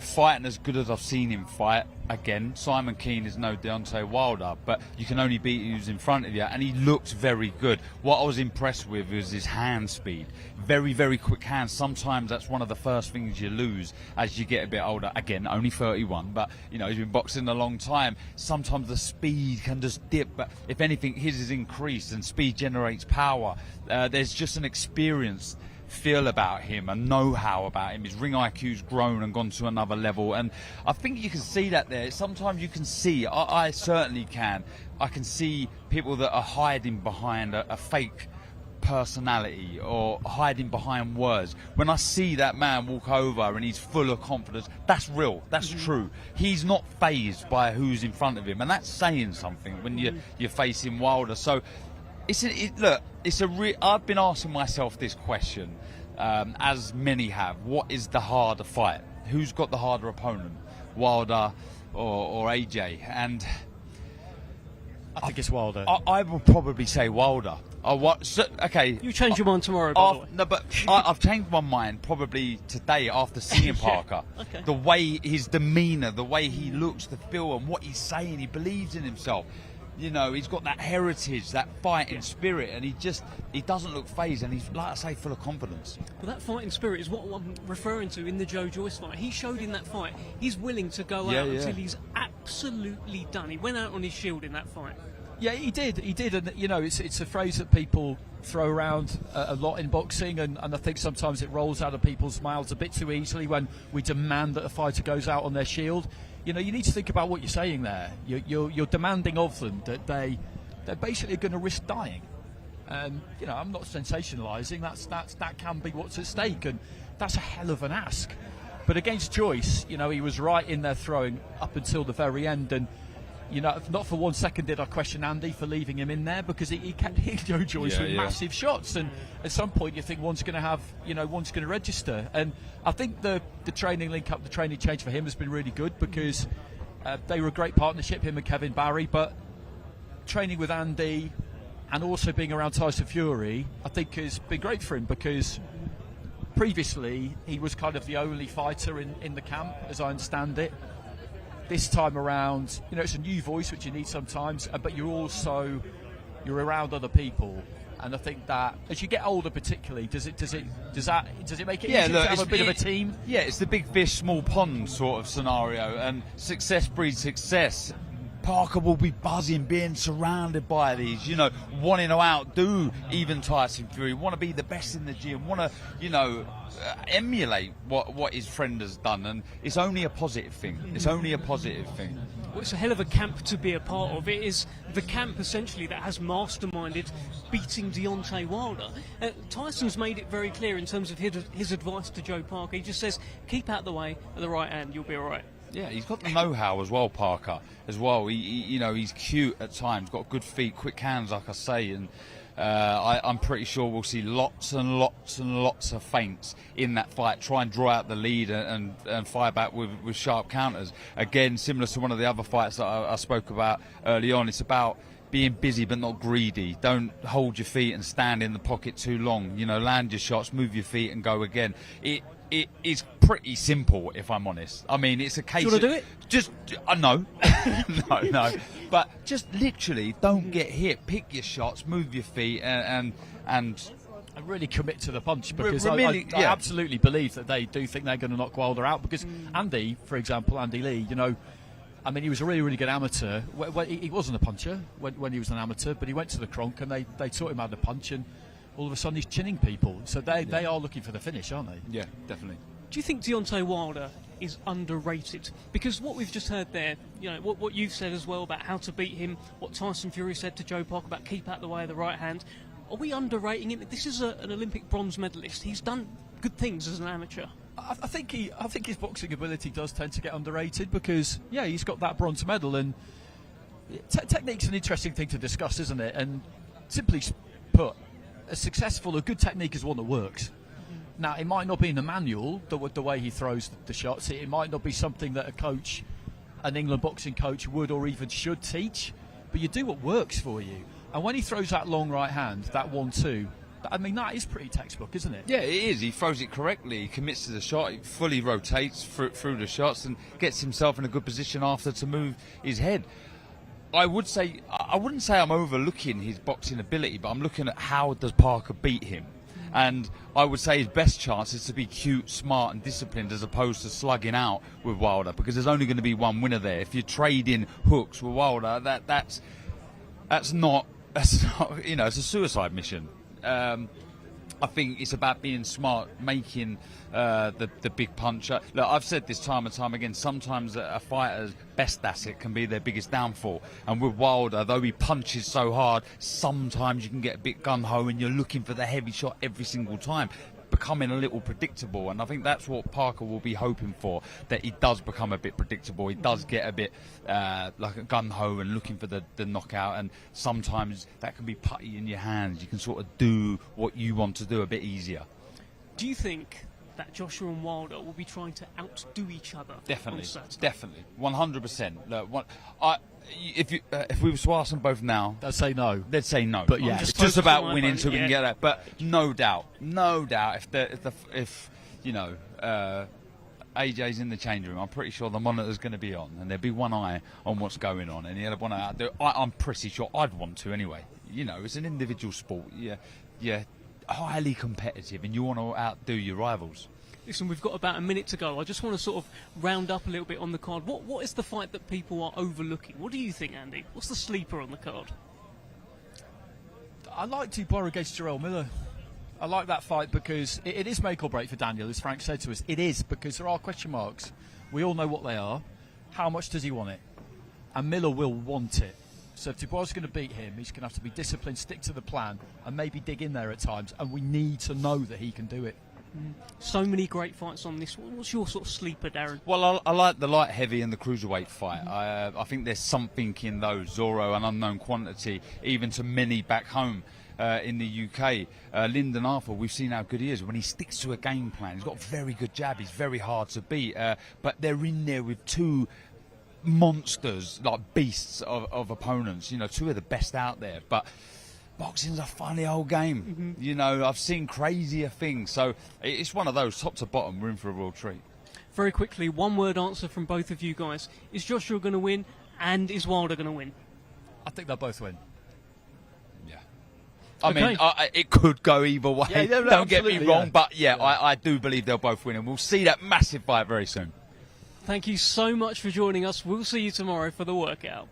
Speaker 9: Fighting as good as I've seen him fight. Again, Simon Keane is no Deontay Wilder, but you can only beat who's in front of you, and he looks very good. What I was impressed with was his hand speed. Very, very quick hands. Sometimes that's one of the first things you lose as you get a bit older. Again, only 31, but you know, he's been boxing a long time. Sometimes the speed can just dip, but if anything, his is increased, and speed generates power. There's just an experience feel about him and know-how about him. His ring IQ's grown and gone to another level, and I think you can see that there. Sometimes you can see, I certainly can, I can see people that are hiding behind a fake personality or hiding behind words. When I see that man walk over and he's full of confidence, that's real, that's true. He's not fazed by who's in front of him, and that's saying something when you're facing Wilder. So I've been asking myself this question, as many have. What is the harder fight? Who's got the harder opponent, Wilder or AJ? And
Speaker 10: I think it's Wilder.
Speaker 9: I will probably say Wilder. Okay.
Speaker 8: You change your mind tomorrow, by the way.
Speaker 9: No, but I've changed my mind probably today after seeing Parker.
Speaker 8: Okay.
Speaker 9: The way his demeanour, the way he looks, the feel, and what he's saying, he believes in himself. You know, he's got that heritage, that fighting spirit, and he doesn't look phased, and he's, like I say, full of confidence.
Speaker 8: Well, that fighting spirit is what I'm referring to in the Joe Joyce fight. He showed in that fight he's willing to go out until he's absolutely done. He went out on his shield in that fight.
Speaker 10: Yeah, he did, and you know, it's a phrase that people throw around a lot in boxing, and I think sometimes it rolls out of people's mouths a bit too easily when we demand that a fighter goes out on their shield. You know, you need to think about what you're saying there. You're demanding of them that they're basically going to risk dying. And you know, I'm not sensationalising. That can be what's at stake, and that's a hell of an ask. But against Joyce, you know, he was right in there throwing up until the very end, and you know, not for 1 second did I question Andy for leaving him in there, because he kept hitting Joe Joyce with massive shots, and at some point you think one's going to register. And I think the training link up, the training change for him has been really good, because they were a great partnership, him and Kevin Barry. But training with Andy and also being around Tyson Fury, I think has been great for him, because previously he was kind of the only fighter in the camp, as I understand it. This time around, you know, it's a new voice, which you need sometimes, but you're around other people, and I think that as you get older, particularly, does it make it easier to have a bit of a team?
Speaker 9: Yeah, it's the big fish, small pond sort of scenario, and success breeds success. Parker will be buzzing, being surrounded by these, you know, wanting to outdo even Tyson Fury, want to be the best in the gym, want to, you know, emulate what his friend has done, and it's only a positive thing. It's only a positive thing.
Speaker 8: Well, it's a hell of a camp to be a part of. It is the camp, essentially, that has masterminded beating Deontay Wilder. Tyson's made it very clear in terms of his advice to Joe Parker. He just says, keep out the way at the right hand, you'll be all right.
Speaker 9: Yeah, he's got the know-how as well, Parker, as well. He you know, he's cute at times, got good feet, quick hands, like I say, and I'm pretty sure we'll see lots and lots and lots of feints in that fight, try and draw out the lead and fire back with sharp counters. Again, similar to one of the other fights that I spoke about early on, it's about being busy but not greedy. Don't hold your feet and stand in the pocket too long. You know, land your shots, move your feet and go again. It is pretty simple, if I'm honest. I mean, it's a case.
Speaker 8: Do you want to do it?
Speaker 9: Just no, no. But just literally, don't get hit. Pick your shots, move your feet, and
Speaker 10: really commit to the punch, because
Speaker 9: really,
Speaker 10: I absolutely believe that they do think they're going to knock Wilder out. Because Andy, for example, Andy Lee, you know, I mean, he was a really, really good amateur. He wasn't a puncher when he was an amateur, but he went to the Kronk and they taught him how to punch, and all of a sudden he's chinning people. So they are looking for the finish, aren't they?
Speaker 9: Yeah, definitely.
Speaker 8: Do you think Deontay Wilder is underrated? Because what we've just heard there, you know, what you've said as well about how to beat him, what Tyson Fury said to Joe Parker about keep out the way of the right hand, are we underrating him? This is an Olympic bronze medalist. He's done good things as an amateur.
Speaker 10: I think his boxing ability does tend to get underrated, because he's got that bronze medal, and technique's an interesting thing to discuss, isn't it? And simply put, a good technique is one that works. Now, it might not be in the manual, the way he throws the shots. It might not be something that an England boxing coach would or even should teach, but you do what works for you. And when he throws that long right hand, that 1-2, I mean, that is pretty textbook, isn't it?
Speaker 9: Yeah, it is. He throws it correctly. He commits to the shot. He fully rotates through the shots and gets himself in a good position after to move his head. I wouldn't say I'm overlooking his boxing ability, but I'm looking at how does Parker beat him. And I would say his best chance is to be cute, smart and disciplined, as opposed to slugging out with Wilder, because there's only going to be one winner there. If you're trading hooks with Wilder, that's not, you know, it's a suicide mission. I think it's about being smart, making the big punch. Look, I've said this time and time again, sometimes a fighter's best asset can be their biggest downfall. And with Wilder, though he punches so hard, sometimes you can get a bit gun-ho and you're looking for the heavy shot every single time, becoming a little predictable. And I think that's what Parker will be hoping for, that he does become a bit predictable. He does get a bit like a gun-ho and looking for the knockout, and sometimes that can be putty in your hands. You can sort of do what you want to do a bit easier.
Speaker 8: Do you think that Joshua and Wilder will be trying to outdo each other?
Speaker 9: Definitely, 100%. Look, if we were to ask them both now,
Speaker 10: they'd say no.
Speaker 9: They'd say no.
Speaker 10: But yeah,
Speaker 9: it's just about winning so we can get that. But no doubt, if AJ's in the changing room, I'm pretty sure the monitor's going to be on, and there'll be one eye on what's going on, and he'll have one eye out there. I'm pretty sure I'd want to anyway. You know, it's an individual sport. You're highly competitive, and you want to outdo your rivals.
Speaker 8: Listen, we've got about a minute to go. I just want to sort of round up a little bit on the card. What is the fight that people are overlooking? What do you think, Andy? What's the sleeper on the card?
Speaker 10: I like Tibora against Jarrell Miller. I like that fight because it is make or break for Daniel, as Frank said to us. It is, because there are question marks. We all know what they are. How much does he want it? And Miller will want it. So if Tibora's going to beat him, he's going to have to be disciplined, stick to the plan, and maybe dig in there at times. And we need to know that he can do it.
Speaker 8: So many great fights on this one. What's your sort of sleeper, Darren?
Speaker 9: Well, I like the light heavy and the cruiserweight fight. I think there's something in those. Zorro, an unknown quantity, even to many back home in the UK. Lyndon Arthur, we've seen how good he is. When he sticks to a game plan, he's got a very good jab. He's very hard to beat. But they're in there with two monsters, like beasts of opponents. You know, two of the best out there. But boxing's a funny old game. You know, I've seen crazier things. So it's one of those, top to bottom, we're in for a real treat.
Speaker 8: Very quickly, one word answer from both of you guys. Is Joshua going to win, and is Wilder going to win?
Speaker 10: I think they'll both win.
Speaker 9: I mean, it could go either way.
Speaker 10: Yeah,
Speaker 9: Don't get me wrong, but I do believe they'll both win, and we'll see that massive fight very soon.
Speaker 8: Thank you so much for joining us. We'll see you tomorrow for the workout.